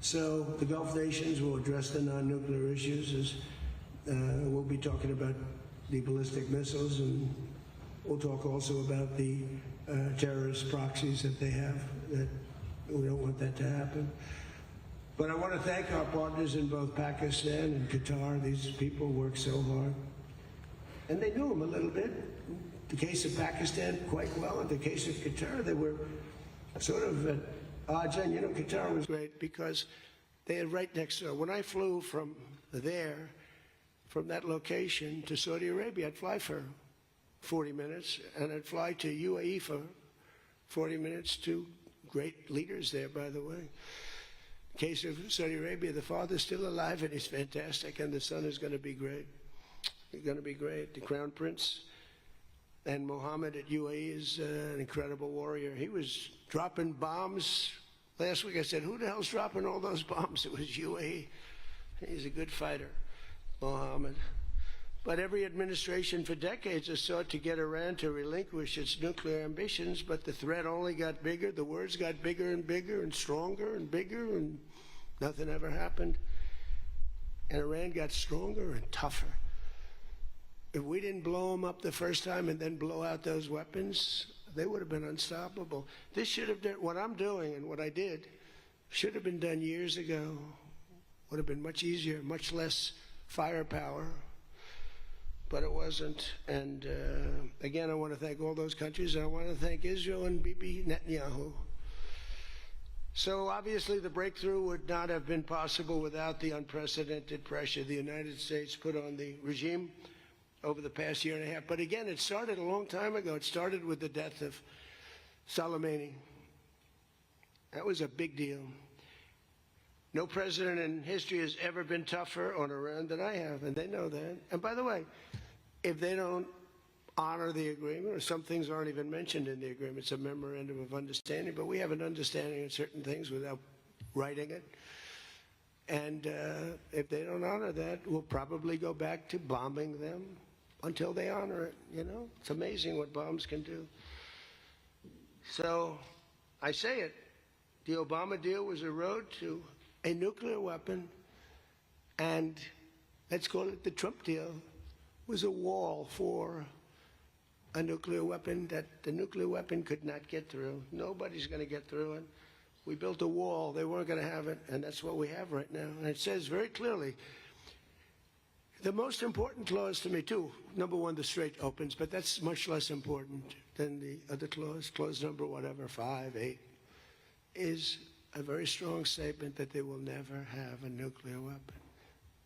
So the Gulf nations will address the non-nuclear issues. As we'll be talking about the ballistic missiles, and we'll talk also about the terrorist proxies that they have. That we don't want that to happen. But I want to thank our partners in both Pakistan and Qatar. These people work so hard. And they knew them a little bit. In the case of Pakistan, quite well. In the case of Qatar, they were sort of at odds. And, you know, Qatar was great because they had right next door. When I flew from there, from that location to Saudi Arabia, I'd fly for 40 minutes, and I'd fly to UAE for 40 minutes, to great leaders there, by the way. In the case of Saudi Arabia, the father's still alive, and he's fantastic, and the son is going to be great. He's going to be great. The Crown Prince and Mohammed at UAE is an incredible warrior. He was dropping bombs. Last week I said, who the hell's dropping all those bombs? It was UAE. He's a good fighter, Mohammed. But every administration for decades has sought to get Iran to relinquish its nuclear ambitions, but the threat only got bigger. The words got bigger and bigger and stronger and bigger, and nothing ever happened. And Iran got stronger and tougher. If we didn't blow them up the first time and then blow out those weapons, they would have been unstoppable. This should have done, what I'm doing and what I did, should have been done years ago. Would have been much easier, much less firepower. But it wasn't. And again, I want to thank all those countries, and I want to thank Israel and Bibi Netanyahu. So obviously the breakthrough would not have been possible without the unprecedented pressure the United States put on the regime over the past year and a half. But again, it started a long time ago. It started with the death of Soleimani. That was a big deal. No president in history has ever been tougher on Iran than I have, and they know that. And by the way, if they don't honor the agreement, or some things aren't even mentioned in the agreement, it's a memorandum of understanding, but we have an understanding of certain things without writing it. And if they don't honor that, we'll probably go back to bombing them until they honor it, you know? It's amazing what bombs can do. So I say it, the Obama deal was a road to a nuclear weapon, and let's call it the Trump deal, was a wall for a nuclear weapon that the nuclear weapon could not get through. Nobody's going to get through it. We built a wall. They weren't going to have it, and that's what we have right now. And it says very clearly, the most important clause to me, too, number one, the Strait opens, but that's much less important than the other clause, clause number whatever, 5, 8, is a very strong statement that they will never have a nuclear weapon.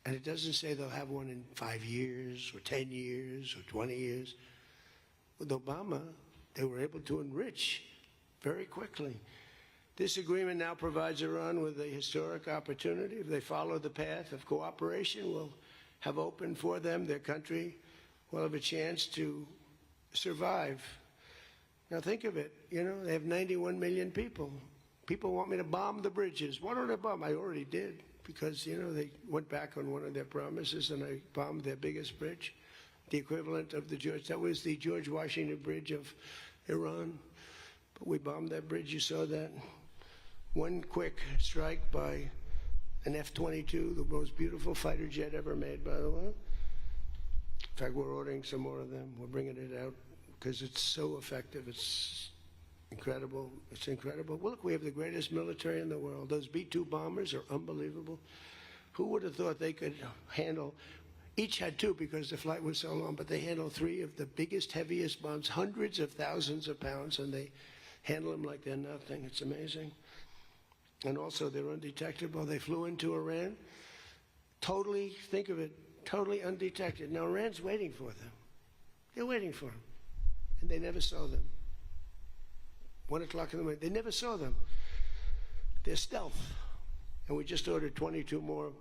And it doesn't say they'll have one in 5 years or 10 years or 20 years. With Obama, they were able to enrich very quickly. This agreement now provides Iran with a historic opportunity. If they follow the path of cooperation, will have opened for them, their country will have a chance to survive. Now think of it, you know, they have 91 million people. People want me to bomb the bridges. Why don't I bomb? I already did, because, you know, they went back on one of their promises, and I bombed their biggest bridge, the equivalent of that was the George Washington Bridge of Iran. But we bombed that bridge, you saw that. One quick strike by an F-22, the most beautiful fighter jet ever made, by the way. In fact, we're ordering some more of them. We're bringing it out because it's so effective. It's incredible. It's incredible. Well, look, we have the greatest military in the world. Those B-2 bombers are unbelievable. Who would have thought they could handle, each had 2 because the flight was so long, but they handle 3 of the biggest, heaviest bombs, hundreds of thousands of pounds, and they handle them like they're nothing. It's amazing. And also, they're undetectable. They flew into Iran, totally, think of it, totally undetected. Now, Iran's waiting for them. They're waiting for them. And they never saw them. 1 o'clock in the morning, they never saw them. They're stealth. And we just ordered 22 more.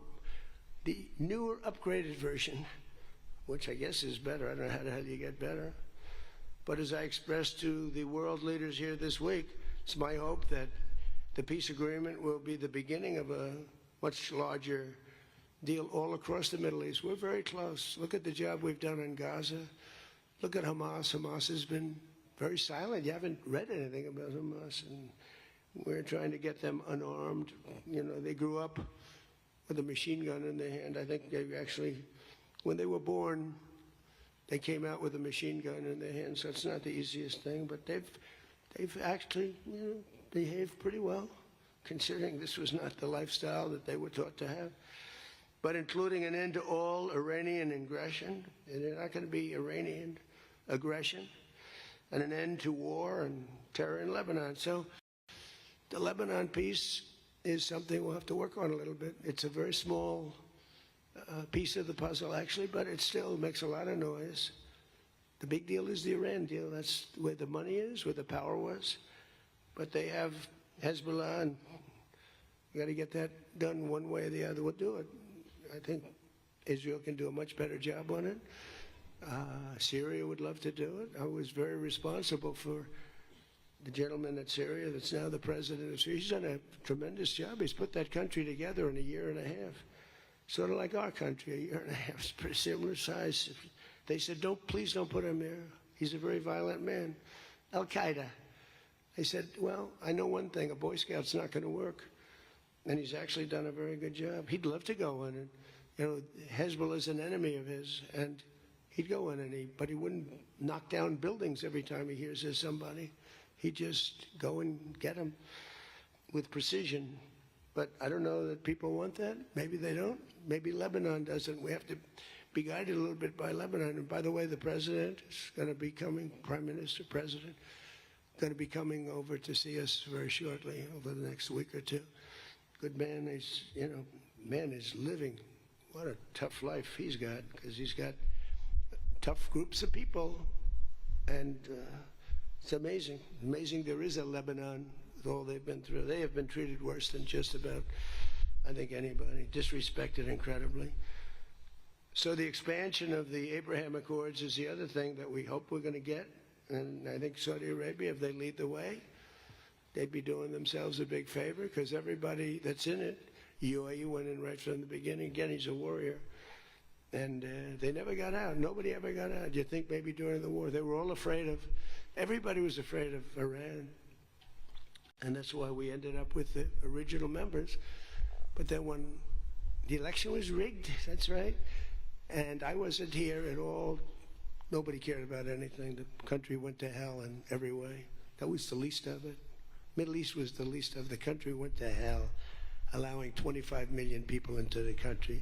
The newer, upgraded version, which I guess is better. I don't know how the hell you get better. But as I expressed to the world leaders here this week, It's my hope that the peace agreement will be the beginning of a much larger deal all across the Middle East. We're very close. Look at the job we've done in Gaza. Look at Hamas. Hamas has been very silent. You haven't read anything about Hamas, and we're trying to get them unarmed. You know, they grew up with a machine gun in their hand. I think they actually, when they were born, they came out with a machine gun in their hand, so it's not the easiest thing, but they've actually, you know, behaved pretty well, considering this was not the lifestyle that they were taught to have. But including an end to all Iranian aggression, and they're not going to be Iranian aggression, and an end to war and terror in Lebanon. So the Lebanon peace is something we'll have to work on a little bit. It's a very small piece of the puzzle, actually, but it still makes a lot of noise. The big deal is the Iran deal. That's where the money is, where the power was. But they have Hezbollah, and you got to get that done one way or the other. We'll do it. I think Israel can do a much better job on it. Syria would love to do it. I was very responsible for the gentleman at Syria that's now the president of Syria. He's done a tremendous job. He's put that country together in a year and a half. Sort of like our country, a year and a half. It's pretty similar size. They said, please don't put him there. He's a very violent man. Al-Qaeda. They said, well, I know one thing, a Boy Scout's not going to work. And he's actually done a very good job. He'd love to go in, and you know, Hezbollah is an enemy of his, and he'd go in, but he wouldn't knock down buildings every time he hears there's somebody. He'd just go and get them with precision. But I don't know that people want that. Maybe they don't. Maybe Lebanon doesn't. We have to be guided a little bit by Lebanon. And by the way, the president is going to be coming, Prime Minister, President, going to be coming over to see us very shortly, over the next week or two. Good man. He's, you know, man is living. What a tough life he's got, because he's got tough groups of people, and it's amazing. Amazing there is a Lebanon with all they've been through. They have been treated worse than just about, I think, anybody. Disrespected incredibly. So the expansion of the Abraham Accords is the other thing that we hope we're going to get. And I think Saudi Arabia, if they lead the way, they'd be doing themselves a big favor, because everybody that's in it, UAE went in right from the beginning. Again, he's a warrior. And they never got out. Nobody ever got out. You think maybe during the war, they were all afraid of, everybody was afraid of Iran. And that's why we ended up with the original members. But then when the election was rigged, that's right, and I wasn't here at all, nobody cared about anything. The country went to hell in every way. That was the least of it. Middle East was the least of the country went to hell, allowing 25 million people into the country,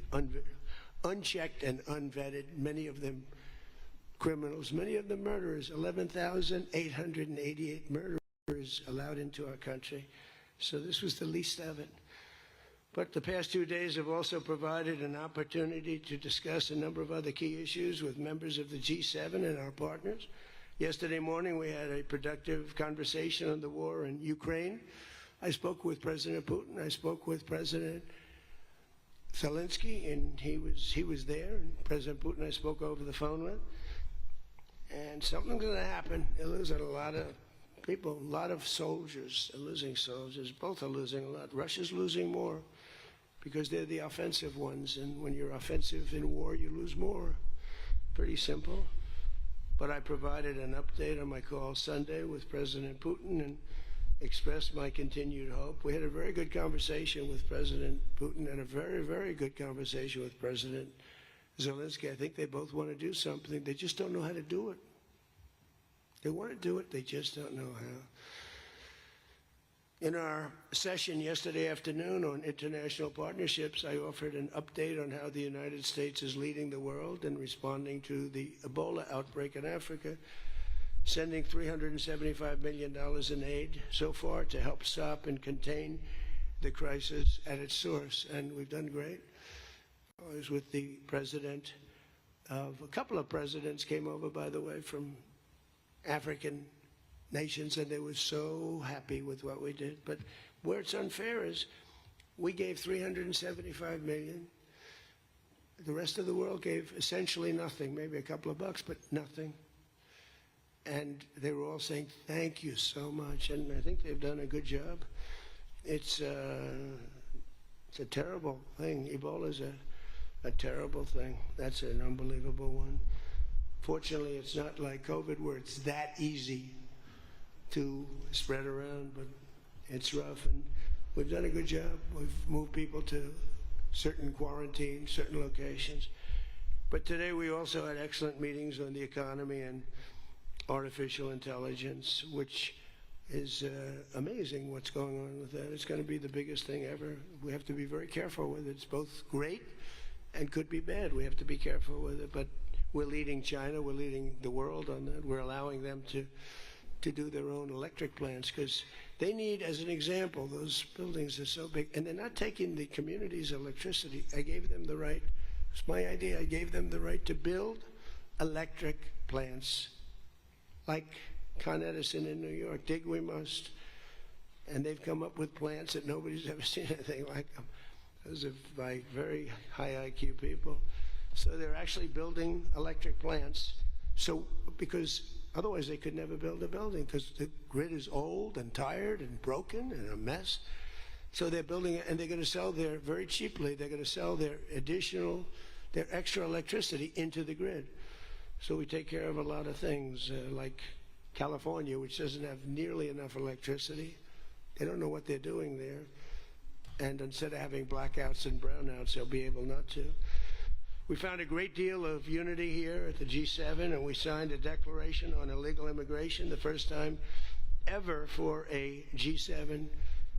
unchecked and unvetted, many of them criminals, many of them murderers, 11,888 murderers allowed into our country. So this was the least of it. But the past 2 days have also provided an opportunity to discuss a number of other key issues with members of the G7 and our partners. Yesterday morning, we had a productive conversation on the war in Ukraine. I spoke with President Putin. I spoke with President Zelensky, and he was there. And President Putin I spoke over the phone with. And something's going to happen. They're losing a lot of people, a lot of soldiers. They're losing soldiers. Both are losing a lot. Russia's losing more because they're the offensive ones. And when you're offensive in war, you lose more. Pretty simple. But I provided an update on my call Sunday with President Putin and expressed my continued hope. We had a very good conversation with President Putin and a very, very good conversation with President Zelensky. I think they both want to do something. They just don't know how to do it. They want to do it, they just don't know how. In our session yesterday afternoon on international partnerships, I offered an update on how the United States is leading the world in responding to the Ebola outbreak in Africa, sending $375 million in aid so far to help stop and contain the crisis at its source, and we've done great. I was with the president of, a couple of presidents came over, by the way, from African nations, and they were so happy with what we did. But where it's unfair is we gave $375 million. The rest of the world gave essentially nothing, maybe a couple of bucks, but nothing. And they were all saying, thank you so much. And I think they've done a good job. It's a terrible thing. Ebola is a terrible thing. That's an unbelievable one. Fortunately, it's not like COVID where it's that easy to spread around, but it's rough. And we've done a good job. We've moved people to certain quarantine, certain locations. But today we also had excellent meetings on the economy and artificial intelligence, which is amazing what's going on with that. It's going to be the biggest thing ever. We have to be very careful with it. It's both great and could be bad. We have to be careful with it. But we're leading China. We're leading the world on that. We're allowing them to do their own electric plants because they need, as an example, those buildings are so big. And they're not taking the community's electricity. I gave them the right. It's my idea. I gave them the right to build electric plants like Con Edison in New York. Dig we must. And they've come up with plants that nobody's ever seen anything like them. Those are by very high IQ people. So they're actually building electric plants. So, because otherwise they could never build a building because the grid is old and tired and broken and a mess. So they're building it, and they're going to sell their, very cheaply, they're going to sell their extra electricity into the grid. So we take care of a lot of things, like California, which doesn't have nearly enough electricity. They don't know what they're doing there. And instead of having blackouts and brownouts, they'll be able not to. We found a great deal of unity here at the G7, and we signed a declaration on illegal immigration, the first time ever for a G7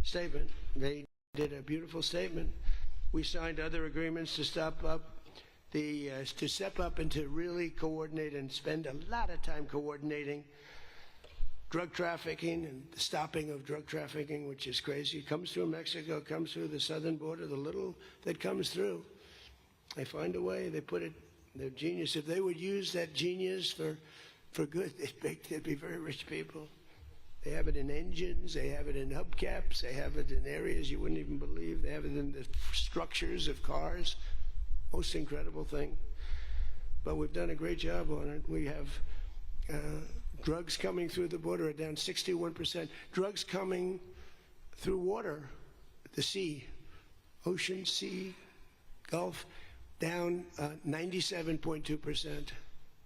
statement. They did a beautiful statement. We signed other agreements to step up and to really coordinate and spend a lot of time coordinating drug trafficking and the stopping of drug trafficking, which is crazy. It comes through Mexico, comes through the southern border, the little that comes through. They find a way, they put it, they're genius. If they would use that genius for good, they'd be very rich people. They have it in engines, they have it in hubcaps, they have it in areas you wouldn't even believe. They have it in the structures of cars. Most incredible thing. But we've done a great job on it. We have drugs coming through the border are down 61%. Drugs coming through water, the sea, ocean, sea, Gulf, down 97.2%.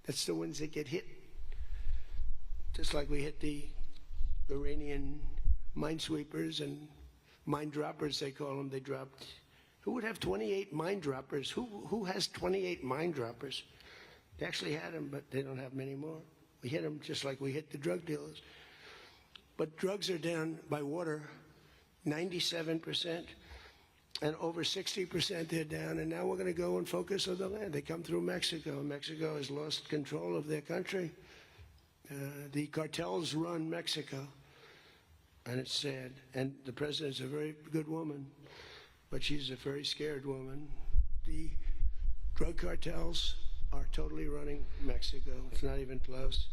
That's the ones that get hit. Just like we hit the Iranian minesweepers and mine droppers, they call them. They dropped. Who would have 28 mine droppers? Who has 28 mine droppers? They actually had them, but they don't have them anymore. We hit them just like we hit the drug dealers. But drugs are down by water 97%. And over 60% they're down, and now we're going to go and focus on the land. They come through Mexico. Mexico has lost control of their country. The cartels run Mexico, and it's sad. And the president's a very good woman, but she's a very scared woman. The drug cartels are totally running Mexico. It's not even close.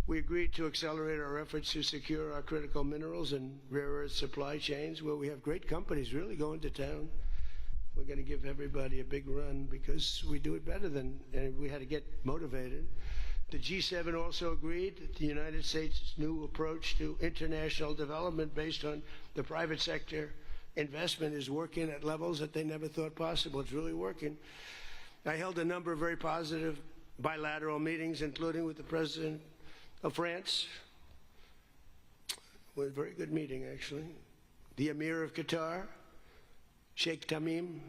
We agreed to accelerate our efforts to secure our critical minerals and rare earth supply chains, where we have great companies really going to town. We're going to give everybody a big run because we do it better than, and we had to get motivated. The G7 also agreed that the United States' new approach to international development based on the private sector investment is working at levels that they never thought possible. It's really working. I held a number of very positive bilateral meetings, including with the President of France. It was a very good meeting, actually. The Emir of Qatar, Sheikh Tamim,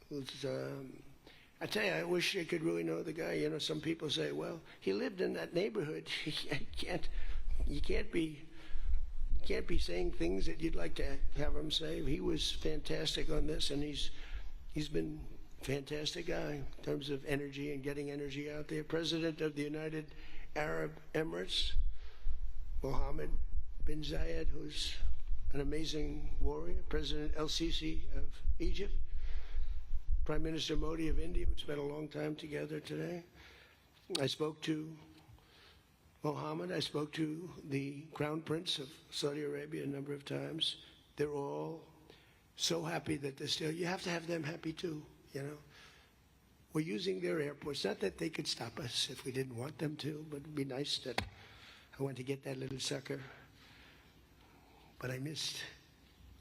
who's, I tell you, I wish I could really know the guy. You know, some people say, well, he lived in that neighborhood. You can't be saying things that you'd like to have him say. He was fantastic on this, and he's been a fantastic guy in terms of energy and getting energy out there. President of the United Arab Emirates, Mohammed bin Zayed, who's an amazing warrior. President El-Sisi of Egypt. Prime Minister Modi of India. We spent a long time together today. I spoke to Mohammed. I spoke to the Crown Prince of Saudi Arabia a number of times. They're all so happy that they're still, you have to have them happy too, you know. We're using their airports. Not that they could stop us if we didn't want them to, but it'd be nice that I went to get that little sucker, but I missed.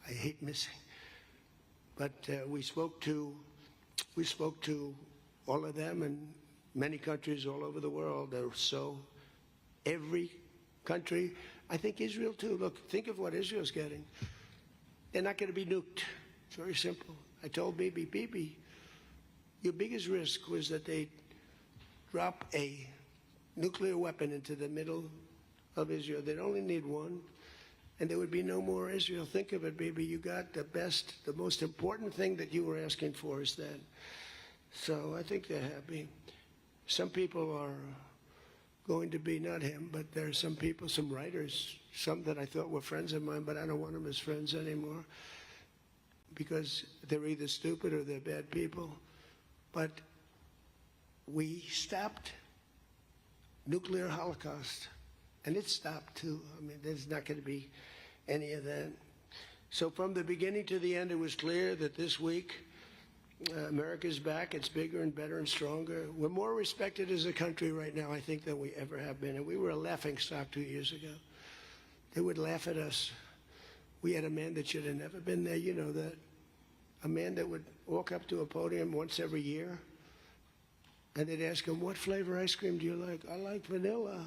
I hate missing. But we spoke to all of them and many countries all over the world. So every country, I think Israel too. Look, think of what Israel's getting. They're not going to be nuked. It's very simple. I told Bibi, your biggest risk was that they drop a nuclear weapon into the middle of Israel. They'd only need one, and there would be no more Israel. Think of it, Bibi. You got the best, the most important thing that you were asking for is that. So I think they're happy. Some people are going to be, not him, but there are some people, some writers, some that I thought were friends of mine, but I don't want them as friends anymore because they're either stupid or they're bad people. But we stopped nuclear holocaust, and it stopped too. I mean, there's not going to be any of that. So from the beginning to the end, it was clear that this week, America's back. It's bigger and better and stronger. We're more respected as a country right now, I think, than we ever have been. And we were a laughingstock 2 years ago. They would laugh at us. We had a man that should have never been there. You know that. A man that would walk up to a podium once every year, and they'd ask him, what flavor ice cream do you like? I like vanilla.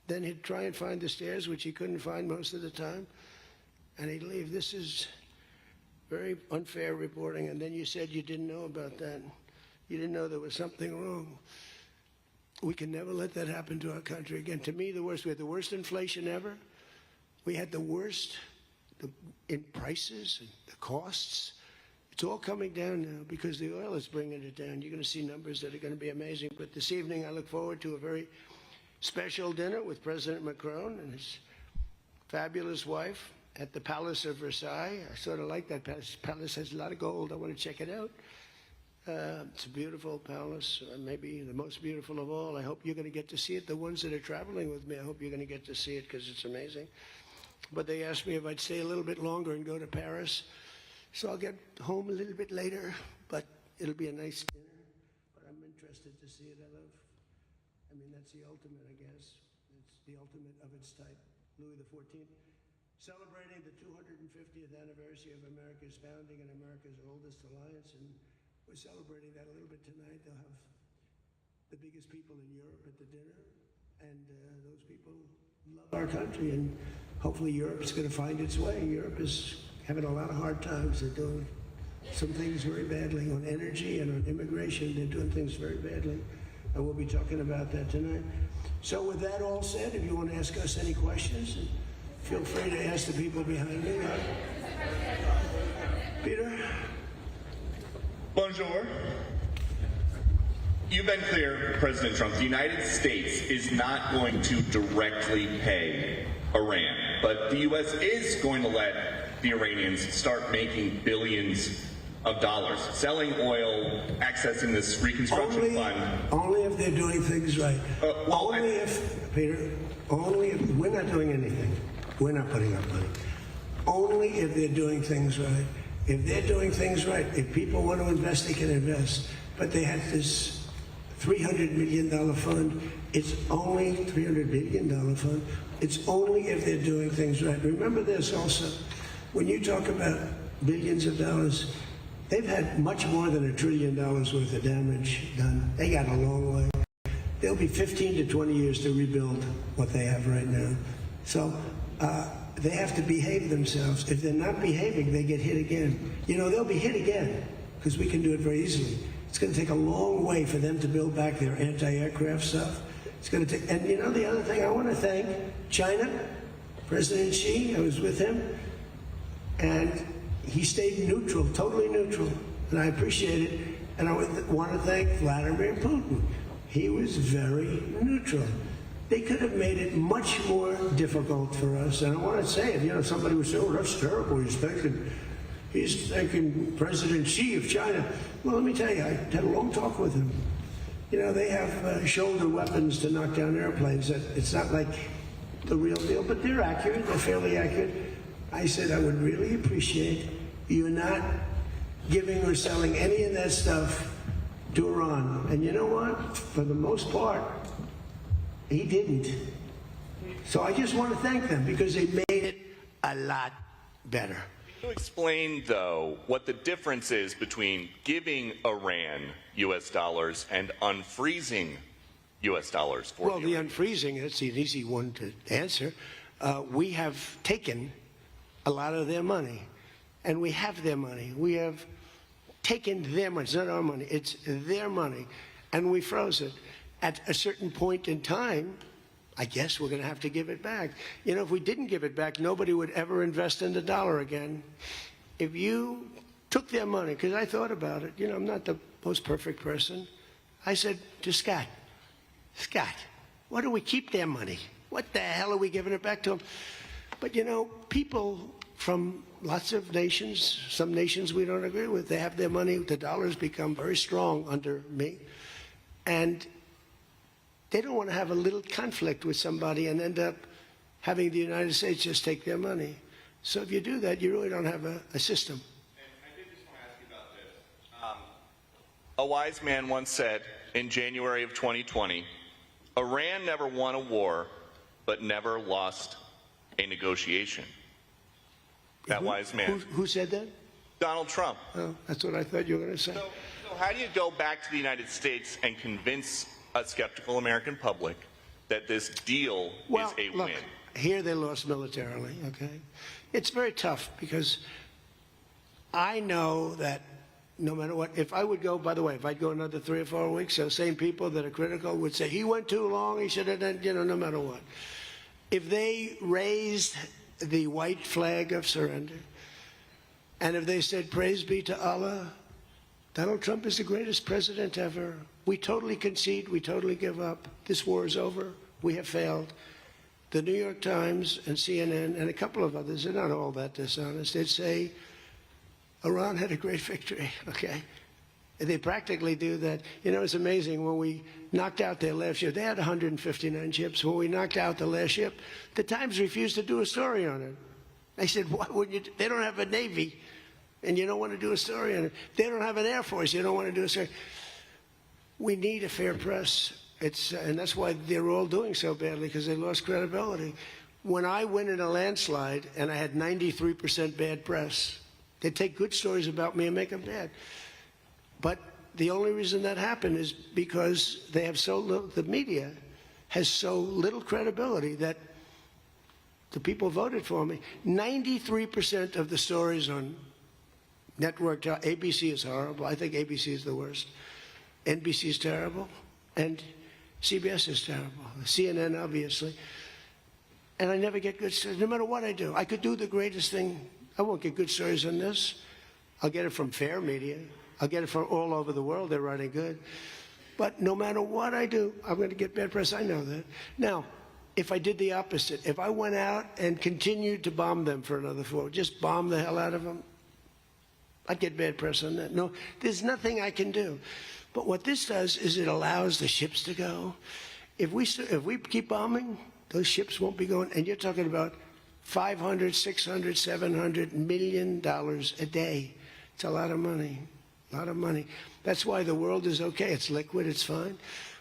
Then he'd try and find the stairs, which he couldn't find most of the time, and he'd leave. This is very unfair reporting. And then you said you didn't know about that. You didn't know there was something wrong. We can never let that happen to our country again. To me, the worst. We had the worst inflation ever. We had the worst in prices and the costs. It's all coming down now because the oil is bringing it down. You're going to see numbers that are going to be amazing. But this evening, I look forward to a very special dinner with President Macron and his fabulous wife at the Palace of Versailles. I sort of like that palace. Palace has a lot of gold. I want to check it out. It's a beautiful palace, maybe the most beautiful of all. I hope you're going to get to see it. The ones that are traveling with me, I hope you're going to get to see it because it's amazing. But they asked me if I'd stay a little bit longer and go to Paris. So I'll get home a little bit later, but it'll be a nice dinner. But I'm interested to see it. I mean, that's the ultimate, I guess. It's the ultimate of its type. Louis XIV. Celebrating the 250th anniversary of America's founding and America's oldest alliance, and we're celebrating that a little bit tonight. They'll have the biggest people in Europe at the dinner, and those people love our country, and hopefully Europe's going to find its way. Europe is having a lot of hard times. They're doing some things very badly on energy and on immigration. They're doing things very badly, and we'll be talking about that tonight. So with that all said, if you want to ask us any questions, feel free to ask the people behind me. Peter? Bonjour. You've been clear, President Trump, the United States is not going to directly pay Iran, but the U.S. is going to let the Iranians start making billions of dollars, selling oil, accessing this reconstruction fund. Only if they're doing things right. Peter, only if we're not doing anything. We're not putting up money. Only if they're doing things right. If they're doing things right, if people want to invest, they can invest. But they had this $300 million fund. It's only $300 billion fund. It's only if they're doing things right. Remember this also. When you talk about billions of dollars, they've had much more than $1 trillion worth of damage done. They got a long way. There'll be 15 to 20 years to rebuild what they have right now. So they have to behave themselves. If they're not behaving, they get hit again. You know, they'll be hit again because we can do it very easily. It's going to take a long way for them to build back their anti-aircraft stuff. It's going to take, and you know, the other thing I want to thank China, President Xi. I was with him, and he stayed neutral, totally neutral, and I appreciate it. And I want to thank Vladimir Putin. He was very neutral. They could have made it much more difficult for us. And I want to say, you know, somebody would say, "Oh, that's terrible. He's thanking President Xi of China." Well, let me tell you, I had a long talk with him. You know, they have shoulder weapons to knock down airplanes. It's not like the real deal, but they're accurate. They're fairly accurate. I said, I would really appreciate you not giving or selling any of that stuff to Iran. And you know what? For the most part, he didn't. So I just want to thank them because they made it a lot better. Can you explain, though, what the difference is between giving Iran U.S. dollars and unfreezing U.S. dollars for Well, the unfreezing, that's an easy one to answer. We have taken a lot of their money, and we have their money. We have taken their money. It's not our money. It's their money, and we froze it. At a certain point in time, I guess we're going to have to give it back. You know, if we didn't give it back, nobody would ever invest in the dollar again. If you took their money, because I thought about it, you know, I'm not the most perfect person. I said to Scott, why do we keep their money? What the hell are we giving it back to them? But, you know, people from lots of nations, some nations we don't agree with, they have their money. The dollar's become very strong under me. And they don't want to have a little conflict with somebody and end up having the United States just take their money. So if you do that, you really don't have a system. And I did just want to ask you about this. A wise man once said in January of 2020, Iran never won a war, but never lost a negotiation. That wise man. Who said that? Donald Trump. Oh, that's what I thought you were going to say. So how do you go back to the United States and convince a skeptical American public that this deal is a look, win? Here they lost militarily, okay? It's very tough because I know that no matter what, if I would go, by the way, if I'd go another 3 or 4 weeks, those same people that are critical would say, he went too long, he should have done, you know, no matter what. If they raised the white flag of surrender, and if they said, praise be to Allah, Donald Trump is the greatest president ever. We totally concede, we totally give up. This war is over, we have failed. The New York Times and CNN and a couple of others, they're not all that dishonest, they'd say, Iran had a great victory, okay? They practically do that. You know, it's amazing. When we knocked out their last ship, they had 159 ships. When we knocked out the last ship, the Times refused to do a story on it. They said, why wouldn't you? They don't have a Navy, and you don't want to do a story on it. They don't have an Air Force, you don't want to do a story. We need a fair press. And that's why they're all doing so badly, because they lost credibility. When I win in a landslide, and I had 93% bad press, they take good stories about me and make them bad. But the only reason that happened is because they have so little, the media has so little credibility that the people voted for me. 93% of the stories on network, ABC is horrible. I think ABC is the worst. NBC is terrible. And CBS is terrible. CNN, obviously. And I never get good stories, no matter what I do. I could do the greatest thing. I won't get good stories on this. I'll get it from fair media. I'll get it from all over the world. They're writing good. But no matter what I do, I'm going to get bad press. I know that. Now, if I did the opposite, if I went out and continued to bomb them for another 4, just bomb the hell out of them, I'd get bad press on that. No, there's nothing I can do. But what this does is it allows the ships to go. If we keep bombing, those ships won't be going. And you're talking about $500, $600, $700 million a day. It's a lot of money, a lot of money. That's why the world is okay. It's liquid, it's fine.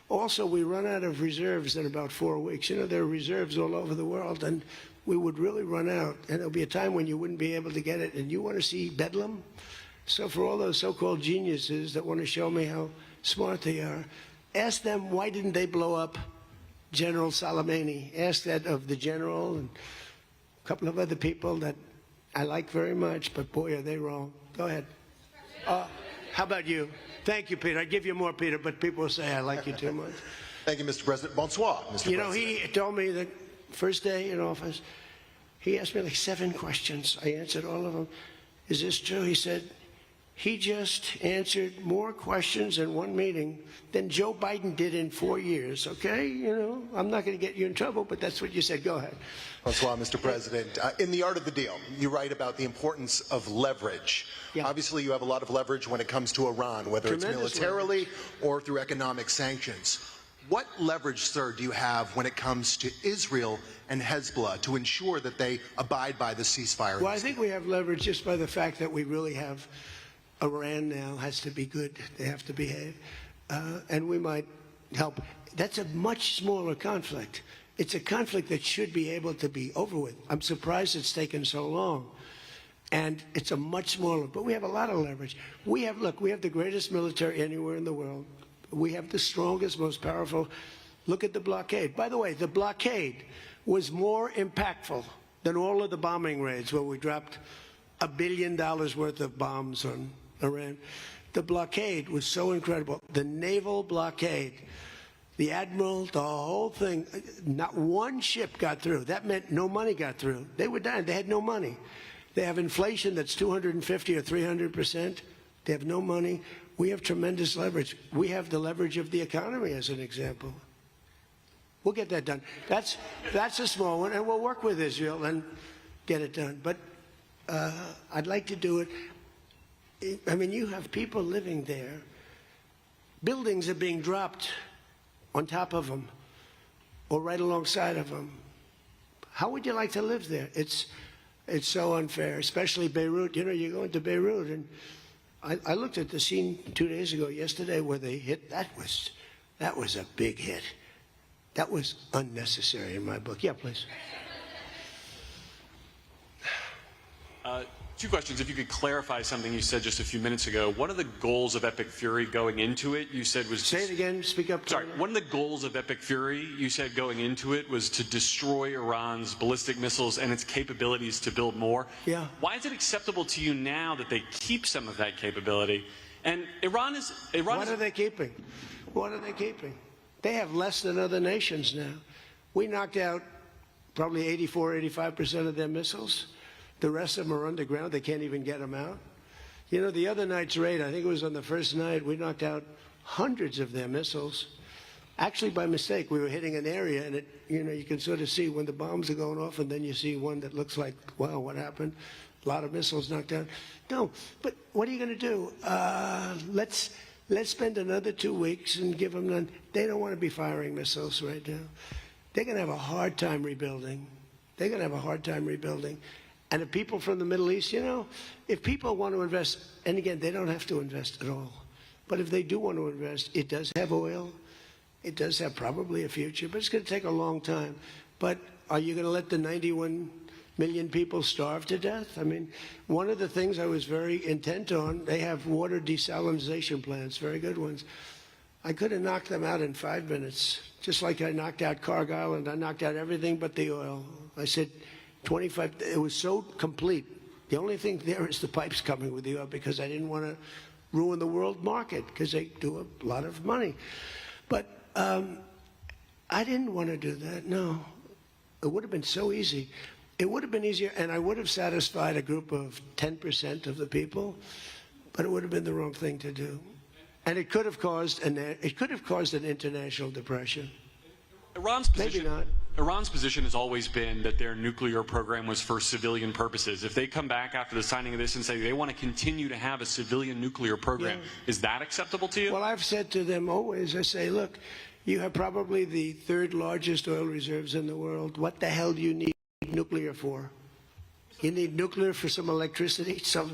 Also, we run out of reserves in about 4 weeks. You know, there are reserves all over the world, and we would really run out. And there'll be a time when you wouldn't be able to get it. And you want to see bedlam? So for all those so-called geniuses that want to show me how smart they are, ask them why didn't they blow up General Soleimani? Ask that of the general and a couple of other people that I like very much, but boy, are they wrong. Go ahead. How about you? Thank you, Peter. I'd give you more, Peter, but people will say I like you too much. Thank you, Mr. President. Bonsoir, Mr. President. You know, he told me that first day in office, he asked me like 7 questions. I answered all of them. Is this true? He said, he just answered more questions in one meeting than Joe Biden did in 4 years, okay? You know, I'm not going to get you in trouble, but that's what you said. Go ahead. Bonsoir, Mr. President. In The Art of the Deal, you write about the importance of leverage. Yeah. Obviously, you have a lot of leverage when it comes to Iran, whether it's militarily or through economic sanctions. What leverage, sir, do you have when it comes to Israel and Hezbollah to ensure that they abide by the ceasefire? Well, I think we have leverage just by the fact that we really have Iran now has to be good. They have to behave. And we might help. That's a much smaller conflict. It's a conflict that should be able to be over with. I'm surprised it's taken so long. And it's a much smaller, but we have a lot of leverage. We have the greatest military anywhere in the world. We have the strongest, most powerful. Look at the blockade. By the way, the blockade was more impactful than all of the bombing raids where we dropped $1 billion worth of bombs on Iran. The blockade was so incredible. The naval blockade, the admiral, the whole thing, not one ship got through. That meant no money got through. They were dying. They had no money. They have inflation that's 250 or 300%. They have no money. We have tremendous leverage. We have the leverage of the economy as an example. We'll get that done. That's a small one, and we'll work with Israel and get it done. But I'd like to do it. I mean, you have people living there. Buildings are being dropped on top of them or right alongside of them. How would you like to live there? It's so unfair, especially Beirut. You know, you go into Beirut, and I looked at the scene 2 days ago, yesterday, where they hit. That was a big hit. That was unnecessary in my book. Yeah, please. Two questions. If you could clarify something you said just a few minutes ago. One of the goals of Epic Fury going into it, you said was... Say it again. Speak up. Sorry. One of the goals of Epic Fury, you said going into it, was to destroy Iran's ballistic missiles and its capabilities to build more. Yeah. Why is it acceptable to you now that they keep some of that capability? And Iran is... What are they keeping? What are they keeping? They have less than other nations now. We knocked out probably 84, 85% of their missiles. The rest of them are underground. They can't even get them out. You know, the other night's raid, I think it was on the first night, we knocked out hundreds of their missiles. Actually, by mistake, we were hitting an area, and you can sort of see when the bombs are going off, and then you see one that looks like, wow, what happened? A lot of missiles knocked down. No, but what are you going to do? Let's spend another 2 weeks and give them none. They don't want to be firing missiles right now. They're going to have a hard time rebuilding. They're going to have a hard time rebuilding. And the people from the Middle East, you know, if people want to invest, and again, they don't have to invest at all, but if they do want to invest, it does have oil. It does have probably a future, but it's going to take a long time. But are you going to let the 91 million people starve to death? I mean, one of the things I was very intent on, they have water desalinization plants, very good ones. I could have knocked them out in 5 minutes, just like I knocked out Cargill and I knocked out everything but the oil. I said, 25, it was so complete. The only thing there is the pipes coming with the oil because I didn't want to ruin the world market because they do a lot of money. But I didn't want to do that, no. It would have been so easy. It would have been easier, and I would have satisfied a group of 10% of the people, but it would have been the wrong thing to do. And it could have caused an international depression. Iran's position, maybe not. Iran's position has always been that their nuclear program was for civilian purposes. If they come back after the signing of this and say they want to continue to have a civilian nuclear program, is that acceptable to you? Well, I've said to them always, I say, look, you have probably the 3rd largest oil reserves in the world. What the hell do you need nuclear for? You need nuclear for some electricity. So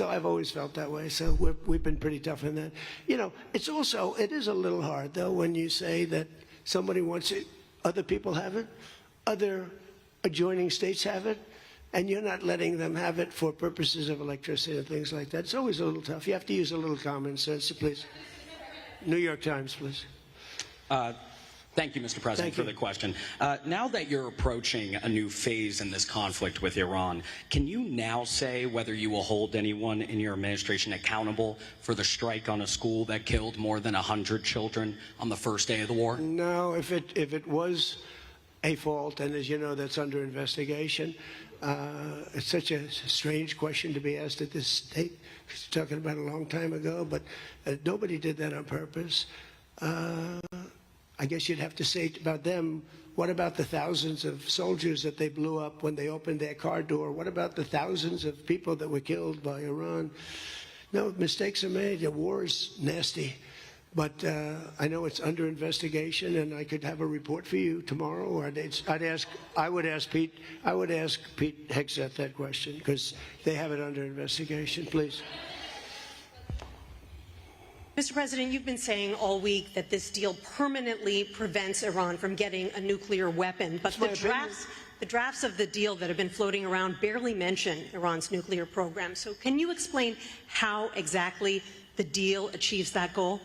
I've always felt that way. So we've been pretty tough in that. You know, it is a little hard, though, when you say that somebody wants it, other people have it, other adjoining states have it, and you're not letting them have it for purposes of electricity and things like that. It's always a little tough. You have to use a little common sense, please. New York Times, please. Thank you, Mr. President, for the question. Now that you're approaching a new phase in this conflict with Iran, can you now say whether you will hold anyone in your administration accountable for the strike on a school that killed more than 100 children on the first day of the war? No, if it was a fault, and as you know, that's under investigation. It's such a strange question to be asked at this state. You're talking about a long time ago, but nobody did that on purpose. I guess you'd have to say about them, what about the thousands of soldiers that they blew up when they opened their car door? What about the thousands of people that were killed by Iran? No, mistakes are made. The war is nasty. But I know it's under investigation, and I could have a report for you tomorrow. Or I would ask Pete Hegseth that question, because they have it under investigation. Please. Mr. President, you've been saying all week that this deal permanently prevents Iran from getting a nuclear weapon, but the drafts of the deal that have been floating around barely mention Iran's nuclear program. So can you explain how exactly the deal achieves that goal?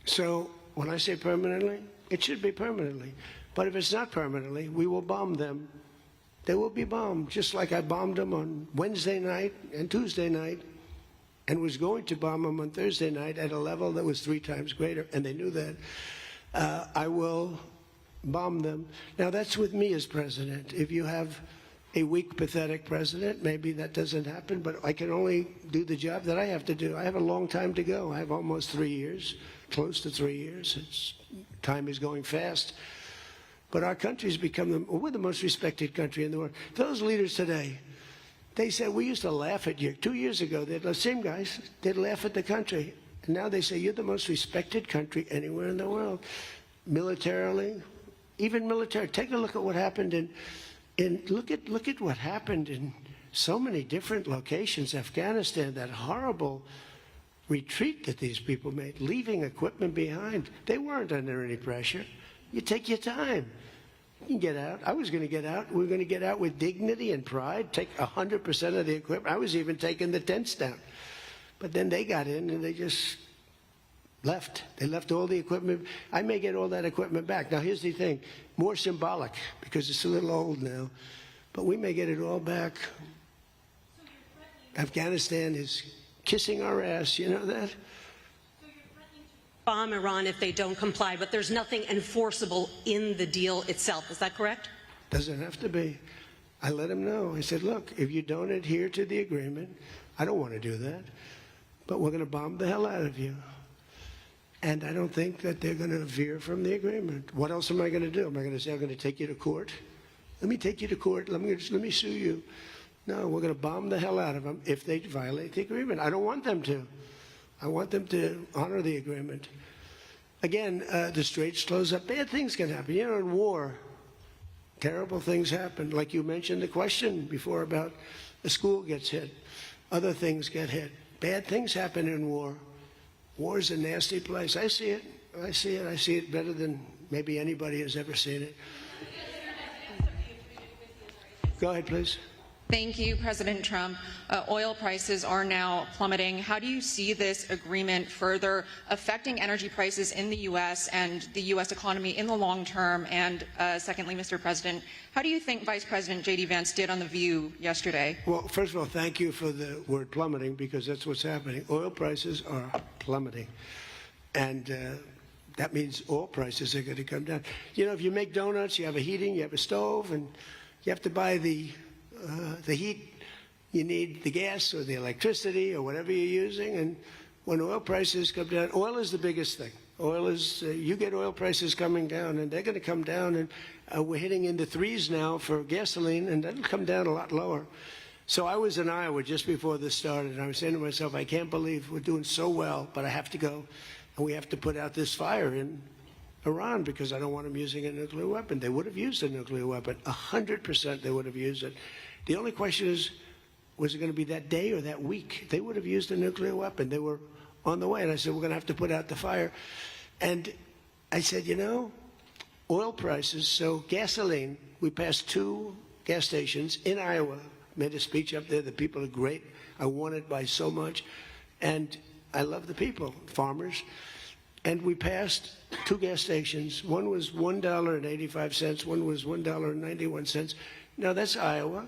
So when I say permanently, it should be permanently. But if it's not permanently, we will bomb them. They will be bombed, just like I bombed them on Wednesday night and Tuesday night, and was going to bomb them on Thursday night at a level that was 3 times greater, and they knew that. I will bomb them. Now, that's with me as president. If you have a weak, pathetic president, maybe that doesn't happen, but I can only do the job that I have to do. I have a long time to go. I have almost 3 years, close to 3 years. Time is going fast. But our country's become we're the most respected country in the world. Those leaders today, they said, we used to laugh at you. 2 years ago, the same guys, they'd laugh at the country. And now they say, you're the most respected country anywhere in the world. Militarily, even military. Take a look at what happened look at what happened in so many different locations. Afghanistan, that horrible retreat that these people made, leaving equipment behind. They weren't under any pressure. You take your time. You can get out. I was going to get out. We were going to get out with dignity and pride, take 100% of the equipment. I was even taking the tents down. But then they got in and they just left. They left all the equipment. I may get all that equipment back. Now, here's the thing. More symbolic, because it's a little old now. But we may get it all back. Afghanistan is kissing our ass. You know that? Bomb Iran if they don't comply, but there's nothing enforceable in the deal itself. Is that correct? Doesn't have to be. I let them know. I said, look, if you don't adhere to the agreement, I don't want to do that, but we're going to bomb the hell out of you. And I don't think that they're going to veer from the agreement. What else am I going to do? Am I going to say I'm going to take you to court? Let me take you to court. Let me sue you. No, we're going to bomb the hell out of them if they violate the agreement. I don't want them to. I want them to honor the agreement. Again, the straits close up. Bad things can happen. You know, in war, terrible things happen. Like you mentioned the question before about a school gets hit. Other things get hit. Bad things happen in war. War is a nasty place. I see it. I see it. I see it better than maybe anybody has ever seen it. Go ahead, please. Thank you, President Trump. Oil prices are now plummeting. How do you see this agreement further affecting energy prices in the U.S. and the U.S. economy in the long term? And secondly, Mr. President, how do you think Vice President J.D. Vance did on The View yesterday? Well, first of all, thank you for the word plummeting, because that's what's happening. Oil prices are plummeting. And that means oil prices are going to come down. You know, if you make donuts, you have a heating, you have a stove, and you have to buy the heat, you need the gas or the electricity or whatever you're using. And when oil prices come down, oil is the biggest thing. Oil is, you get oil prices coming down, and they're going to come down, and we're hitting into 3s now for gasoline, and that'll come down a lot lower. So I was in Iowa just before this started, and I was saying to myself, I can't believe we're doing so well, but I have to go, and we have to put out this fire in Iran, because I don't want them using a nuclear weapon. They would have used a nuclear weapon. 100% they would have used it. The only question is, was it going to be that day or that week? They would have used a nuclear weapon. They were on the way. And I said, we're going to have to put out the fire. And I said, you know, oil prices, so gasoline, we passed 2 gas stations in Iowa, made a speech up there. The people are great. I won it by so much. And I love the people, farmers. And we passed 2 gas stations. One was $1.85. One was $1.91. Now, that's Iowa.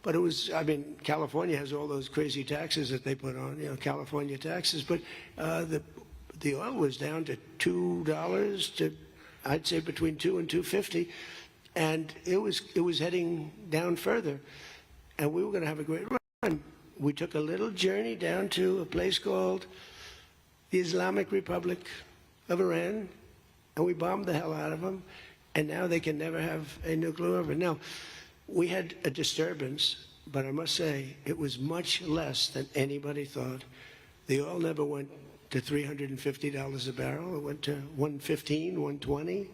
But it was, I mean, California has all those crazy taxes that they put on, you know, California taxes. But the oil was down to $2 to, I'd say, between $2 and $2.50. And it was heading down further. And we were going to have a great run. We took a little journey down to a place called the Islamic Republic of Iran, and we bombed the hell out of them, and now they can never have a nuclear weapon. Now, we had a disturbance, but I must say it was much less than anybody thought. The oil never went to $350 a barrel. It went to $115, $120.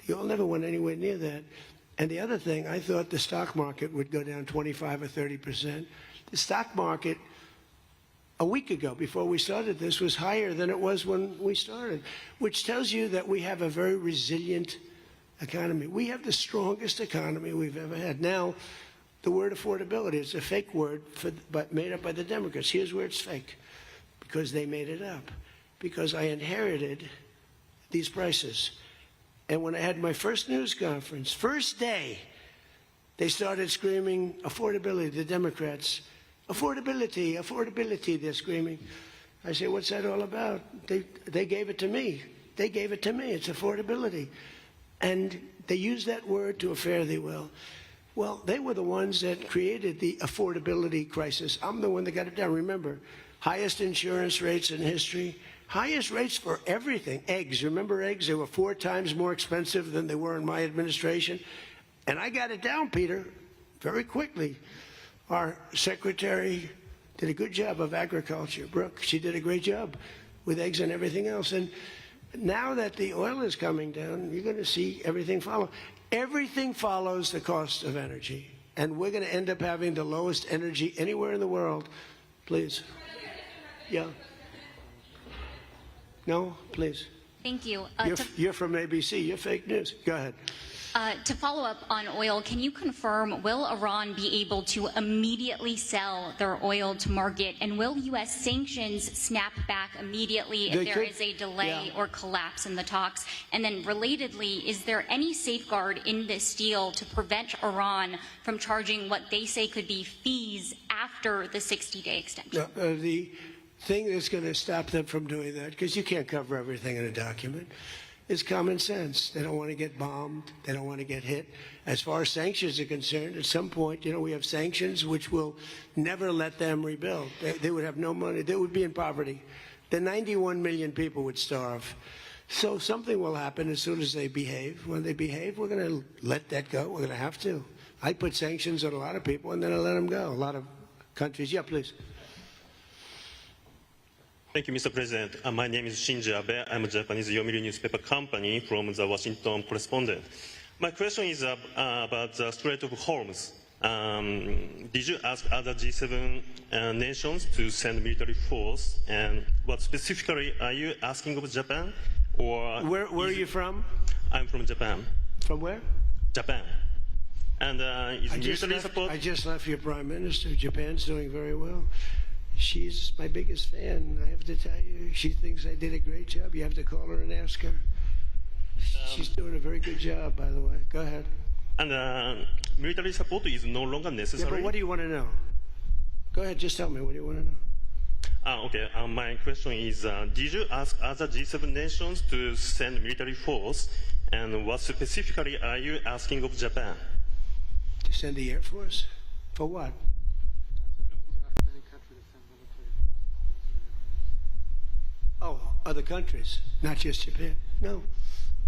The oil never went anywhere near that. And the other thing, I thought the stock market would go down 25 or 30%. The stock market a week ago, before we started this, was higher than it was when we started, which tells you that we have a very resilient economy. We have the strongest economy we've ever had. Now, the word affordability is a fake word but made up by the Democrats. Here's where it's fake, because they made it up. Because I inherited these prices. And when I had my first news conference, first day, they started screaming affordability, the Democrats. Affordability, affordability, they're screaming. I say, what's that all about? They gave it to me. They gave it to me. It's affordability. And they use that word to a fare thee well. Well, they were the ones that created the affordability crisis. I'm the one that got it down. Remember, highest insurance rates in history, highest rates for everything. Eggs, remember eggs? They were 4 times more expensive than they were in my administration. And I got it down, Peter, very quickly. Our secretary did a good job of agriculture, Brooke. She did a great job with eggs and everything else. And now that the oil is coming down, you're going to see everything follow. Everything follows the cost of energy. And we're going to end up having the lowest energy anywhere in the world. Please. Yeah. No, please. Thank you. You're from ABC. You're fake news. Go ahead. To follow up on oil, can you confirm, will Iran be able to immediately sell their oil to market? And will U.S. sanctions snap back immediately if there is a delay or collapse in the talks? And then relatedly, is there any safeguard in this deal to prevent Iran from charging what they say could be fees after the 60-day extension? The thing that's going to stop them from doing that, because you can't cover everything in a document, is common sense. They don't want to get bombed. They don't want to get hit. As far as sanctions are concerned, at some point, we have sanctions which will never let them rebuild. They would have no money. They would be in poverty. The 91 million people would starve. So something will happen as soon as they behave. When they behave, we're going to let that go. We're going to have to. I put sanctions on a lot of people, and then I let them go. A lot of countries. Yeah, please. Thank you, Mr. President. My name is Shinji Abe. I'm a Japanese Yomiuri newspaper company from the Washington Correspondent. My question is about the Strait of Hormuz. Did you ask other G7 nations to send military force? And what specifically are you asking of Japan? Or where are you from? I'm from Japan. From where? Japan. And is military support? I just left your prime minister. Japan's doing very well. She's my biggest fan, I have to tell you. She thinks I did a great job. You have to call her and ask her. She's doing a very good job, by the way. Go ahead. And military support is no longer necessary? Yeah, but what do you want to know? Go ahead, just tell me. What do you want to know? Okay, my question is, did you ask other G7 nations to send military force? And what specifically are you asking of Japan? To send the Air Force? For what? Oh, other countries, not just Japan. No,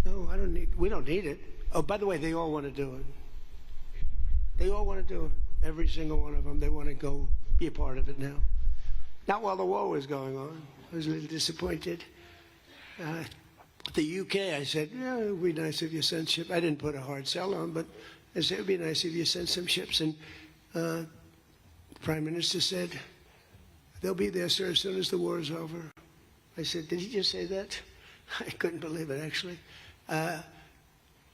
I don't need. We don't need it. Oh, by the way, they all want to do it. They all want to do it. Every single one of them. They want to go be a part of it now. Not while the war was going on. I was a little disappointed. The UK, I said, yeah, it would be nice if you sent ships. I didn't put a hard sell on, but I said it would be nice if you sent some ships. And the Prime Minister said, they'll be there, sir, as soon as the war is over. I said, did he just say that? I couldn't believe it, actually.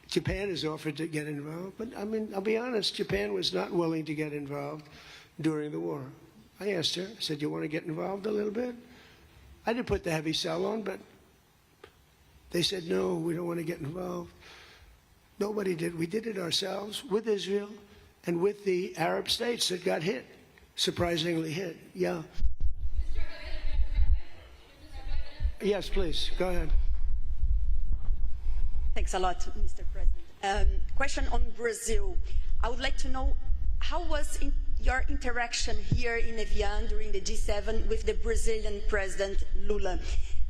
Japan has offered to get involved, but I mean, I'll be honest, Japan was not willing to get involved during the war. I asked her, I said, you want to get involved a little bit? I didn't put the heavy sell on, but they said, no, we don't want to get involved. Nobody did. We did it ourselves with Israel and with the Arab states that got hit, surprisingly hit. Yeah. Yes, please. Go ahead. Thanks a lot, Mr. President. Question on Brazil. I would like to know, how was your interaction here in Evian during the G7 with the Brazilian President Lula?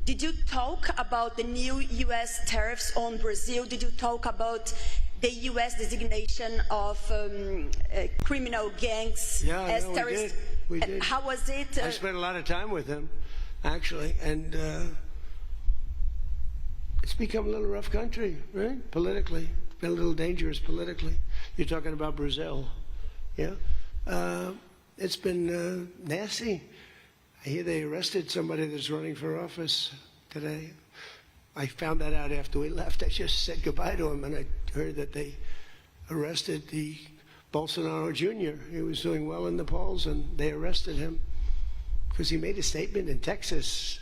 Did you talk about the new U.S. tariffs on Brazil? Did you talk about the U.S. designation of criminal gangs as terrorists? We did. How was it? I spent a lot of time with him, actually, and it's become a little rough country, right? Politically, it's been a little dangerous politically. You're talking about Brazil, yeah? It's been nasty. I hear they arrested somebody that's running for office today. I found that out after we left. I just said goodbye to him, and I heard that they arrested the Bolsonaro Jr. He was doing well in the polls, and they arrested him because he made a statement in Texas.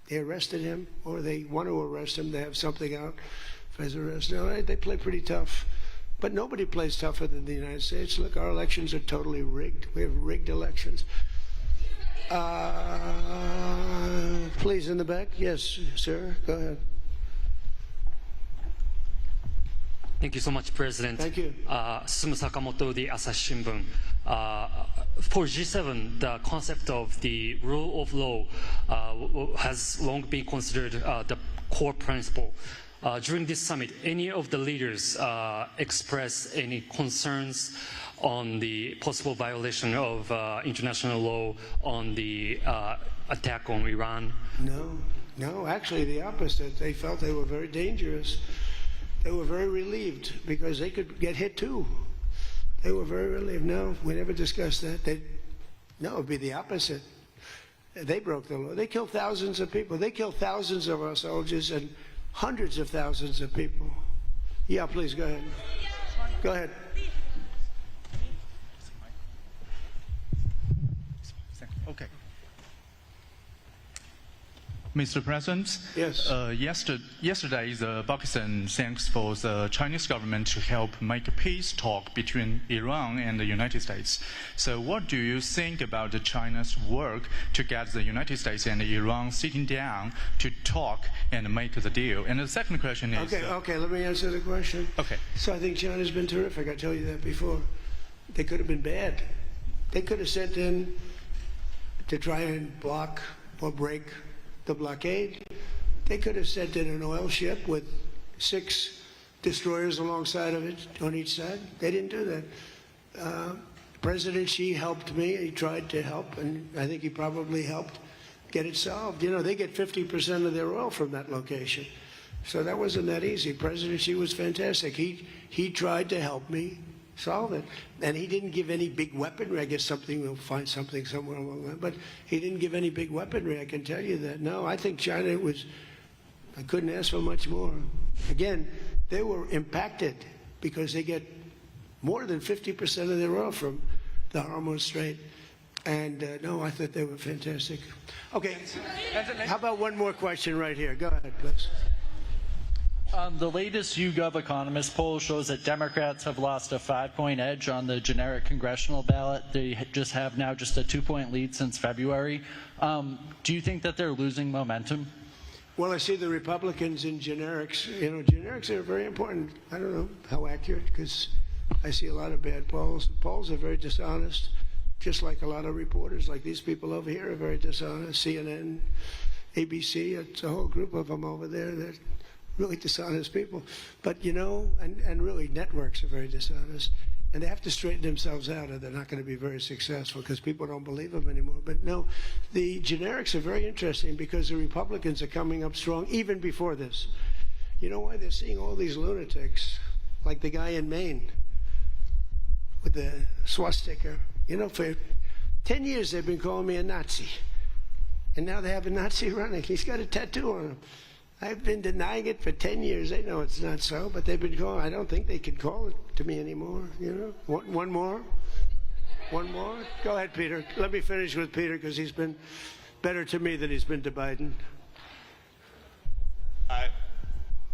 They arrested him, or they want to arrest him. They have something out for his arrest. No, they play pretty tough. But nobody plays tougher than the United States. Look, our elections are totally rigged. We have rigged elections. Please, in the back. Yes, sir. Go ahead. Thank you so much, President. Thank you. Susumu Sakamoto, the Asahi Shimbun. For G7, the concept of the rule of law has long been considered the core principle. During this summit, any of the leaders express any concerns on the possible violation of international law on the attack on Iran? No, actually the opposite. They felt they were very dangerous. They were very relieved because they could get hit too. They were very relieved. No, we never discussed that. No, it would be the opposite. They broke the law. They killed thousands of people. They killed thousands of our soldiers and hundreds of thousands of people. Yeah, please, go ahead. Go ahead. Okay. Mr. President, yes. Yesterday, the Pakistan thanks for the Chinese government to help make a peace talk between Iran and the United States. So what do you think about China's work to get the United States and Iran sitting down to talk and make the deal? And the second question is... Okay, let me answer the question. Okay. So I think China's been terrific. I told you that before. They could have been bad. They could have sent in to try and block or break the blockade. They could have sent in an oil ship with 6 destroyers alongside of it on each side. They didn't do that. President Xi helped me. He tried to help, and I think he probably helped get it solved. You know, they get 50% of their oil from that location. So that wasn't that easy. President Xi was fantastic. He tried to help me solve it. And he didn't give any big weaponry. I guess we'll find something somewhere along that. But he didn't give any big weaponry, I can tell you that. No, I think China I couldn't ask for much more. Again, they were impacted because they get more than 50% of their oil from the Hormuz Strait. And no, I thought they were fantastic. Okay, how about one more question right here? Go ahead, please. The latest YouGov Economist poll shows that Democrats have lost a 5-point edge on the generic congressional ballot. They just have now just a 2-point lead since February. Do you think that they're losing momentum? Well, I see the Republicans in generics. You know, generics are very important. I don't know how accurate, because I see a lot of bad polls. Polls are very dishonest, just like a lot of reporters, like these people over here, are very dishonest. CNN, ABC, it's a whole group of them over there that really dishonest people. But, you know, and really networks are very dishonest. And they have to straighten themselves out, or they're not going to be very successful because people don't believe them anymore. But no, the generics are very interesting because the Republicans are coming up strong even before this. You know why? They're seeing all these lunatics, like the guy in Maine with the swastika. You know, for 10 years they've been calling me a Nazi. And now they have a Nazi running. He's got a tattoo on him. I've been denying it for 10 years. They know it's not so, but they've been calling. I don't think they can call it to me anymore, you know. One more? One more? Go ahead, Peter. Let me finish with Peter, because he's been better to me than he's been to Biden.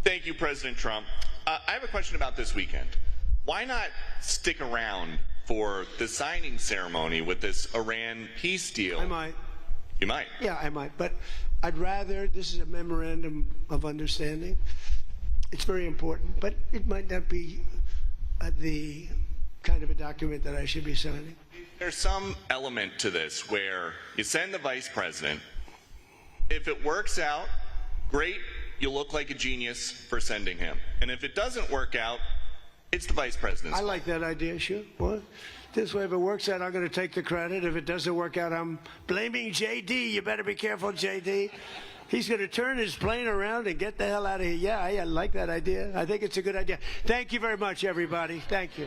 Thank you, President Trump. I have a question about this weekend. Why not stick around for the signing ceremony with this Iran peace deal? I might. You might? Yeah, I might. But I'd rather, this is a memorandum of understanding. It's very important, but it might not be the kind of a document that I should be signing. There's some element to this where you send the vice president. If it works out, great, you look like a genius for sending him. And if it doesn't work out, it's the vice president's. I like that idea, sure. What? This way, if it works out, I'm going to take the credit. If it doesn't work out, I'm blaming JD. You better be careful, JD. He's going to turn his plane around and get the hell out of here. Yeah, I like that idea. I think it's a good idea. Thank you very much, everybody. Thank you.